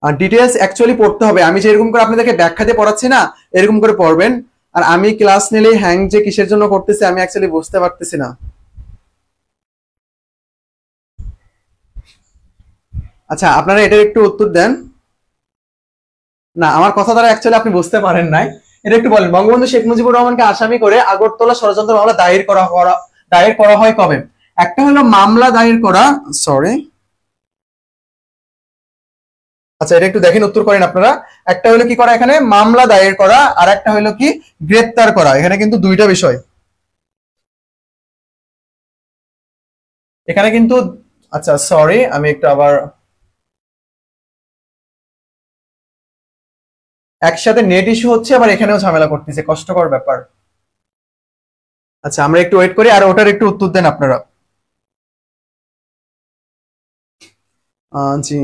ডিটেলস অ্যাকচুয়ালি পড়তে হবে, আমি যেরকম করে আপনাদেরকে ব্যাখ্যা দিয়ে পড়াচ্ছি না এরকম করে পড়বেন। আর আমি ক্লাস নিলেই হ্যাং যে কিসের জন্য করতেছি আমি অ্যাকচুয়ালি বুঝতে পারতেছি না। আচ্ছা আপনারা এটার একটু উত্তর দেন। না আমার কথা দ্বারা অ্যাকচুয়ালি আপনি বুঝতে পারেন নাই, এটা একটু বলেন। বঙ্গবন্ধু শেখ মুজিবুর রহমানকে আসামি করে আগরতলা ষড়যন্ত্র মামলা দায়ের করা হয় কবে? একটা হলো মামলা দায়ের করা, সরি আচ্ছা এটা একটু দেখেন উত্তর করেন আপনারা। একটা হলো কি করা এখানে, মামলা দায়ের করা, আর একটা হলো কি গ্রেফতার করা। এখানে কিন্তু দুইটা বিষয় এখানে কিন্তু। আচ্ছা সরি আমি একটু আবার, একসাথে নেট ইস্যু হচ্ছে আবার এখানেও ঝামেলা করতেছে, কষ্টকর ব্যাপার। আচ্ছা আমরা একটু ওয়েট করি, আর ওটার একটু উত্তর দেন আপনারা। জি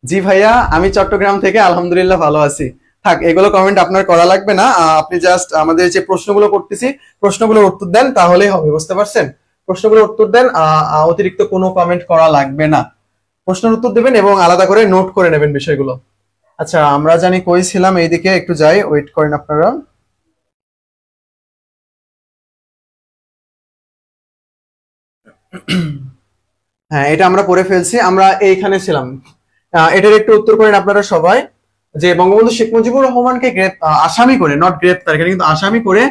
জি ভাইয়া আমি চট্টগ্রাম থেকে, আলহামদুলিল্লাহ ভালো আছি। থাক এগুলো কমেন্ট আপনার করা লাগবে না, আপনি জাস্ট আমাদের যে প্রশ্নগুলো করতেছি প্রশ্নগুলোর উত্তর দেন তাহলেই হবে, বুঝতে পারছেন? প্রশ্নগুলোর উত্তর দেন, অতিরিক্ত কোনো কমেন্ট করা লাগবে না। প্রশ্নের উত্তর দেবেন এবং আলাদা করে নোট করে নেবেন বিষয়গুলো। আচ্ছা আমরা জানি কই ছিলাম, এইদিকে একটু যাই, ওয়েট করেন আপনারা। হ্যাঁ এটা আমরা পড়ে ফেলছি, আমরা এইখানে ছিলাম। এটার একটু উত্তর করেন আপনারা সবাই, যে বঙ্গবন্ধু শেখ মুজিবুর রহমানকে আসামি করে, নট গ্রেপ্তার, এখানে কিন্তু আসামি করে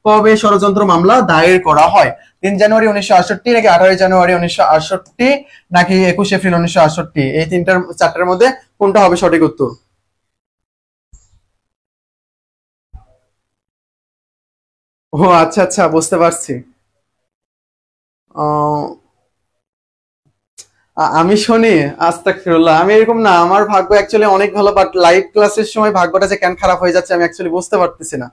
কবে ষড়যন্ত্র মামলা দায়ের করা হয়? 3 জানুয়ারি 1968 নাকি 18 জানুয়ারি 1968 নাকি 21 এপ্রিল 1968? এই চারটার মধ্যে কোনটা হবে সঠিক উত্তর? ও আচ্ছা আচ্ছা বুঝতে পারছি। আহ, আমি শুনি, আস্তাগফিরুল্লাহ, আমি এরকম না, আমার ভাগ্য অ্যাকচুয়ালি অনেক ভালো, বাট লাইভ ক্লাসের সময় ভাগ্যটা যে কেন খারাপ হয়ে যাচ্ছে আমি অ্যাকচুয়ালি বুঝতে পারতেছি না।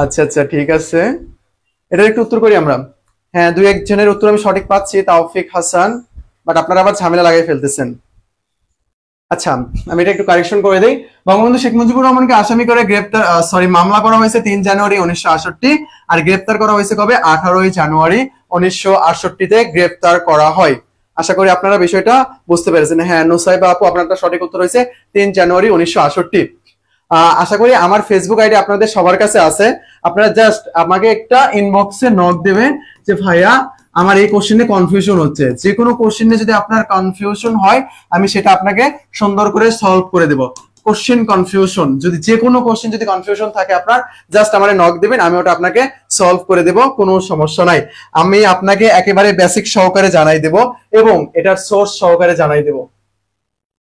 আচ্ছা আচ্ছা ঠিক আছে, এটার একটু উত্তর করি আমরা। হ্যাঁ দুই একজনের উত্তর আমি সঠিক পাচ্ছি, তাওফিক হাসান, বাট আপনারা আবার ঝামেলা লাগাই ফেলতেছেন। আচ্ছা আমি এটা একটু কারেকশন করে দিই। বঙ্গবন্ধু শেখ মুজিবুর রহমানকে আসামি করে মামলা করা হয়েছে 3 জানুয়ারি 1968, আর গ্রেফতার করা হয়েছে কবে? 18 জানুয়ারি 1968 গ্রেফতার করা হয়। আশা করি আপনারা বিষয়টা বুঝতে পেরেছেন। হ্যাঁ নুসাইবা আপু আপনারটা সঠিক উত্তর হয়েছে 3 জানুয়ারি 1968। আশা করি আমার ফেসবুক আইডি আপনাদের সবার কাছে আছে, আপনারা জাস্ট আমাকে একটা ইনবক্সে নক দেবেন যে ভাইয়া আমার এই কোশ্চেনে কনফিউশন হচ্ছে। যে কোনো কোশ্চেনে যদি আপনার কনফিউশন হয় আমি সেটা আপনাকে সুন্দর করে সলভ করে দেব। কোশ্চেন কনফিউশন যদি, যে কোনো কোশ্চেন যদি কনফিউশন থাকে আপনার, জাস্ট আমারে নক দিবেন, আমি ওটা আপনাকে সলভ করে দেব, কোনো সমস্যা নাই। আমি আপনাকে একেবারে বেসিক সহকারে জানাই দেব এবং এটার সোর্স সহকারে জানাই দেব।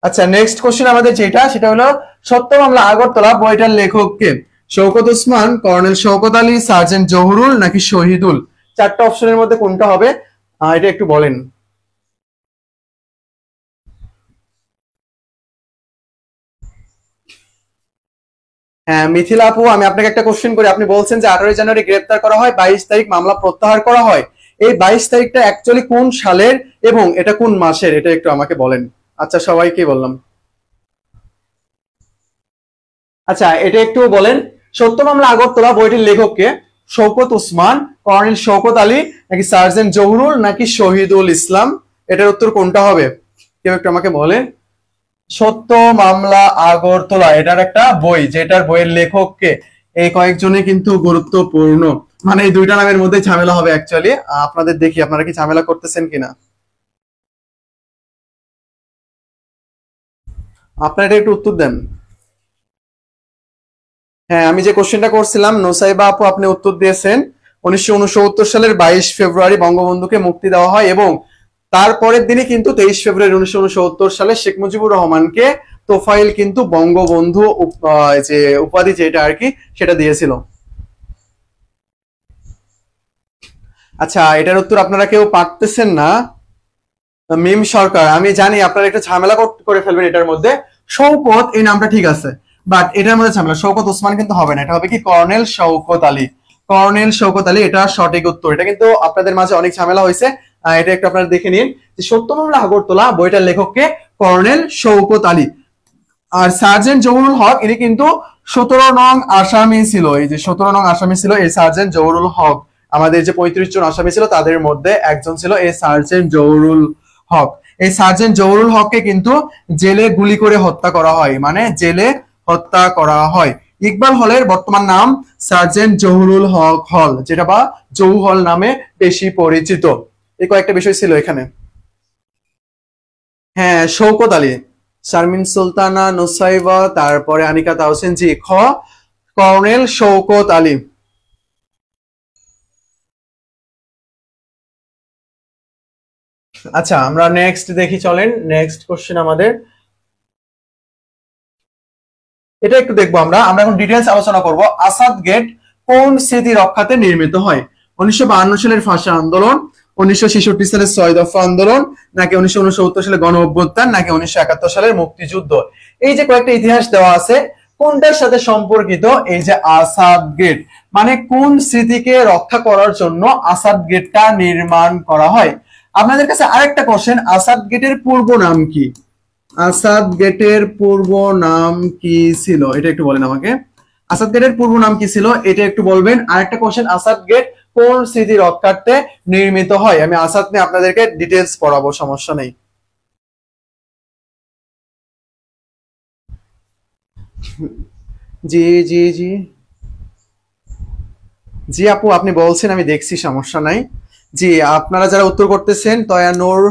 আচ্ছা নেক্সট কোশ্চেন আমাদের যেটা, সেটা হলো সত্য মামলা আগরতলা বইটার লেখক কে? শওকত ওসমান, কর্নেল শওকত আলী, সার্জেন্ট জহুরুল নাকি শহীদুল? চারটা অপশনের মধ্যে কোনটা হবে এটা একটু বলেন। হ্যাঁ মিথিলা আপু আমি আপনাকে একটা কোশ্চেন করি, আপনি বলছেন যে 18 জানুয়ারি গ্রেফতার করা হয়, 22 তারিখ মামলা প্রত্যাহার করা হয়, এই 22 তারিখটা অ্যাকচুয়ালি কোন সালের এবং এটা কোন মাসের, এটা একটু আমাকে বলেন। আচ্ছা, সবাইকে বললাম। আচ্ছা, এটা একটু বলেন, সত্য মামলা আগরতলা বইটির লেখককে? শওকত উসমান, কর্নেল শওকত আলী, নাকি সার্জেন্ট জহুরুল, নাকি শহীদুল ইসলাম? এটার উত্তর কোনটা হবে? কেউ একটু আমাকে বলেন। সত্য মামলা আগরতলা এটার একটা বই, যেটার বইয়ের লেখককে? এই কয়েকজনে কিন্তু গুরুত্বপূর্ণ, মানে এই দুইটা নামের মধ্যে ঝামেলা হবে অ্যাকচুয়ালি। আপনাদের দেখি আপনারা কি ঝামেলা করতেছেন কিনা। আপনারা এটা একটু উত্তর দেন। হ্যাঁ, আমি যে কোশ্চেনটা করছিলাম নুসাইবা আপু আপনি উত্তর দিয়েছেন। 1969 সালের 22 ফেব্রুয়ারি বঙ্গবন্ধুকে মুক্তি দেওয়া হয় এবং তারপরের দিনে কিন্তু 23 ফেব্রুয়ারি 1969 সালে শেখ মুজিবুর রহমানকে তোফাইল কিন্তু বঙ্গবন্ধু যে উপাধি যেটা আর কি সেটা দিয়েছিল। আচ্ছা, এটার উত্তর আপনারা কেউ পারতেছেন না। মিম সরকার, আমি জানি আপনারা একটা ঝামেলা করে ফেলবেন এটার মধ্যে। শওকত এই নামটা ঠিক আছে, বাট এটার মধ্যে ঝামেলা। শওকত ওসমান কিন্তু হবে না, এটা হবে কি কর্নেল শওকত আলী। কর্নেল শওকত আলী এটা সঠিক উত্তর। এটা কিন্তু আপনাদের মাঝে অনেক ঝামেলা হয়েছে, এটা একটু আপনারা দেখে নিন যে সত্য মামলা আগরতলা বইটার লেখককে? কর্নেল শওকত আলী। আর সার্জেন্ট জহুরুল হক ইনি কিন্তু 17 নং আসামি ছিল। এই যে 17 নং আসামি ছিল এই সার্জেন্ট জহুরুল হক। আমাদের যে 35 জন আসামি ছিল তাদের মধ্যে একজন ছিল এই সার্জেন্ট জহুরুল হক। এই সার্জেন্ট জহুরুল হককে কিন্তু জেলে গুলি করে হত্যা করা হয়, মানে জেলে হত্যা করা হয়। ইকবাল হলের বর্তমান নাম সার্জেন্ট জহুরুল হক হল, যেটা বা জহু হল নামে বেশি পরিচিত। এই কয়েকটা বিষয় ছিল এখানে। হ্যাঁ, শওকত আলী। শারমিন সুলতানা, নুসাইবা, তারপরে আনিকা তাহসিন, জি খ কর্নেল শওকত আলী। আচ্ছা, আমরা নেক্সট দেখি, চলেন নেক্সট কোশ্চেন আমাদের। এটা একটু দেখবো আমরা আমরা এখন ডিটেলস আলোচনা করব। আসাদ গেট কোন স্মৃতি রক্ষাতে নির্মিত হয়? 1952 সালের ভাষা আন্দোলন, 1966 সালের 6 দফা আন্দোলন, নাকি 1969 সালের গণ অভ্যুত্থান, নাকি 1971 সালের মুক্তিযুদ্ধ? এই যে কয়েকটা ইতিহাস দেওয়া আছে, কোনটার সাথে সম্পর্কিত এই যে আসাদ গেট? মানে কোন স্মৃতিকে রক্ষা করার জন্য আসাদ গেটটা নির্মাণ করা হয়? আপনাদের কাছে আরেকটা কোশ্চেন, আসাদ গেটের পূর্ব নাম কি? আসাদ গেটের পূর্ব নাম কি ছিল এটা একটু বলেন আমাকে। আসাদ গেটের পূর্ব নাম কি ছিল এটা একটু বলবেন। আরেকটা কোশ্চেন, আসাদ গেট কোন স্মৃতি রক্ষার্থে নির্মিত হয়? আমি আসাদ নিয়ে আপনাদেরকে ডিটেলস পড়াবো, সমস্যা নেই। জি জি জি জি আপু আপনি বলছেন, আমি দেখছি, সমস্যা নাই। জি, আপনারা যারা উত্তর করতেছেন, তয়ানুর,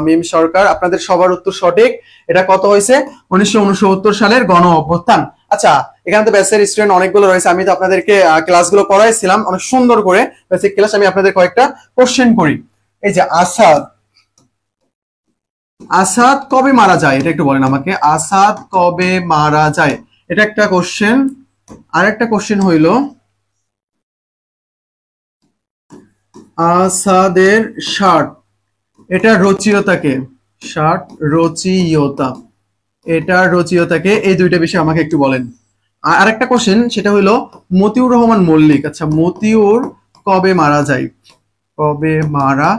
মিম সরকার, আপনাদের সবার উত্তর সঠিক। এটা কত হয়েছে? 1969 সালের গণ অভ্যুত্থান। আচ্ছা, এখানে তো বেসের স্টুডেন্ট অনেকগুলো রয়েছে, আমি তো আপনাদেরকে ক্লাসগুলো করাইছিলাম অনেক সুন্দর করে বেসিক ক্লাস। আমি আপনাদের কয়েকটা কোশ্চেন করি। এই যে আসাদ, আসাদ কবে মারা যায় এটা একটু বলেন আমাকে। আসাদ কবে মারা যায়, এটা একটা কোশ্চেন। আর একটা কোশ্চেন হইল আসাদের ষাট, এটা রচিয়তাকে? ষাট রচিয়তা, এটা রচিয়তাকে? এই দুইটা বিষয় আমাকে একটু বলেন। আর আরেকটা কোশ্চেন, সেটা হলো মতিউর রহমান মল্লিক। আচ্ছা, মতিউর কবে মারা যায়? কবে মারা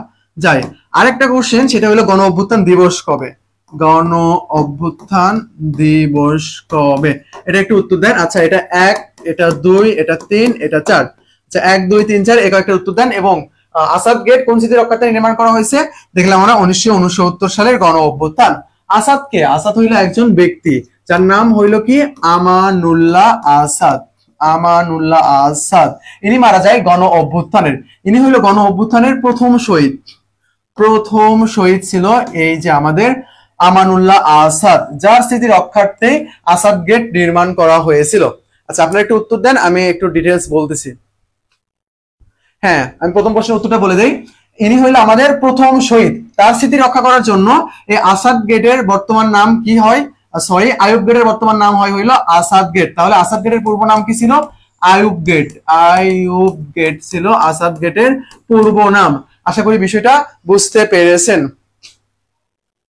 যায়? আরেকটা কোশ্চেন, সেটা হলো গণ অভ্যুত্থান দিবস কবে? গণ অভ্যুত্থান দিবস কবে? এটা একটু উত্তর দেন। আচ্ছা, এটা 1, এটা 2, এটা 3, এটা 4। আচ্ছা, 1, 2, 3, 4 এই কয়েকটা উত্তর দেন। এবং আসাদ গেট কোন স্মৃতি রক্ষার্থে নির্মাণ করা হয়েছে? দেখলাম আমরা 1969 সালের গণ অভ্যুত্থান। আসাদ কে? আসাদ হইল একজন ব্যক্তি যার নাম হইল কি আমানুল্লাহ আসাদ। আমানুল্লাহ আসাদ ইনি মারা যায় গণ অভ্যুত্থানের। ইনি হইল গণ অভ্যুত্থানের প্রথম শহীদ। প্রথম শহীদ ছিল এই যে আমাদের আমানুল্লাহ আসাদ, যার স্মৃতি রক্ষার্থে আসাদ গেট নির্মাণ করা হয়েছিল। আচ্ছা, আপনারা একটু উত্তর দেন, আমি একটু ডিটেলস বলতেছি। হ্যাঁ, আমি প্রথম প্রশ্নের উত্তরটা বলে দেই। ইনি হইল আমাদের প্রথম শহীদ, তার স্মৃতি রক্ষা করার জন্য এই আসাদ গেটের বর্তমান নাম কি হয়? সরি, আইয়ুব গেটের বর্তমান নাম হয় হইল আসাদ গেট। তাহলে আসাদ গেটের পূর্ব নাম কি ছিল? আইয়ুব গেট। আইয়ুব গেট ছিল আসাদ গেটের পূর্ব নাম। আশা করি বিষয়টা বুঝতে পেরেছেন।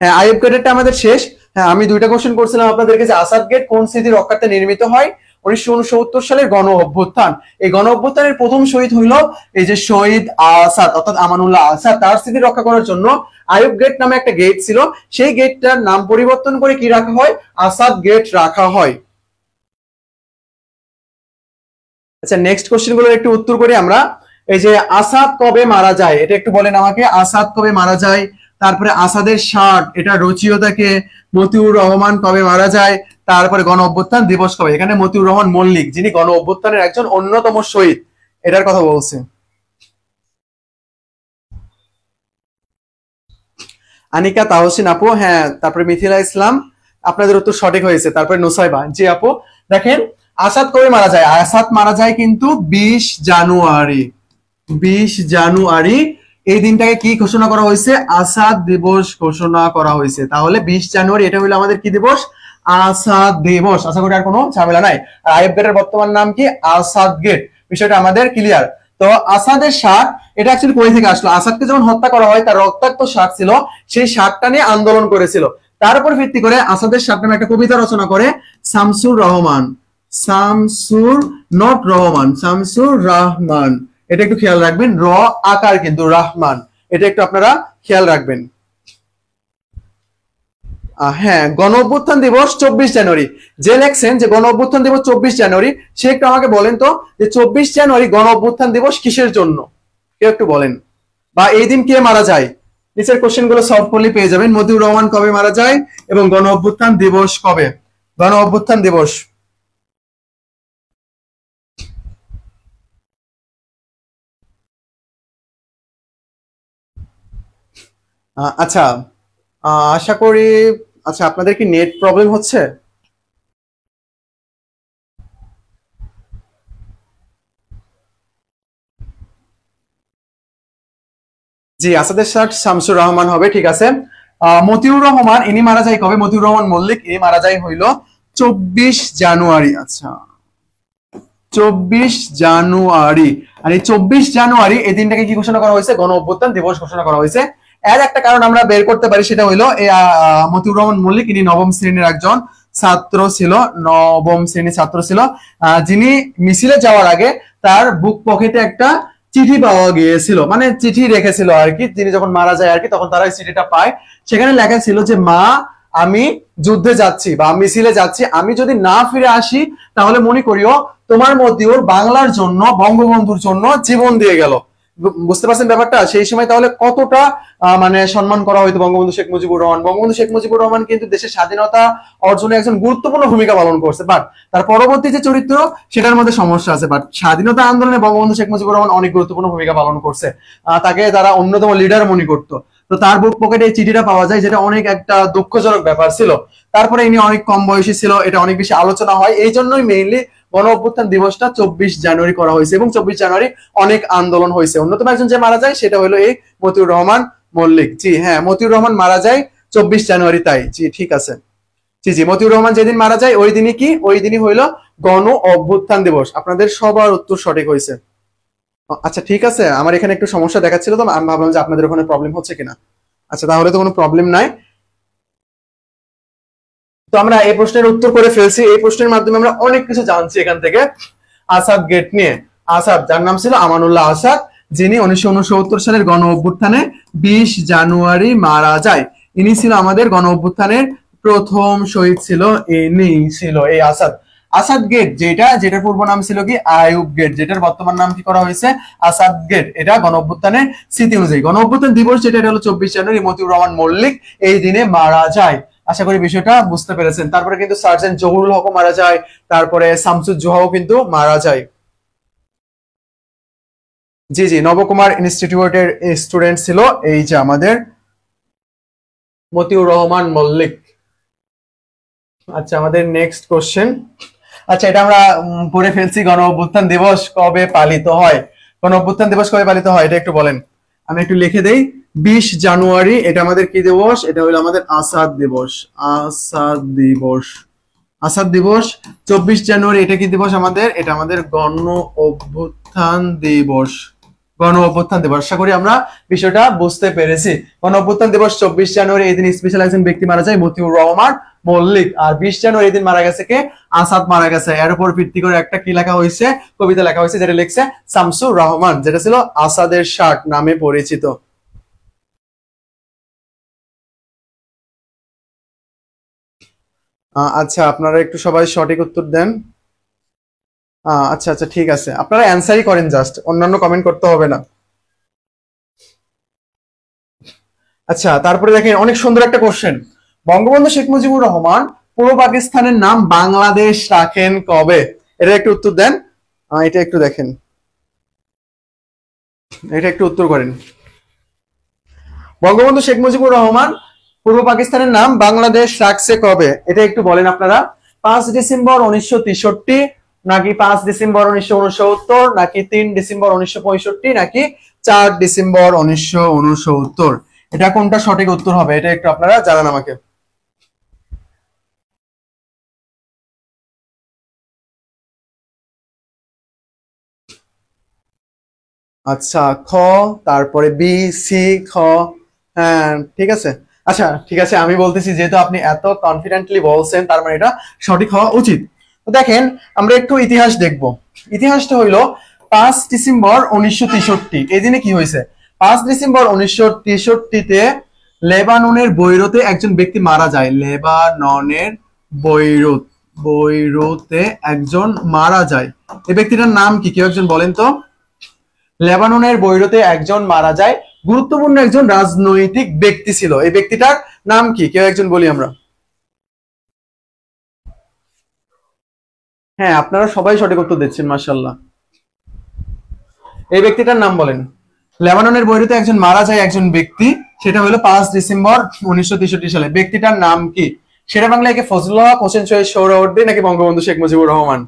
হ্যাঁ, আইয়ুব গেটেরটা আমাদের শেষ। হ্যাঁ, আমি দুইটা কোশ্চেন করছিলাম আপনাদেরকে যে আসাদ গেট কোন স্মৃতি রক্ষার্থে নির্মিত হয়? 1969 সালের গণ অভ্যুত্থান। এই গণ অভ্যুত্থানের প্রথম শহীদ হইল এই যে শহীদ আসাদ অর্থাৎ আমানুল্লাহ আসাদ। তার স্মৃতি রক্ষা করার জন্য আইয়ুব গেট নামে একটা গেট ছিল, সেই গেটটার নাম পরিবর্তন করে কি রাখা হয়? আসাদ গেট রাখা হয়। আচ্ছা, নেক্সট কোশ্চেন গুলোর একটু উত্তর করি আমরা। এই যে আসাদ কবে মারা যায়, এটা একটু বলেন আমাকে। আসাদ কবে মারা যায়? তারপরে আসাদের ষাট, এটা রচিয়তাকে। মতিউর রহমান কবে মারা যায়? তারপরে গণ অভ্যুত্থান দিবস কবে? এখানে মতিউর রহমান মল্লিক, যিনি গণ অভ্যুত্থানের একজন অন্যতম শহীদ, এটার কথা বলছে। আনিকা তাহসিন আপু, হ্যাঁ। তারপরে মিথিলা ইসলাম, আপনাদের উত্তর সঠিক হয়েছে। তারপরে নুসাইবা, জি আপু। দেখেন আসাদ কবে মারা যায়? আসাদ মারা যায় কিন্তু 20 জানুয়ারি। 20 জানুয়ারি এই দিনটাকে কি ঘোষণা করা হয়েছে? আসাদ দিবস ঘোষণা করা হয়েছে। তাহলে 20 জানুয়ারি এটা হলো আমাদের কি দিবস? আসাদ দিবস। আশা করি আর কোনো ঝামেলা নাই। আর আইয়ুব গেটের বর্তমান নাম কি? আসাদ গেট। বিষয়টা আমাদের ক্লিয়ার। তো আসাদের ষাট, এটা অ্যাকচুয়ালি কই থেকে আসলো? আসাদকে যখন হত্যা করা হয়, তার রক্তাক্ত ষাট ছিল, সেই ষাটটা নিয়ে আন্দোলন করেছিল। তার উপর ভিত্তি করে আসাদের ষাট নামে একটা কবিতা রচনা করে শামসুর রহমান। শামসুর নট রহমান, শামসুর রহমান, এটা একটু খেয়াল রাখবেন। র আকার কিন্তু রহমান, এটা একটু আপনারা খেয়াল রাখবেন। হ্যাঁ, গণ অভ্যুত্থান দিবস 24 জানুয়ারি। যে লেখছেন যে গণ অভ্যুত্থান দিবস 24 জানুয়ারি, সে একটু আমাকে বলেন তো যে 24 জানুয়ারি গণ অভ্যুত্থান দিবস কিসের জন্য? কেউ একটু বলেন। বা এই দিন কে মারা যায়? নিচের কোশ্চেন গুলো সলভ করলে পেয়ে যাবেন। মতিউর রহমান কবে মারা যায় এবং গণ অভ্যুত্থান দিবস কবে? গণ অভ্যুত্থান দিবস, আচ্ছা, আশা করি। আচ্ছা, আপনাদের কি নেট প্রবলেম হচ্ছে? জি, আসাদের ষাট শামসুর রহমান হবে, ঠিক আছে। মতিউর রহমান ইনি মারা যায় কবে? মতিউর রহমান মল্লিক ইনি মারা যায় হইল 24 জানুয়ারি। আচ্ছা, 24 জানুয়ারি। আর এই 24 জানুয়ারি এই দিনটাকে কি ঘোষণা করা হয়েছে? গণ অভ্যুত্থান দিবস ঘোষণা করা হয়েছে। এর একটা কারণ আমরা বের করতে পারি, সেটা হইলো মতিউর রহমান মল্লিক ইনি নবম শ্রেণীর একজন ছাত্র ছিল, নবম শ্রেণীর ছাত্র ছিল, যিনি মিছিলে যাওয়ার আগে তার বুক পকেটে একটা চিঠি পাওয়া গিয়েছিল, মানে চিঠি রেখেছিল আর কি। তিনি যখন মারা যায় আর কি, তখন তারা চিঠিটা পায়। সেখানে লেখা ছিল যে মা, আমি যুদ্ধে যাচ্ছি বা মিছিলে যাচ্ছি, আমি যদি না ফিরে আসি তাহলে মনে করিও তোমার মতিউর বাংলার জন্য, বঙ্গবন্ধুর জন্য জীবন দিয়ে গেল। বুঝতে পারছেন ব্যাপারটা? সেই সময় তাহলে কতটা মানে সম্মান করা হয়তো বঙ্গবন্ধু শেখ মুজিবুর রহমান। বঙ্গবন্ধু শেখ মুজিবুর রহমান কিন্তু দেশের স্বাধীনতা অর্জনে একজন গুরুত্বপূর্ণ ভূমিকা পালন করছে, বাট তার পরবর্তী যে চরিত্র সেটার মধ্যে সমস্যা আছে। বাট স্বাধীনতা আন্দোলনে বঙ্গবন্ধু শেখ মুজিবুর রহমান অনেক গুরুত্বপূর্ণ ভূমিকা পালন করছে, তাকে তারা অন্যতম লিডার মনে করতো। তো তার বুক পকেটে এই চিঠিটা পাওয়া যায়, যেটা অনেক একটা দুঃখজনক ব্যাপার ছিল। তারপরে ইনি অনেক কম বয়সী ছিল, এটা অনেক বেশি আলোচনা হয়। এই জন্যই মেইনলি গণ অভ্যুত্থান দিবসটা 24 জানুয়ারি করা হয়েছে এবং 24 জানুয়ারি অনেক আন্দোলন হয়েছে। অন্যতম একজন যে মারা যায় সেটা হলো এই মতিউর রহমান মল্লিক। জি হ্যাঁ, মতিউর রহমান মারা যায় 24 জানুয়ারি, তাই জি ঠিক আছে। জি জি, মতিউর রহমান যেদিন মারা যায় ওই দিনই কি? ওই দিনই হইলো গণ অভ্যুত্থান দিবস। আপনাদের সবার উত্তর সঠিক হয়েছে। আচ্ছা ঠিক আছে, আমার এখানে একটু সমস্যা দেখাচ্ছিল, তো আমি ভাবলাম যে আপনাদের ওখানে প্রবলেম হচ্ছে কিনা। আচ্ছা, তাহলে তো কোনো প্রবলেম নাই। তো আমরা এই প্রশ্নের উত্তর করে ফেলছি। এই প্রশ্নের মাধ্যমে আমরা অনেক কিছু জানছি এখান থেকে আসাদ গেট নিয়ে। আসাদ, যার নাম ছিল আমানুল্লাহ আসাদ, যিনি 1969 সালের গণ অভ্যুত্থানে 20 জানুয়ারি মারা যায়। ইনি ছিল আমাদের গণ অভ্যুত্থানের প্রথম শহীদ, ছিল ইনি, ছিল এই আসাদ। আসাদ গেট যেটার পূর্ব নাম ছিল কি আইয়ুব গেট, যেটার বর্তমান নাম কি করা হয়েছে আসাদ গেট, এটা গণ অভ্যুত্থানের স্মৃতি অনুযায়ী। গণ অভ্যুত্থান দিবস যেটা, এটা হলো 24 জানুয়ারি, মতিউর রহমান মল্লিক এই দিনে মারা যায়। আশা করি বিষয়টা বুঝতে পেরেছেন। তারপরে কিন্তু সার্জেন্ট জহুরুল হক মারা যায়, তারপরে শামসুজ্জোহাও কিন্তু মারা যায়। জি জি, নবকুমার ইনস্টিটিউটের স্টুডেন্ট ছিল এই যে আমাদের মতিউর রহমান মল্লিক। আচ্ছা, আমাদের নেক্সট কোশ্চেন। আচ্ছা, এটা আমরা পড়ে ফেলছি। গণ অভ্যুত্থান দিবস কবে পালিত হয়? গণ অভ্যুত্থান দিবস কবে পালিত হয় এটা একটু বলেন। আমি একটু লিখে দেই। 20 জানুয়ারি এটা আমাদের কি দিবস? এটা হলো আমাদের আসাদ দিবস। আসাদ দিবস, আসাদ দিবস। 24 জানুয়ারি এটা কি দিবস আমাদের? এটা আমাদের গণ অভ্যুত্থান দিবস। গণ অভ্যুত্থান দিবস। আশা করি আমরা বিষয়টা বুঝতে পেরেছি। গণ অভ্যুত্থান দিবস 24 জানুয়ারি, এই দিন স্পেশাল একজন ব্যক্তি মারা যায়, মতিউর রহমান মল্লিক। আর 20 জানুয়ারি এই দিন মারা গেছে কে? আসাদ মারা গেছে। এর উপর ভিত্তি করে একটা কি লেখা হয়েছে, কবিতা লেখা হয়েছে, যেটা লিখছে শামসুর রহমান, যেটা ছিল আসাদের শার্ট নামে পরিচিত। আচ্ছা, আপনারা একটু সবাই সঠিক উত্তর দেন। আচ্ছা আচ্ছা, ঠিক আছে, আপনারা অ্যান্সারই করেন, জাস্ট অন্যান্য কমেন্ট করতে হবে না। আচ্ছা, তারপরে দেখেন অনেক সুন্দর একটা কোশ্চেন। বঙ্গবন্ধু শেখ মুজিবুর রহমান পূর্ব পাকিস্তানের নাম বাংলাদেশ রাখেন কবে? এটা একটু উত্তর দেন। এটা একটু দেখেন, এটা একটু উত্তর করেন। বঙ্গবন্ধু শেখ মুজিবুর রহমান পূর্ব পাকিস্তানের নাম বাংলাদেশ রাখছে কবে? এটা একটু বলেন আপনারা। 5 ডিসেম্বর 1963, নাকি 5 ডিসেম্বর 1969, নাকি 3 ডিসেম্বর 1965, নাকি 4 ডিসেম্বর 1969? এটা কোনটা সঠিক উত্তর হবে? এটা একটু আপনারা জানান আমাকে। আচ্ছা, খ, তারপরে বি, সি, খ। হ্যাঁ, ঠিক আছে। আচ্ছা ঠিক আছে, আমি বলতেছি, যেহেতু আপনি এত কনফিডেন্টলি বলছেন, তার মানে এটা সঠিক হওয়া উচিত। তো দেখেন, আমরা একটু ইতিহাস দেখব। ইতিহাসটা হইলো 5 ডিসেম্বর 1963, এই দিনে কি হয়েছে? 5 ডিসেম্বর 1963-তে লেবাননের বৈরুতে একজন ব্যক্তি মারা যায়। লেবাননের বৈরুত, বৈরুতে একজন মারা যায়। এই ব্যক্তিটার নাম কি? কেউ একজন বলেন তো। লেবাননের বৈরুতে একজন মারা যায়, গুরুত্বপূর্ণ একজন রাজনৈতিক ব্যক্তি ছিল। এই ব্যক্তিটার নাম কি? কেউ একজন বলি আমরা। হ্যাঁ, আপনারা সবাই সঠিক উত্তর দিচ্ছেন, মাশাআল্লাহ। এই ব্যক্তিটার নাম বলেন। লেবাননের বৈরুতে একজন মারা যায় একজন ব্যক্তি, সেটা হলো 5 ডিসেম্বর 1963 সালে। ব্যক্তিটার নাম কি? সেটা বাংলায় কি ফজলুল হক, হোসেন শহীদ সোহরাওয়ার্দী, নাকি বঙ্গবন্ধু শেখ মুজিবুর রহমান?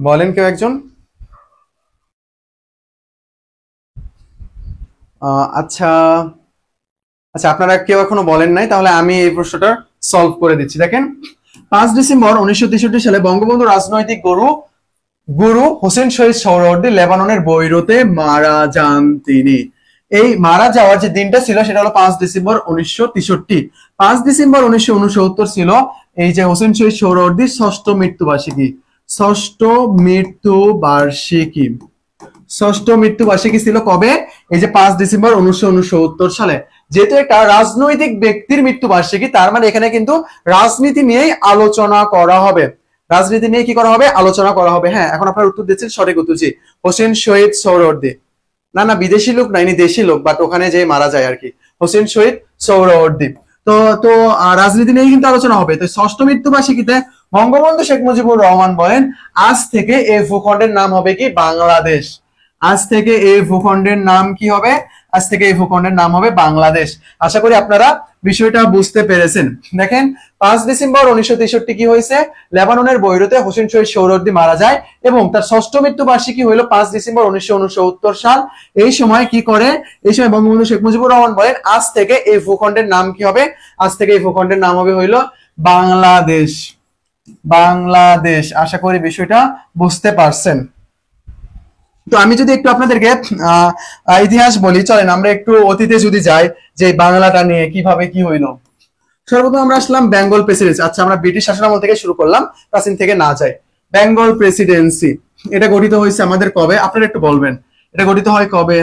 বলেন কেউ একজন। আচ্ছা আচ্ছা, আপনারা কেউ এখনো বলেন নাই, তাহলে আমি এই প্রশ্নটা সলভ করে দিচ্ছি। দেখেন, 5 ডিসেম্বর 1963 সালে বঙ্গবন্ধু রাজনৈতিক গুরু গুরু হোসেন শহীদ সোহরাওয়ার্দী লেবাননের বৈরুতে মারা যান তিনি। এই মারা যাওয়ার যে দিনটা ছিল, সেটা হলো 5 ডিসেম্বর 1963। 5 ডিসেম্বর 1969 ছিল এই যে হোসেন শহীদ সোহরাওয়ার্দীর ষষ্ঠ মৃত্যুবার্ষিকী। ষষ্ঠ মৃত্যুবার্ষিকী, ষষ্ঠ মৃত্যুবার্ষিকী ছিল কবে? এই যে 5 ডিসেম্বর 1969 সালে। যেহেতু একটা রাজনৈতিক ব্যক্তির মৃত্যুবার্ষিকী, তার মানে এখানে কিন্তু রাজনীতি নিয়েই আলোচনা করা হবে। রাজনীতি নিয়ে কি করা হবে? আলোচনা করা হবে। হ্যাঁ, এখন আপনার উত্তর দিচ্ছেন, সঠিক উত্তর জি, হোসেন শহীদ সোহরাওয়ার্দী। না না, বিদেশি লোক না, ইনি দেশি লোক, বাট ওখানে যে মারা যায় আর কি। হোসেন শহীদ সোহরাওয়ার্দী। তো তো রাজনীতি নিয়ে কিন্তু আলোচনা হবে। তো ষষ্ঠ মৃত্যুবার্ষিকীতে বঙ্গবন্ধু শেখ মুজিবুর রহমান বলেন, আজ থেকে এই ভূখণ্ডের নাম হবে কি? বাংলাদেশ। আজ থেকে এই ভূখণ্ডের নাম কি হবে? আজ থেকে এই ভূখণ্ডের নাম হবে বাংলাদেশ। আশা করি আপনারা বিষয়টা বুঝতে পেরেছেন। দেখেন, 5 ডিসেম্বর 1963 কি হয়েছে? লেবাননের বৈরুতে হোসেন শহীদ সোহরাওয়ার্দী মারা যায়, এবং তার ষষ্ঠ মৃত্যুবার্ষিকী হইল 5 ডিসেম্বর 1969 সাল। এই সময় কি করে? এই সময় বঙ্গবন্ধু শেখ মুজিবুর রহমান বলেন, আজ থেকে এই ভূখণ্ডের নাম কি হবে? আজ থেকে এই ভূখণ্ডের নাম হবে হইল বাংলাদেশ। বাংলাদেশ। আশা করি বিষয়টা বুঝতে পারছেন। তো আমি যদি একটু আপনাদেরকে ইতিহাস বলি, চলেন আমরা একটু অতীতে যদি যাই, যে বাংলাটা নিয়ে কিভাবে কি হইলো। সর্বপ্রথম আমরা আসলাম বেঙ্গল প্রেসিডেন্সি। আচ্ছা, আমরা ব্রিটিশ শাসনামল থেকে শুরু করলাম, প্রাচীন থেকে না যাই। বেঙ্গল প্রেসিডেন্সি এটা গঠিত হয়েছে আমাদের কবে? আপনারা একটু বলবেন, এটা গঠিত হয় কবে?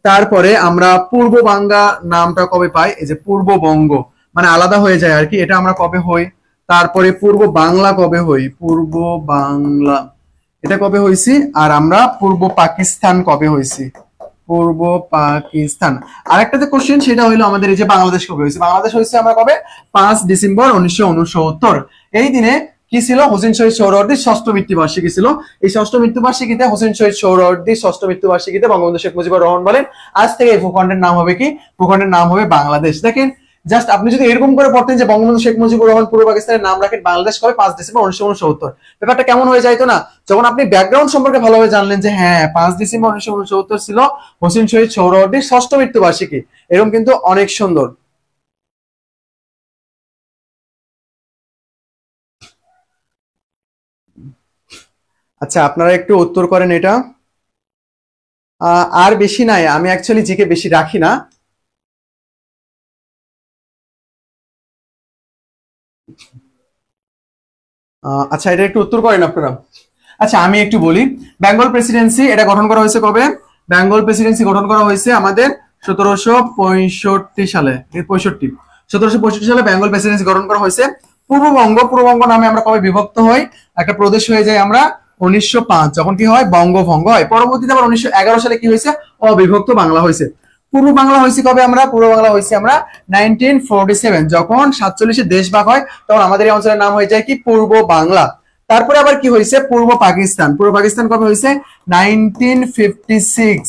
তারপরে আমরা পূর্ব বাংলা নামটা কবে পাই? এই যে পূর্ববঙ্গ, মানে আলাদা হয়ে যায় আর কি, এটা আমরা কবে হই? তারপরে পূর্ব বাংলা কবে হই? পূর্ব বাংলা, এটা কবে হয়েছি? আর আমরা পূর্ব পাকিস্তান কবে হয়েছি? পূর্ব পাকিস্তান। আরেকটা যে কোশ্চেন, সেটা হইলো আমাদের এই যে বাংলাদেশ কবে হয়েছে? বাংলাদেশ হয়েছে আমরা কবে? 5 ডিসেম্বর 1969। এই দিনে কি ছিল? হোসেন শহীদ সোহরাওয়ার্দীর ষষ্ঠ মৃত্যুবার্ষিকী ছিল। এই ষষ্ঠ মৃত্যুবার্ষিকীতে হোসেন শহীদ সোহরাওয়ার্দীর ষষ্ঠ মৃত্যুবার্ষিকীতে বঙ্গবন্ধু শেখ মুজিবুর রহমান বলেন, আজ থেকে এই ভূখণ্ডের নাম হবে কি? ভূখণ্ডের নাম হবে বাংলাদেশ। দেখেন, জাস্ট আপনি যদি এরকম করে পড়তেন যে বঙ্গবন্ধু শেখ মুজিবুর রহমান পূর্ব পাকিস্তানের নাম রাখেন বাংলাদেশ কবে? 5 ডিসেম্বর 1969। ব্যাপারটা কেমন হয়ে যাইতো না? যখন আপনি ব্যাকগ্রাউন্ড সম্পর্কে ভালোভাবে জানলেন, যে হ্যাঁ 5 ডিসেম্বর 1969 ছিল হোসেন শহীদ সোহরাওয়ার্দীর ষষ্ঠ মৃত্যুবার্ষিকী, এরকম কিন্তু অনেক সুন্দর। আচ্ছা, আপনারা একটু উত্তর করেন এটা। আর বেশি নাই, আমি অ্যাকচুয়ালি জিকে বেশি রাখি না। আচ্ছা, এটা একটু উত্তর করেন আপনারা। আচ্ছা, আমি একটু বলি। বেঙ্গল প্রেসিডেন্সি এটা গঠন করা হয়েছে কবে? বেঙ্গল প্রেসিডেন্সি গঠন করা হয়েছে আমাদের 1765 সালে। 1765 সালে বেঙ্গল প্রেসিডেন্সি গঠন করা হয়েছে। পূর্ববঙ্গ নামে আমরা কবে বিভক্ত হই? একটা প্রদেশ হয়ে যায় আমরা 1905, যখন কি হয় বঙ্গভঙ্গ হয়। পরবর্তীতে আবার 1911 সালে কি হয়েছে? অবিভক্ত বাংলা হয়েছে। পূর্ব বাংলা হয়েছে কবে? আমরা পূর্ব বাংলা হয়েছে আমরা 1947, যখন 47-এ দেশ ভাগ হয়, তখন আমাদের এই অঞ্চলের নাম হয়ে যায় কি? পূর্ব বাংলা। তারপরে আবার কি হয়েছে? পূর্ব পাকিস্তান। পূর্ব পাকিস্তান কবে হয়েছে? 1956।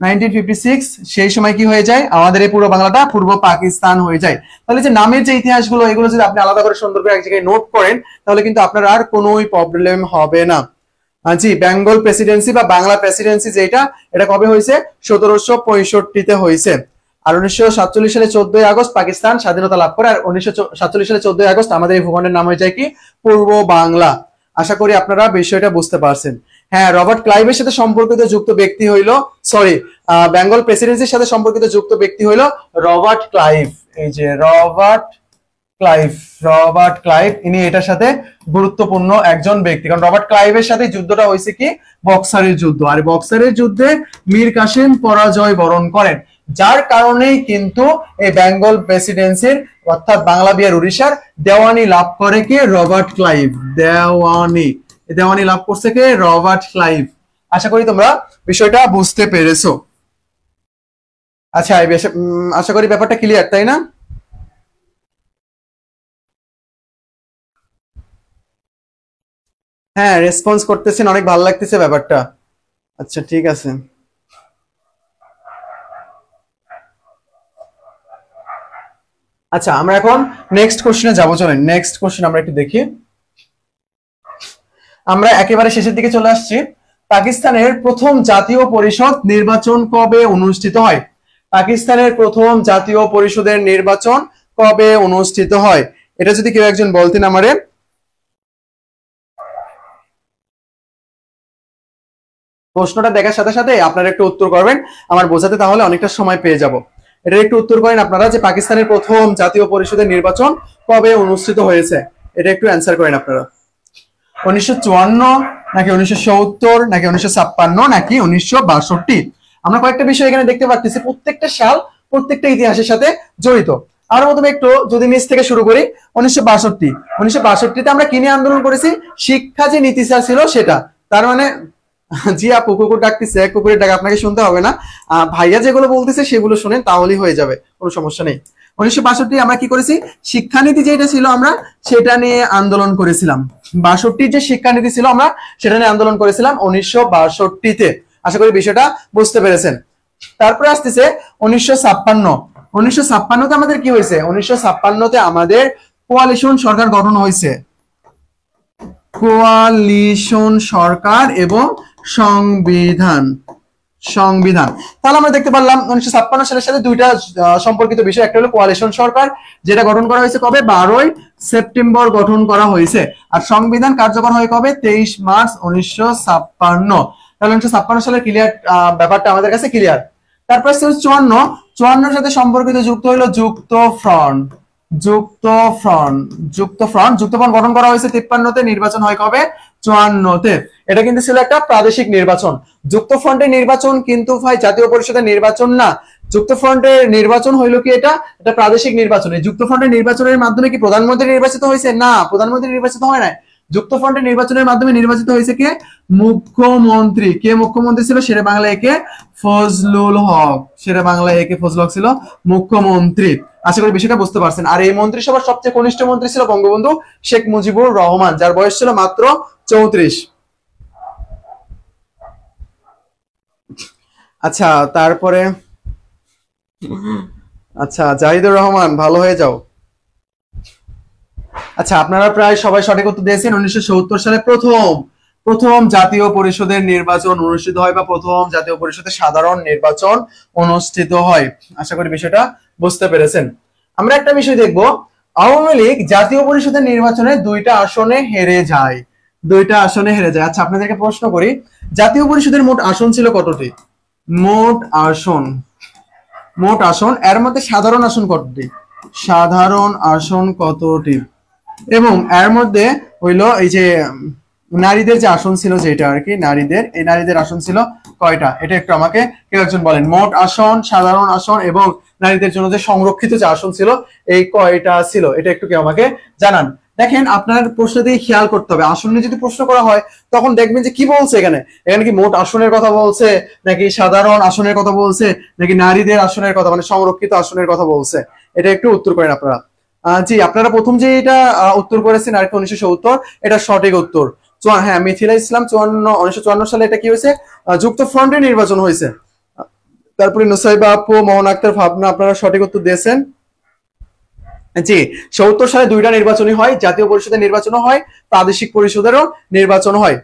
1956 সেই সময় কি হয়ে যায়? আমাদের এই পূর্ব বাংলাটা পূর্ব পাকিস্তান হয়ে যায়। তাহলে যে নামের যে ইতিহাসগুলো, এগুলো যদি আপনি আলাদা করে সুন্দর করে এক জায়গায় নোট করেন, তাহলে কিন্তু আপনার আর কোনোই প্রবলেম হবে না। জি, বেঙ্গল প্রেসিডেন্সি বা বাংলা প্রেসিডেন্সি যেটা, এটা কবে হয়েছে? 1765-তে হয়েছে। আর 1947 সালে 14ই আগস্ট পাকিস্তান স্বাধীনতা লাভ করে। আর 1947 সালে 14ই আগস্ট আমাদের এই ভূখণ্ডের নাম হয়ে যায় কি? পূর্ব বাংলা। আশা করি আপনারা বিষয়টা বুঝতে পারছেন। হ্যাঁ, রবার্ট ক্লাইভের সাথে সম্পর্কিত যুক্ত ব্যক্তি হইল, সরি, বেঙ্গল প্রেসিডেন্সির সাথে সম্পর্কিত যুক্ত ব্যক্তি হইল রবার্ট ক্লাইভ। এই যে রবার্ট ক্লাইভ ইনি এটার সাথে গুরুত্বপূর্ণ একজন ব্যক্তি, কারণ রবার্ট ক্লাইভের সাথে যুদ্ধটা হয়েছে কি? বক্সারের যুদ্ধ। আর বক্সারের যুদ্ধে মীর কাসেম পরাজয় বরণ করেন, যার কারণেই কিন্তু এই বেঙ্গল প্রেসিডেন্সির অর্থাৎ বাংলা বিহার উড়িষ্যার দেওয়ানি লাভ করে কে? Robert Clive. দেওয়ানি লাভ করছে কে? Robert Clive. আশা করি তোমরা বিষয়টা বুঝতে পেরেছো। আচ্ছা, আশা করি ব্যাপারটা ক্লিয়ার, তাই না? হ্যাঁ, রেসপন্স করতেছেন, অনেক ভালো লাগতেছে ব্যাপারটা। আচ্ছা, ঠিক আছে। আচ্ছা, আমরা এখন নেক্সট কোশ্চেনে যাবো। চলেন নেক্সট কোশ্চেন আমরা একটু দেখি। আমরা একেবারে শেষের দিকে চলে আসছি। পাকিস্তানের প্রথম জাতীয় পরিষদ নির্বাচন কবে অনুষ্ঠিত হয়? পাকিস্তানের প্রথম জাতীয় পরিষদের নির্বাচন কবে অনুষ্ঠিত হয়? এটা যদি কেউ একজন বলতেন আমারে। প্রশ্নটা দেখার সাথে সাথে আপনারা একটু উত্তর করবেন, আমার বোঝাতে তাহলে অনেকটা সময় পেয়ে যাব। এটা একটু উত্তর করেন আপনারা যে পাকিস্তানের প্রথম জাতীয় পরিষদের নির্বাচন কবে অনুষ্ঠিত হয়েছে? এটা একটু অ্যান্সার করেন আপনারা। 1954 নাকি 1970 নাকি 1956 নাকি 1962? আমরা কয়েকটা বিষয় এখানে দেখতে পাচ্ছি, প্রত্যেকটা সাল প্রত্যেকটা ইতিহাসের সাথে জড়িত। আমরা প্রথমে একটু যদি নিচ থেকে শুরু করি, 1962 আমরা কি নিয়ে আন্দোলন করেছি? শিক্ষা যে নীতি ছিল সেটা। তার মানে জি আপু, কুকুর ডাকতেছে, কুকুরের ডাক আপনাকে শুনতে হবে না, ভাইয়া যেগুলো বলতেছে সেগুলো শুনেন, তাহলেই হয়ে যাবে, কোনো সমস্যা নেই। 1962 আমরা কি করেছি? শিক্ষানীতি যেটা ছিল আমরা সেটা নিয়ে আন্দোলন করেছিলাম। 62 যে শিক্ষানীতি ছিল আমরা সেটা নিয়ে আন্দোলন করেছিলাম 1962-তে। আশা করি বিষয়টা বুঝতে পেরেছেন। তারপরে আসতেছে 1956। 1956-তে আমাদের কি হয়েছে? 1956-তে আমাদের কোয়ালিশন সরকার গঠন হয়েছে। কোয়ালিশন সরকার এবং সংবিধান। তাহলে আমরা দেখতে পারলাম 1956 সালের সাথে দুইটা সম্পর্কিত বিষয়। একটা হলো কোয়ালিশন সরকার, যেটা গঠন করা হয়েছে কবে? 12ই সেপ্টেম্বর গঠন করা হয়েছে। আর সংবিধান কার্যকর হয় কবে? 23 মার্চ 1956। তাহলে 1956 সালের ক্লিয়ার ব্যাপারটা আমাদের কাছে ক্লিয়ার। তারপর 54 সাথে সম্পর্কিত যুক্ত হইলো যুক্তফ্রন্ট গঠন করা হয়েছে 53-তে, নির্বাচন হয় কবে? 54-তে। এটা কিন্তু ছিল একটা প্রাদেশিক নির্বাচন। যুক্তফ্রন্টের নির্বাচন কিন্তু ভাই জাতীয় পরিষদের নির্বাচন না। যুক্তফ্রন্টের নির্বাচন হইলো কি? এটা প্রাদেশিক নির্বাচন। এই যুক্তফ্রন্টের নির্বাচনের মাধ্যমে কি প্রধানমন্ত্রী নির্বাচিত হয়েছে? না, প্রধানমন্ত্রী নির্বাচিত হয় না। যুক্তফ্রন্টের নির্বাচনের মাধ্যমে নির্বাচিত হয়েছে কে? মুখ্যমন্ত্রী। কে মুখ্যমন্ত্রী ছিল? শেরে বাংলা একে ফজলুল হক। ছিল মুখ্যমন্ত্রী। আশা করি বিষয়টা বুঝতে পারছেন। আর এই মন্ত্রিসভার সবচেয়ে কনিষ্ঠ মন্ত্রী ছিল বঙ্গবন্ধু শেখ মুজিবুর রহমান, যার বয়স ছিল মাত্র 34। আচ্ছা, তারপরে আচ্ছা, জাহিদুর রহমান, ভালো হয়ে যাও। আচ্ছা, আপনারা প্রায় সবাই সঠিক উত্তর দিয়েছেন। 1970 সালে প্রথম জাতীয় পরিষদের নির্বাচন অনুষ্ঠিত হয়, বা প্রথম জাতীয় পরিষদের সাধারণ নির্বাচন অনুষ্ঠিত হয়। আশা করি বিষয়টা বুঝতে পেরেছেন। আমরা একটা বিষয় দেখব, আওয়ামী লীগ জাতীয় পরিষদের নির্বাচনে 2টা আসনে হেরে যায়। দুইটা আসনে হেরে যায়। আচ্ছা আপনাদেরকে প্রশ্ন করি, জাতীয় পরিষদের মোট আসন ছিল কতটি? মোট আসন, মোট আসন এর মধ্যে সাধারণ আসন কতটি? সাধারণ আসন কতটি? এবং এর মধ্যে হইলো এই যে নারীদের যে আসন ছিল, যেটা আর কি নারীদের, এই নারীদের আসন ছিল কয়টা? এটা একটু আমাকে কেউ একজন বলেন। মোট আসন, সাধারণ আসন এবং নারীদের জন্য যে সংরক্ষিত যে আসন ছিল, এই কয়টা ছিল? এটা একটু কেউ আমাকে জানান। দেখেন আপনার প্রশ্ন দিয়ে খেয়াল করতে হবে, আসন নিয়ে যদি প্রশ্ন করা হয় তখন দেখবেন যে কি বলছে এখানে। এখানে কি মোট আসনের কথা বলছে, নাকি সাধারণ আসনের কথা বলছে, নাকি নারীদের আসনের কথা, মানে সংরক্ষিত আসনের কথা বলছে? এটা একটু উত্তর করেন আপনারা। জি, আপনারা প্রথম যে এটা উত্তর করেছেন আরেকটা 1970, এটা সঠিক উত্তর। হ্যাঁ, মিথিলা ইসলাম 1954 সালে এটা কি হয়েছে, যুক্ত ফ্রন্টে নির্বাচন হয়েছে। তারপরে নুসাইবা আপু, মোহন আক্তার, ভাবনা, আপনারা সঠিক উত্তর দিয়েছেন। জি, 70 সালে দুইটা নির্বাচনই হয়, জাতীয় পরিষদের নির্বাচনও হয়, প্রাদেশিক পরিষদেরও নির্বাচন হয়।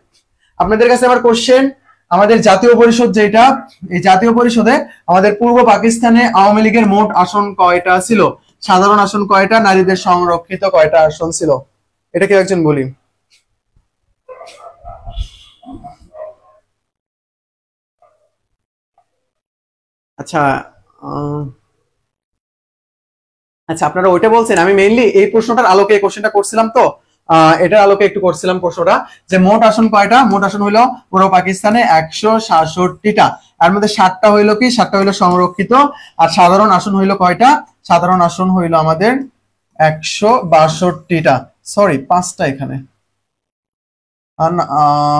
আপনাদের কাছে আবার কোশ্চেন, আমাদের জাতীয় পরিষদ যেটা, এই জাতীয় পরিষদে আমাদের পূর্ব পাকিস্তানে আওয়ামী লীগের মোট আসন কয়টা ছিল? সাধারণ আসন কয়টা, নারীদের সংরক্ষিত কয়টা আসন ছিল? এটা কেউ একজন বলি। আচ্ছা, আচ্ছা আপনারা ওইটা বলছেন, আমি মেইনলি এই প্রশ্নটার আলোকে এই কোশ্চেনটা করছিলাম, তো এটার আলোকে একটু করছিলাম প্রশ্নটা, যে মোট আসন কয়টা? মোট আসন হইলো পূর্ব পাকিস্তানে 166টা, এর মধ্যে 7টা হইলো কি, 7টা হইলো সংরক্ষিত। আর সাধারণ আসন হইলো কয়টা? সাধারণ আসন হইলো আমাদের 162টা, সরি 5টা, এখানে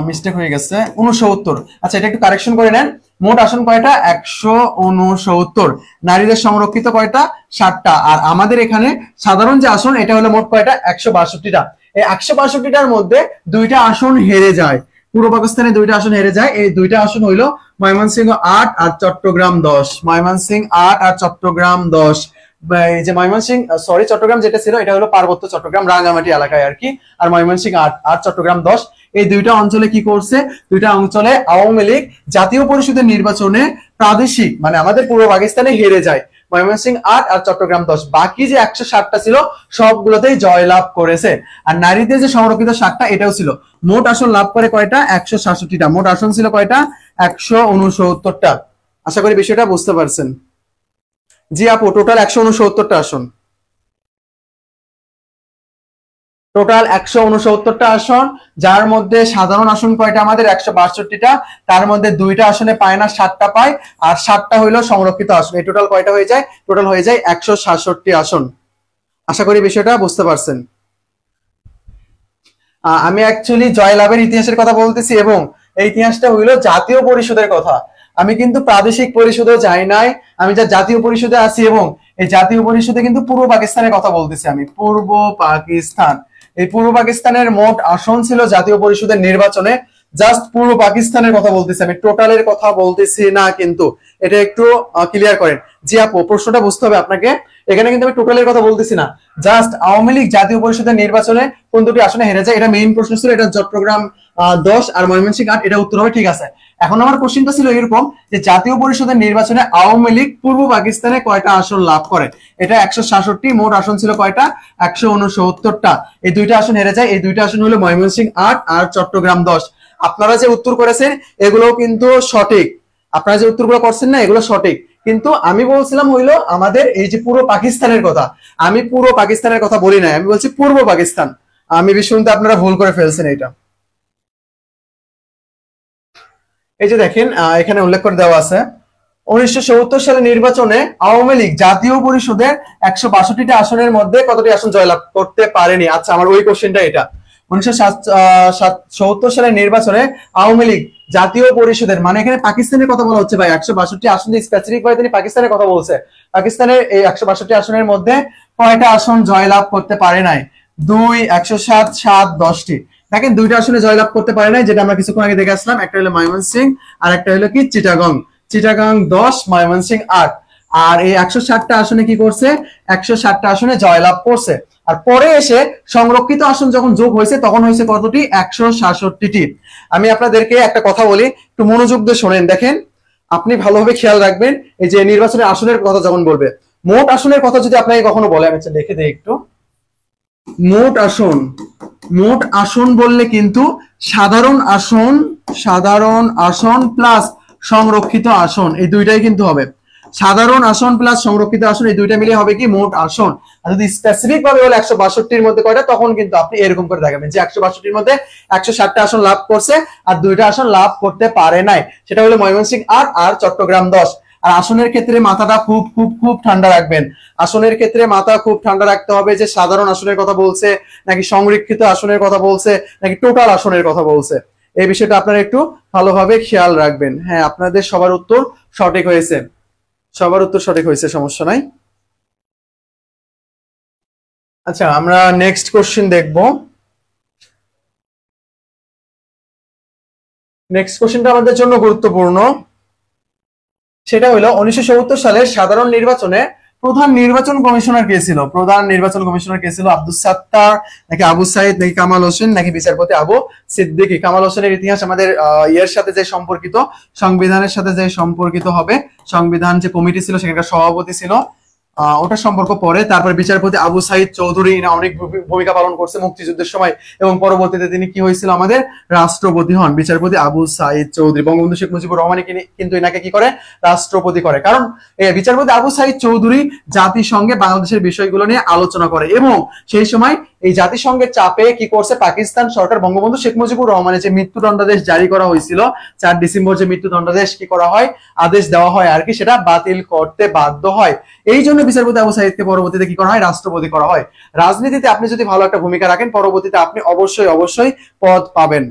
মিস্টেক হয়ে গেছে, 69। আচ্ছা এটা একটু কারেকশন করে নেন। মোট আসন কয়টা? 169। নারীদের সংরক্ষিত কয়টা? 7টা। আর আমাদের এখানে সাধারণ যে আসন, এটা হলো মোট কয়টা? 162টা। এই 162টার মধ্যে দুইটা আসন হেরে যায়, পূর্ব পাকিস্তানে দুইটা আসন হেরে যায়। এই দুইটা আসন হইলো ময়মনসিংহ 8 আর চট্টগ্রাম 10। ময়মনসিংহ 8 আর চট্টগ্রাম 10। এই যে ময়মনসিংহ, সরি চট্টগ্রাম যেটা ছিল এটা হলো পার্বত্য চট্টগ্রাম, রাঙ্গামাটি এলাকায় আর কি। আর ময়মনসিংহ 8 আর চট্টগ্রাম 10, এই দুইটা অঞ্চলে কি করছে? দুইটা অঞ্চলে আওয়ামী লীগ জাতীয় পরিষদের নির্বাচনে প্রাদেশিক, মানে আমাদের পূর্ব পাকিস্তানে হেরে যায়। ময়মনসিংহ 8 আর চট্টগ্রাম 10, বাকি যে 160টা ছিল সবগুলোতেই জয়লাভ করেছে। আর নারীদের যে সংরক্ষিত 7টা, এটাও ছিল। মোট আসন লাভ করে কয়টা? 166টা। মোট আসন ছিল কয়টা? 169টা। আশা করি বিষয়টা বুঝতে পারছেন। জি আপু, টোটাল 169টা আসন, টোটাল 169টা আসন, যার মধ্যে সাধারণ আসন কয়টা? আমাদের 162টা। তার মধ্যে দুইটা আসনে পায় না, 7টা পায়, আর 7টা হইলো সংরক্ষিত আসন। এই টোটাল কয়টা হয়ে যায়? টোটাল হয়ে যায় 166 আসন। আশা করি বিষয়টা বুঝতে পারছেন। আমি অ্যাকচুয়ালি জয়লাভের ইতিহাসের কথা বলতেছি, এবং এই ইতিহাসটা হইলো জাতীয় পরিষদের কথা। আমি কিন্তু প্রাদেশিক পরিষদে যাই নাই, আমি যা জাতীয় পরিষদে আছি, এবং এই জাতীয় পরিষদে কিন্তু পূর্ব পাকিস্তানের কথা বলতেছি আমি, পূর্ব পাকিস্তান। এই পূর্ব পাকিস্তানের মোট আসন ছিল জাতীয় পরিষদের নির্বাচনে, জাস্ট পূর্ব পাকিস্তানের কথা বলতেছি আমি, টোটালের কথা বলতেছি না কিন্তু, এটা একটু ক্লিয়ার করেন। জি আপু, প্রশ্নটা বুঝতে হবে আপনাকে, এখানে কিন্তু আমি টোটালের কথা বলতেছি না, জাস্ট আওয়ামী লীগ জাতীয় পরিষদের নির্বাচনে কোন দুটি আসনে হেরে যায়, এটা মেইন প্রশ্ন ছিল। এটা চট্টগ্রাম 10 আর ময়মনসিংহ 8, এটা উত্তর হবে। ঠিক আছে, এখন আমার কোশ্চেনটা ছিল এরকম, যে জাতীয় পরিষদের নির্বাচনে আওয়ামী লীগ পূর্ব পাকিস্তানে কয়টা আসন লাভ করে? এটা 166। মোট আসন ছিল কয়টা? 169টা। এই দুইটা আসন হেরে যায়, এই দুইটা আসন হলো ময়মনসিংহ 8 আর চট্টগ্রাম 10। আপনারা যে উত্তর করেছেন এগুলো কিন্তু সঠিক, আপনারা যে উত্তরগুলো করছেন না এগুলো সঠিক, কিন্তু আমি বলছিলাম হইলো আমাদের এই যে পুরো পাকিস্তানের কথা, আমি পুরো পাকিস্তানের কথা বলি নাই, আমি বলছি পূর্ব পাকিস্তান। আমি শুনতে আপনারা ভুল করে ফেলছেন এটা। এই যে দেখেন, এখানে উল্লেখ করে দেওয়া আছে, 1970 সালে নির্বাচনে আওয়ামী লীগ জাতীয় পরিষদের 162টা আসনের মধ্যে কতটি আসন জয়লাভ করতে পারেনি? আচ্ছা, আমার ওই কোশ্চেনটা এটা। 1970 সালের নির্বাচনে আওয়ামী লীগ জাতীয় পরিষদের, মানে এখানে পাকিস্তানের কথা বলা হচ্ছে ভাই, 162 আসন দিয়ে স্পেসিফিক ভাবে তিনি পাকিস্তানের কথা বলছে। পাকিস্তানের এই 162 আসনের মধ্যে কয়টা আসন জয়লাভ করতে পারে নাই? 2, 107, 7, 10টি। দেখেন দুইটা আসনে জয়লাভ করতে পারে নাই, যেটা আমরা কিছুক্ষণ আগে দেখে আসলাম, একটা হলো ময়মনসিংহ আর একটা হলো কি চিটাগং। চিটাগং 10, ময়মনসিংহ 8। আর এই 160টা আসনে কি করছে? 160টা আসনে জয়লাভ করছে। আর পরে এসে সংরক্ষিত আসন যখন যোগ হয়েছে তখন হয়েছে কতটি? 166টি। আমি আপনাদেরকে একটা কথা বলি, একটু মনোযোগ দিয়ে শোনেন। দেখেন, আপনি ভালোভাবে খেয়াল রাখবেন, এই যে নির্বাচনের আসনের কথা যখন বলবে, মোট আসনের কথা যদি আপনাকে কখনো বলে, আমি লিখে দিই একটু, মোট আসন, মোট আসন বললে কিন্তু সাধারণ আসন প্লাস সংরক্ষিত আসন এই দুইটাই কিন্তু হবে। সাধারণ আসন প্লাস সংরক্ষিত আসন এই দুইটা মিলে হবে কি মোট আসন। আর যদি স্পেসিফিক ভাবে বলে 162 এর মধ্যে কয়টা, তখন কিন্তু আপনি এরকম করে দেখাবেন যে 162 এর মধ্যে 160টা আসন লাভ করছে আর 2টা আসন লাভ করতে পারে নাই, সেটা হলো ময়মনসিংহ 8 আর চট্টগ্রাম 10। আর আসনের ক্ষেত্রে মাথাটা খুব খুব খুব ঠান্ডা রাখবেন। আসনের ক্ষেত্রে মাথা খুব ঠান্ডা রাখতে হবে যে সাধারণ আসনের কথা বলছে নাকি সংরক্ষিত আসনের কথা বলছে নাকি টোটাল আসনের কথা বলছে, এই বিষয়টা আপনারা একটু ভালোভাবে খেয়াল রাখবেন। হ্যাঁ, আপনাদের সবার উত্তর সঠিক হয়েছে, সবার উত্তর সঠিক হয়েছে, সমস্যা নাই। আচ্ছা, আমরা নেক্সট কোশ্চেন দেখব। নেক্সট কোশ্চেনটা আমাদের জন্য গুরুত্বপূর্ণ। সেটা হলো 1970 সালের সাধারণ নির্বাচনে প্রধান নির্বাচন কমিশনার কে ছিল? প্রধান নির্বাচন কমিশনার কে ছিল? আব্দুস সাত্তার নাকি আবু সাইদ নাকি কামাল হোসেন নাকি বিচারপতি আবু সিদ্দিকী? কামাল হোসেনের ইতিহাস আমাদের ইয়ের সাথে যে সম্পর্কিত, সংবিধানের সাথে যে সম্পর্কিত হবে, সংবিধান যে কমিটি ছিল সেখানকার সভাপতি ছিল, ওটা সম্পর্ক পরে। তারপর বিচারপতি আবু সাইদ চৌধুরী অনেক ভূমিকা পালন করছে মুক্তিযুদ্ধের সময় এবং পরবর্তীতে তিনি কি হয়েছিল আমাদের রাষ্ট্রপতি হন। বিচারপতি আবু সাইদ চৌধুরী, বঙ্গবন্ধু শেখ মুজিবুর রহমান কিন্তু এনাকে কি করে? রাষ্ট্রপতি করে। কারণ বিচারপতি আবু সাইদ চৌধুরী জাতিসংঘে বাংলাদেশের বিষয়গুলো নিয়ে আলোচনা করে এবং সেই সময় এই জাতিসংঘের চাপে কি করছে পাকিস্তান সরকার বঙ্গবন্ধু শেখ মুজিবুর রহমানের যে মৃত্যুদণ্ডাদেশ জারি করা হয়েছিল 4 ডিসেম্বর, যে মৃত্যুদণ্ডাদেশ কি করা হয়, আদেশ দেওয়া হয় আর কি, সেটা বাতিল করতে বাধ্য হয়। এই জন্য বিচারপতি আবু সাইদকে পরবর্তীতে কি করা হয়? রাষ্ট্রপতি করা হয়। রাজনীতিতে আপনি যদি ভালো একটা ভূমিকা রাখেন পরবর্তীতে আপনি অবশ্যই অবশ্যই পদ পাবেন।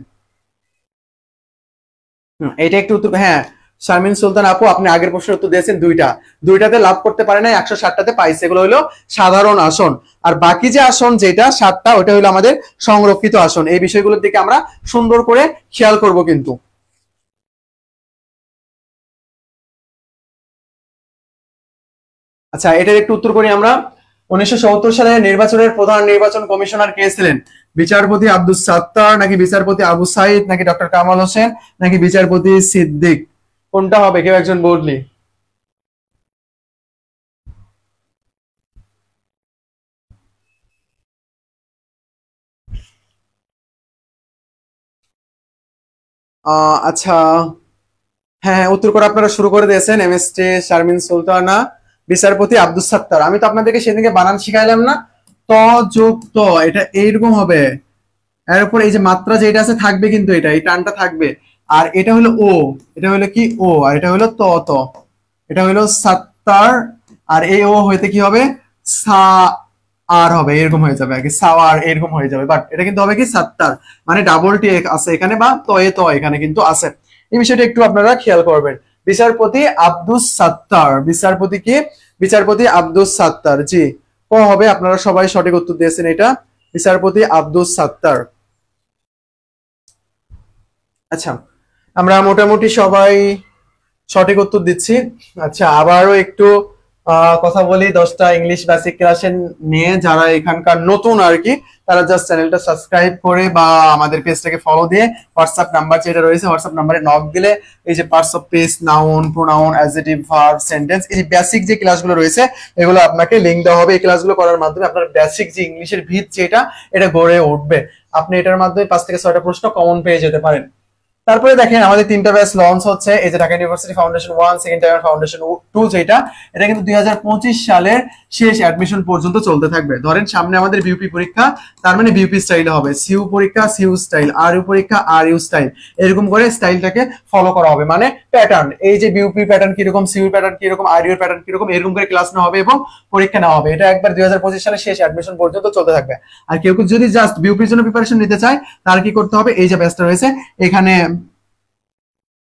এটা একটু উত্তর। হ্যাঁ, শারমিন সুলতান আপু, আপনি আগের প্রশ্নের উত্তর দিয়েছেন দুইটাতে লাভ করতে পারে না, 160টাতে পাইছে। এগুলো হলো সাধারণ আসন। আর বাকি যে আসন যেটা 7টা, ওটা হলো আমাদের সংরক্ষিত আসন। এই বিষয়গুলোর দিকে আমরা সুন্দর করে খেয়াল করব কিন্তু। আচ্ছা, এটার একটু উত্তর করি আমরা। 1970 সালে নির্বাচনের প্রধান নির্বাচন কমিশনার কে ছিলেন? বিচারপতি আব্দুস সাত্তার নাকি বিচারপতি আবু সাইদ নাকি ডক্টর কামাল হোসেন নাকি বিচারপতি সিদ্দিক? কোনটা হবে? কেউ একজন বললি। আচ্ছা, হ্যাঁ, উত্তর করে আপনারা শুরু করে দিয়েছেন। এমএসটি শারমিন সুলতানা, বিচারপতি আব্দুস সাত্তার। আমি তো আপনাদেরকে সেদিকে বানান শিখাইলাম না? ত যোগ ত, এটা এইরকম হবে। এর উপর এই যে মাত্রা যেটা আছে থাকবে কিন্তু এটা এই টানটা থাকবে। আর এটা হলো ও, এটা হলো কি ও, আর এটা হলো ত ত, এটা হলো সাত্তার। আর এই ও হইতে কি হবে? সা আর হবে, এরকম হয়ে যাবে আর কি, সাওয়ার এরকম হয়ে যাবে। বাট এটা কিন্তু হবে কি সাত্তার, মানে ডাবল টি আছে এখানে বা তয়ে ত এখানে কিন্তু আছে। এই বিষয়টা একটু আপনারা খেয়াল করবেন। বিচারপতি আব্দুস সাত্তার, বিচারপতি কি? বিচারপতি আব্দুস সাত্তার। জি, ক হবে। আপনারা সবাই সঠিক উত্তর দিয়েছেন, এটা বিচারপতি আব্দুস সাত্তার। আচ্ছা, আমরা মোটামুটি সবাই সঠিক উত্তর দিচ্ছি। আচ্ছা, আবারও একটু কথা বলি 10টা ইংলিশ বেসিক ক্লাসে নিয়ে। যারা এখানকার নতুন আর কি, তারা জাস্ট চ্যানেলটা সাবস্ক্রাইব করে বা আমাদের পেজটাকে ফলো দিয়ে হোয়াটসঅ্যাপ নাম্বার যেটা রয়েছে হোয়াটসঅ্যাপ নাম্বারে নক দিলে এই যে parts of speech, noun, pronoun, adjective, verb, sentence, এই বেসিক যে ক্লাসগুলো রয়েছে এগুলো আপনাকে লিংক দেওয়া হবে। এই ক্লাসগুলো করার মাধ্যমে আপনার বেসিক যে ইংলিশের ভিত যেটা এটা গড়ে উঠবে। আপনি এটার মাধ্যমে 5 থেকে 6টা প্রশ্ন কমন পেয়ে যেতে পারেন। তারপরে দেখেন আমাদের 3টা ব্যাচ লঞ্চ হচ্ছে। এই যে Dhaka university foundation 1, second time foundation 2, যেটা এটা কিন্তু 2025 সালের শেষ অ্যাডমিশন পর্যন্ত চলতে থাকবে। ধরেন সামনে আমাদের বিউপি পরীক্ষা, তার মানে বিউপি স্টাইলে হবে। সিইউ পরীক্ষা সিইউ স্টাইল, আরইউ পরীক্ষা আরইউ স্টাইল, এরকম করে স্টাইলটাকে ফলো করা হবে। মানে প্যাটার্ন, এই যে বিউপি প্যাটার্ন কিরকম, সিইউ প্যাটার্ন কিরকম, আরইউ প্যাটার্ন কিরকম, এরকম করে ক্লাস নেওয়া হবে এবং পরীক্ষা নেওয়া হবে। এটা একবার 2025 সালের শেষ অ্যাডমিশন পর্যন্ত চলতে থাকবে। আর কেউ যদি জাস্ট বিউপির জন্য প্রিপারেশন নিতে চায় তার কি করতে হবে? এই যে ব্যাচটা রয়েছে এখানে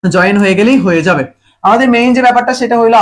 জয়েন হয়ে গেলেই হয়ে যাবে। আমাদের মেইন যে ব্যাপারটা সেটা হলো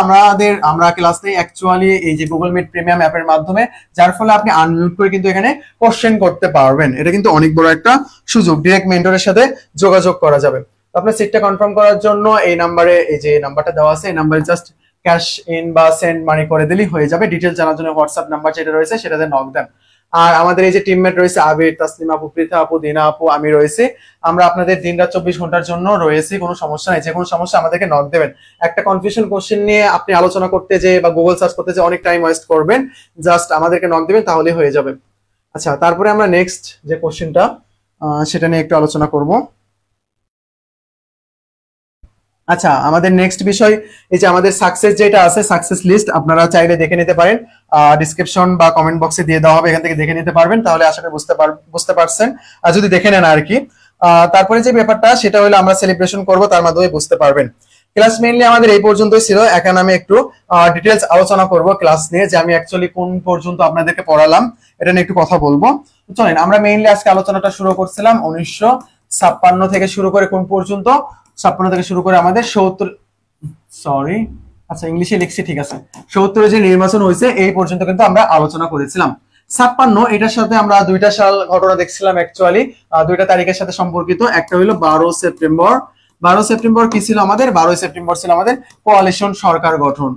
আমরা ক্লাস নেই অ্যাকচুয়ালি এই যে গুগল মিট প্রিমিয়াম অ্যাপের মাধ্যমে, যার ফলে আপনি আনমিউট করে কিন্তু এখানে কোশ্চেন করতে পারবেন। এটা কিন্তু অনেক বড় একটা সুযোগ, ডিরেক্ট মেন্টরের সাথে যোগাযোগ করা যাবে। আপনার সিটটা কনফার্ম করার জন্য এই নাম্বারে, এই যে নাম্বারটা দেওয়া আছে এই নাম্বারে জাস্ট ক্যাশ ইন বা সেন্ড মানি করে দিলেই হয়ে যাবে। ডিটেইলস জানার জন্য হোয়াটসঅ্যাপ নাম্বার যেটা রয়েছে সেটাতে নক দেন। আর আমাদের এই যে টিমমেট রয়েছে আবির, তাসলিমা আপু, পৃথা আপু, দিনা আপু, আমি রয়েছি। আমরা আপনাদের দিনরাত 24 ঘন্টার জন্য রয়েছি, কোনো সমস্যা নাই। যে কোনো সমস্যা আমাদেরকে নক দেবেন। একটা কনফিউশন কোশ্চেন নিয়ে আপনি আলোচনা করতে যে বা গুগল সার্চ করতে যে অনেক টাইম ওয়েস্ট করবেন, জাস্ট আমাদেরকে নক দেবেন তাহলে হয়ে যাবে। আচ্ছা, তারপরে আমরা নেক্সট যে কোশ্চেনটা সেটা নিয়ে একটু আলোচনা করব। আচ্ছা, আমাদের নেক্সট বিষয় এই যে আমাদের সাকসেস যেটা আছে, সাকসেস লিস্ট আপনারা চাইলে দেখে নিতে পারেন, ডিসক্রিপশন বা কমেন্ট বক্সে দিয়ে দেওয়া হবে, এখান থেকে দেখে নিতে পারবেন, তাহলে আশা করি বুঝতে পারছেন, আর যদি দেখে নেন আর কি। তারপরে যে ব্যাপারটা সেটা হলো আমরা সেলিব্রেশন করব, তার মাধ্যমে বুঝতে পারবেন। ক্লাস মেইনলি আমাদের এই পর্যন্তই ছিল। এখন আমি একটু ডিটেলস আলোচনা করব ক্লাস নিয়ে, যে আমি অ্যাকচুয়ালি কোন পর্যন্ত আপনাদেরকে পড়ালাম এটা নিয়ে একটু কথা বলবো। চলেন, আমরা মেইনলি আজকে আলোচনাটা শুরু করছিলাম 1956 থেকে শুরু করে কোন পর্যন্ত, 56 থেকে শুরু করে আমাদের 70, সরি আচ্ছা ইংলিশে লিখছি, ঠিক আছে, 70 যে নির্বাচন হয়েছে এই পর্যন্ত কিন্তু আমরা আলোচনা করেছিলাম। 56 এটার সাথে আমরা দুইটা সাল ঘটনা দেখছিলাম, অ্যাকচুয়ালি দুইটা তারিখের সাথে সম্পর্কিত। একটা হলো 12 সেপ্টেম্বর। 12 সেপ্টেম্বর কি ছিল আমাদের? 12 সেপ্টেম্বর ছিল আমাদের কোয়ালিশন সরকার গঠন,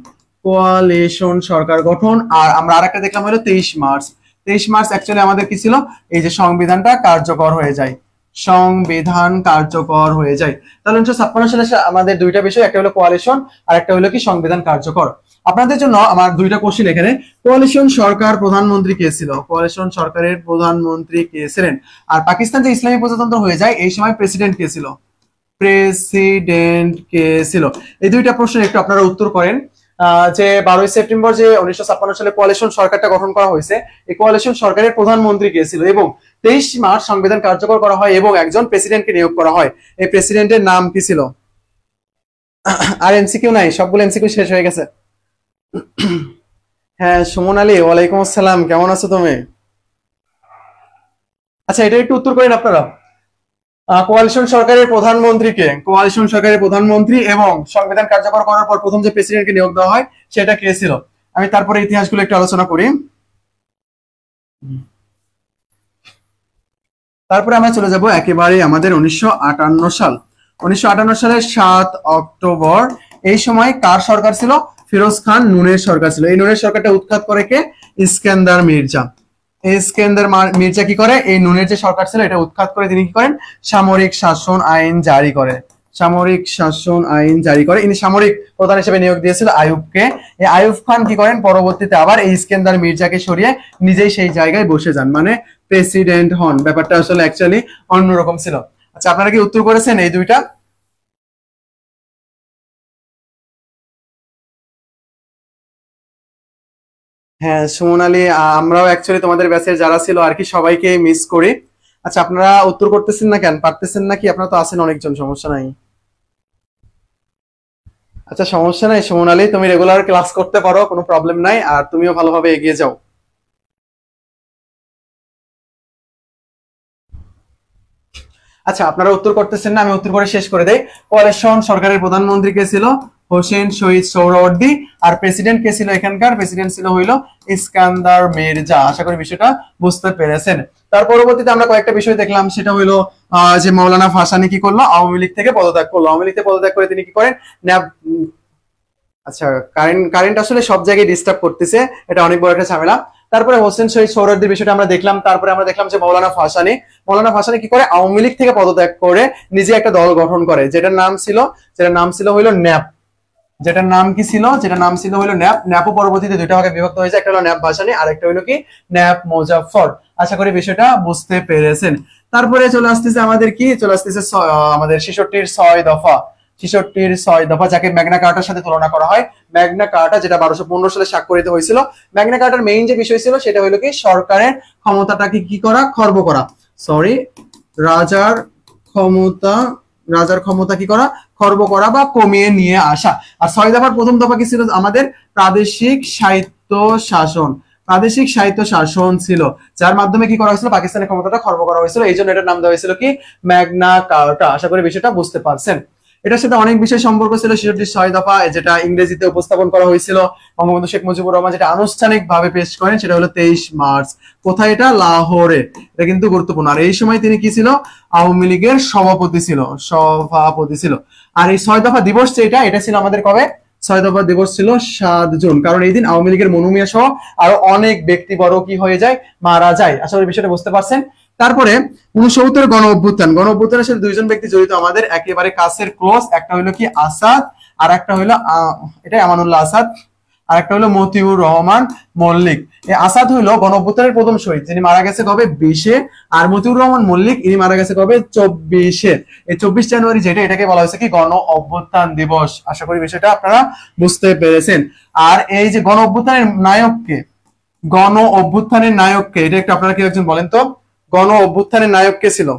কোয়ালিশন সরকার গঠন। আর আমরা আরেকটা দেখলাম হলো 23 মার্চ। 23 মার্চ অ্যাকচুয়ালি আমাদের কি ছিল? এই যে সংবিধানটা কার্যকর হয়ে যায়, সংবিধান কার্যকর হয়ে যায়। তাহলে 1956 সালে আমাদের দুইটা বিষয়, একটা হলো কোয়ালিশন আর একটা হলো কি সংবিধান কার্যকর। আপনাদের জন্য আমার দুইটা কোশ্চেন এখানে। কোয়ালিশন সরকার প্রধানমন্ত্রী কে ছিল? কোয়ালিশন সরকারের প্রধানমন্ত্রী কে ছিলেন? আর পাকিস্তান যে ইসলামী প্রজাতন্ত্র হয়ে যায় এই সময় প্রেসিডেন্ট কে ছিল? প্রেসিডেন্ট কে ছিল? এই দুইটা প্রশ্নের একটু আপনারা উত্তর করেন। যে 12 সেপ্টেম্বর যে 1956 সালে কোয়ালিশন সরকারটা গঠন করা হয়েছে, এই কোয়ালিশন সরকারের প্রধানমন্ত্রী কে ছিল? এবং 23 মার্চ সংবিধান কার্যকর করা হয় এবং একজন প্রেসিডেন্টকে নিয়োগ করা হয়, এই প্রেসিডেন্টের নাম কি ছিল? আর এমসিকিউ নাই, সবগুলো এমসিকিউ শেষ হয়ে গেছে। হ্যাঁ সুমন আলী, ওয়ালাইকুম আসসালাম, কেমন আছো তুমি? আচ্ছা, এটা একটু উত্তর করেন আপনারা। কোয়ালিশন সরকারের প্রধানমন্ত্রী কে? কোয়ালিশন সরকারের প্রধানমন্ত্রী এবং সংবিধান কার্যকর করার পর প্রথম যে প্রেসিডেন্টকে নিয়োগ দেওয়া হয় সেটা কে ছিল? আমি তারপরে ইতিহাসগুলো একটু আলোচনা করি। তারপরে আমরা চলে যাব একেবারে আমাদের 1958 সাল। 1958 সালের 7 অক্টোবর, এই সময় কার সরকার ছিল? ফিরোজ খান নুনের সরকার ছিল। এই নুনের সরকারটা উৎখাত করে কে? ইস্কান্দার মির্জা। ইস্কান্দার মির্জা কি করে? এই নুনের যে সরকার ছিল এটা উৎখাত করে তিনি কি করেন? সামরিক শাসন আইন জারি করে, সামরিক শাসন আইন জারি করে। ইনি সামরিক প্রধান হিসেবে নিয়োগ দিয়েছিল আইয়ুবকে। এই আইয়ুব খান কি করেন? পরবর্তীতে আবার এই ইস্কান্দার মির্জাকে সরিয়ে নিজেই সেই জায়গায় বসে যান, মানে প্রেসিডেন্ট হন। ব্যাপারটা আসলে অ্যাকচুয়ালি অন্যরকম ছিল। আচ্ছা, আপনারা কি উত্তর করেছেন এই দুইটা? হ্যাঁ সুমন আলী, আমরাও অ্যাকচুয়ালি তোমাদের ব্যাচের যারা ছিল আর কি সবাইকে মিস করি। আচ্ছা, আপনারা উত্তর করতেছেন না কেন? পারতেছেন নাকি? আপনারা তো আছেন অনেকজন, সমস্যা নাই। আচ্ছা সমস্যা নাই সুমন আলী, তুমি রেগুলার ক্লাস করতে পারো, কোনো প্রবলেম নাই, আর তুমিও ভালোভাবে এগিয়ে যাও। আচ্ছা, আপনারা উত্তর করতেছেন না, আমি উত্তর করে শেষ করে দেই। কোয়ালিশন সরকারের প্রধানমন্ত্রী কে ছিল? হোসেন শহীদ সোহরাওয়ার্দী। আর প্রেসিডেন্ট কে ছিল এখানকার? প্রেসিডেন্ট ছিল হইলো ইস্কান্দার মির্জা। আশা করি বিষয়টা বুঝতে পেরেছেন। তার পরবর্তীতে আমরা কয়েকটা বিষয় দেখলাম, সেটা হইলো যে মৌলানা ভাসানী কি করলো? আওয়ামী লীগ থেকে পদত্যাগ করলো। আওয়ামী লীগ থেকে পদত্যাগ করে তিনি কি করেন? ন্যাব, আচ্ছা কারেন্ট আসলে সব জায়গায় ডিস্টার্ব করতেছে, এটা অনেক বড় একটা ঝামেলা। তারপরে হোসেন শহীদ সোহরাওয়ার্দীর বিষয়টা আমরা দেখলাম। তারপরে আমরা দেখলাম যে মৌলানা ভাসানী কি করে? আওয়ামী লীগ থেকে পদত্যাগ করে নিজে একটা দল গঠন করে, যেটার নাম ছিল হইলো ন্যাপ। যেটার নাম কি ছিল? যেটার নাম ছিল হইলো ন্যাপ। ন্যাপও পরবর্তীতে দুইটা ভাগে বিভক্ত হয়েছে, একটা হলো ন্যাপ ভাসানী আর একটা হইলো কি? ন্যাপ মোজাফফর। আশা করি বিষয়টা বুঝতে পেরেছেন। তারপরে চলে আসতেছে আমাদের কি? চলে আসতেছে আমাদের 66-র 6 দফা। 66-র 6 দফা, যাকে ম্যাগনা কার্টার সাথে তুলনা করা হয়। ম্যাগনা কার্টা যেটা 1215 সালে স্বাক্ষরিত হয়েছিল। ম্যাগনা কার্টার মেইন যে বিষয় ছিল সেটা হলো কি? সরকারের ক্ষমতাটাকে কি করা? খর্ব করা, সরি, রাজার ক্ষমতা, রাজার ক্ষমতা কি করা? খর্ব করা বা কমিয়ে নিয়ে আসা। আর 6 দফার প্রথম দফা কি ছিল আমাদের? প্রাদেশিক সাহিত্য শাসন। প্রাদেশিক সাহিত্য শাসন ছিল, যার মাধ্যমে কি করা হয়েছিল? পাকিস্তানের ক্ষমতাটা খর্ব করা হয়েছিল। এই জন্য এটার নাম দেওয়া হয়েছিল কি? ম্যাগনা কার্টা। আশা করি বিষয়টা বুঝতে পারছেন। এটার সাথে অনেক বিষয় সম্পর্ক ছিল 66-র 6 দফা, যেটা ইংরেজিতে উপস্থাপন করা হয়েছিল। বঙ্গবন্ধু শেখ মুজিবুর রহমান যেটা আনুষ্ঠানিক ভাবে পেশ করেন সেটা হলো 23 মার্চ। কোথায় এটা? লাহোরে। এটা কিন্তু গুরুত্বপূর্ণ। আর এই সময় তিনি কি ছিল? আওয়ামী লীগের সভাপতি ছিল। আর এই 6 দফা দিবস যেটা, এটা ছিল আমাদের কবে? 6 দফা দিবস ছিল 7 জুন, কারণ এই দিন আওয়ামী লীগের মনু মিয়া সহ আরো অনেক ব্যক্তিবর্গ কি হয়ে যায়? মারা যায়। আশা করি বিষয়টা বুঝতে পারছেন। তারপরে 69 গণ অভ্যুত্থানের সাথে দুইজন ব্যক্তি জড়িত আমাদের, একেবারে কাছের ক্লোজ। একটা হইলো কি? আসাদ, আর একটা হইলো এটা আমানুল্লাহ আসাদ। আর একটা হলো মতিউর রহমান মল্লিক। এই আসাদ হইলো গণঅভ্যুত্থানের প্রথম শহীদ, যিনি মারা গেছে কবে 20-এ, আর মতিউর রহমান মল্লিক ইনি মারা গেছে কবে 24-এ। এই 24 জানুয়ারি যেটা, এটাকে বলা হয়েছে কি গণ অভ্যুত্থান দিবস। আশা করি বিষয়টা আপনারা বুঝতে পেরেছেন। আর এই যে গণ অভ্যুত্থানের নায়ককে, গণ অভ্যুত্থানের নায়ককে, এটা একটু আপনারা কেউ একজন বলেন তো, গণ অভ্যুত্থানের নায়ক কে ছিল?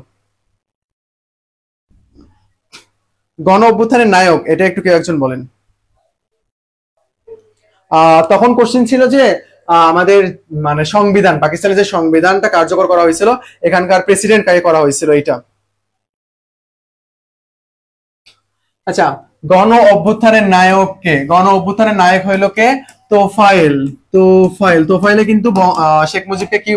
গণ অভ্যুত্থানের নায়ক এটা একটু কেউ একজন বলেন। তখন কোশ্চেন ছিল যে আমাদের মানে সংবিধান, পাকিস্তানের যে সংবিধানটা কার্যকর করা হয়েছিল, এখানকার প্রেসিডেন্ট কাকে করা হয়েছিল এটা। আচ্ছা, গণ অভ্যুত্থানের নায়ক কে? গণ অভ্যুত্থানের নায়ক হইল কে? তোফায়েল। তোফায়েলে কিন্তু শেখ মুজিবকে কি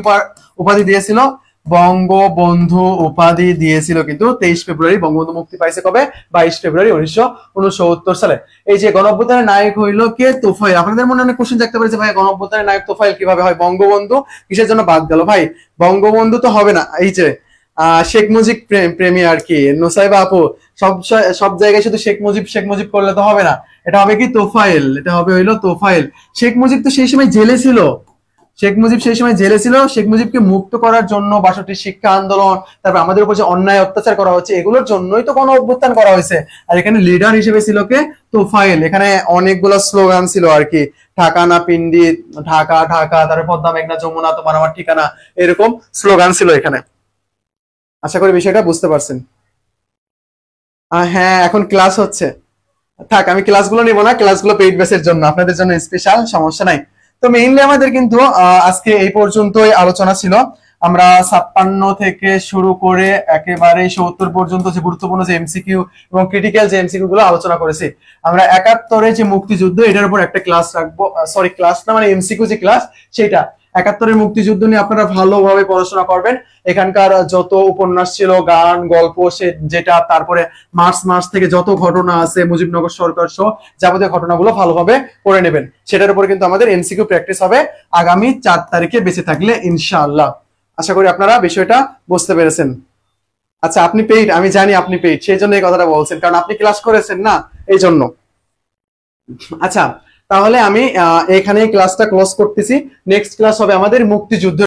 উপাধি দিয়েছিল? বঙ্গবন্ধু উপাধি দিয়েছিল। কিন্তু 23 ফেব্রুয়ারি বঙ্গবন্ধু মুক্তি পাইছে কবে? 22 ফেব্রুয়ারি 1969 সালে। এই যে গণ অভ্যুত্থানের নায়ক হইল কে? তোফায়েল। আপনাদের মনে অনেক কোশ্চেন থাকতে পারে যে ভাই গণ অভ্যুত্থানের নায়ক তোফায়েল কিভাবে হয়, বঙ্গবন্ধু কিসের জন্য বাদ গেল? ভাই বঙ্গবন্ধু তো হবে না, এই যে শেখ মুজিব প্রেমী আর কি নুসাইবা আপু, সব সব জায়গায় শুধু শেখ মুজিব করলে তো হবে না, এটা হবে কি তোফায়েল, এটা হবে হইলো তোফায়েল। শেখ মুজিব তো সেই সময় জেলে ছিল, শেখ মুজিবকে মুক্ত করার জন্য 62 শিক্ষা আন্দোলন, তারপর আমাদের উপর যে অন্যায় অত্যাচার করা হচ্ছে, এগুলোর জন্যই তো গণ অভ্যুত্থান করা হয়েছে। আর এখানে লিডার হিসেবে ছিল কে? তোফায়েল। এখানে অনেকগুলো স্লোগান ছিল আর কি, ঢাকা না পিন্ডি, ঢাকা ঢাকা, তারপরে পদ্মা মেঘনা যমুনা তোমার আমার ঠিকানা, এরকম স্লোগান ছিল এখানে। আশা করি বিষয়টা বুঝতে পারছেন। হ্যাঁ, এখন ক্লাস হচ্ছে। থাক, আমি ক্লাসগুলো নিব না, ক্লাসগুলো পেইড ব্যাচের জন্য, আপনাদের জন্য স্পেশাল, সমস্যা নাই। তো মেইনলি আমাদের কিন্তু আজকে এই পর্যন্তই আলোচনা ছিল। আমরা 56 থেকে শুরু করে একেবারে 70 পর্যন্ত যে গুরুত্বপূর্ণ যে এমসিকিউ এবং ক্রিটিক্যাল যে এমসিকিউ গুলো আলোচনা করেছি। আমরা 71-এর যে মুক্তিযুদ্ধ, এটার উপর একটা ক্লাস রাখবো, সরি ক্লাস না, মানে এমসিকিউ যে ক্লাস সেটা। 71-এর মুক্তিযুদ্ধ নিয়ে আপনারা ভালোভাবে পড়াশোনা করবেন। এখানকার যত উপন্যাস ছিল, গান, গল্প, সে যেটা, তারপরে মার্চ থেকে যত ঘটনা আছে, মুজিবনগর সরকার সহ যাবতীয় ঘটনাগুলো ভালোভাবে পড়ে নেবেন। সেটার উপর কিন্তু আমাদের এমসিকিউ প্র্যাকটিস হবে আগামী 4 তারিখে বেঁচে থাকলে ইনশাআল্লাহ। আশা করি আপনারা বিষয়টা বুঝতে পেরেছেন। আচ্ছা, আপনি পেইড, আমি জানি আপনি পেইড, সেই জন্য এই কথাটা বলছেন, কারণ আপনি ক্লাস করেছেন না, এই জন্য। আচ্ছা, তাহলে আমি এখানে ক্লাসটা ক্লোজ করতেছি। নেক্সট ক্লাস হবে আমাদের মুক্তিযুদ্ধ।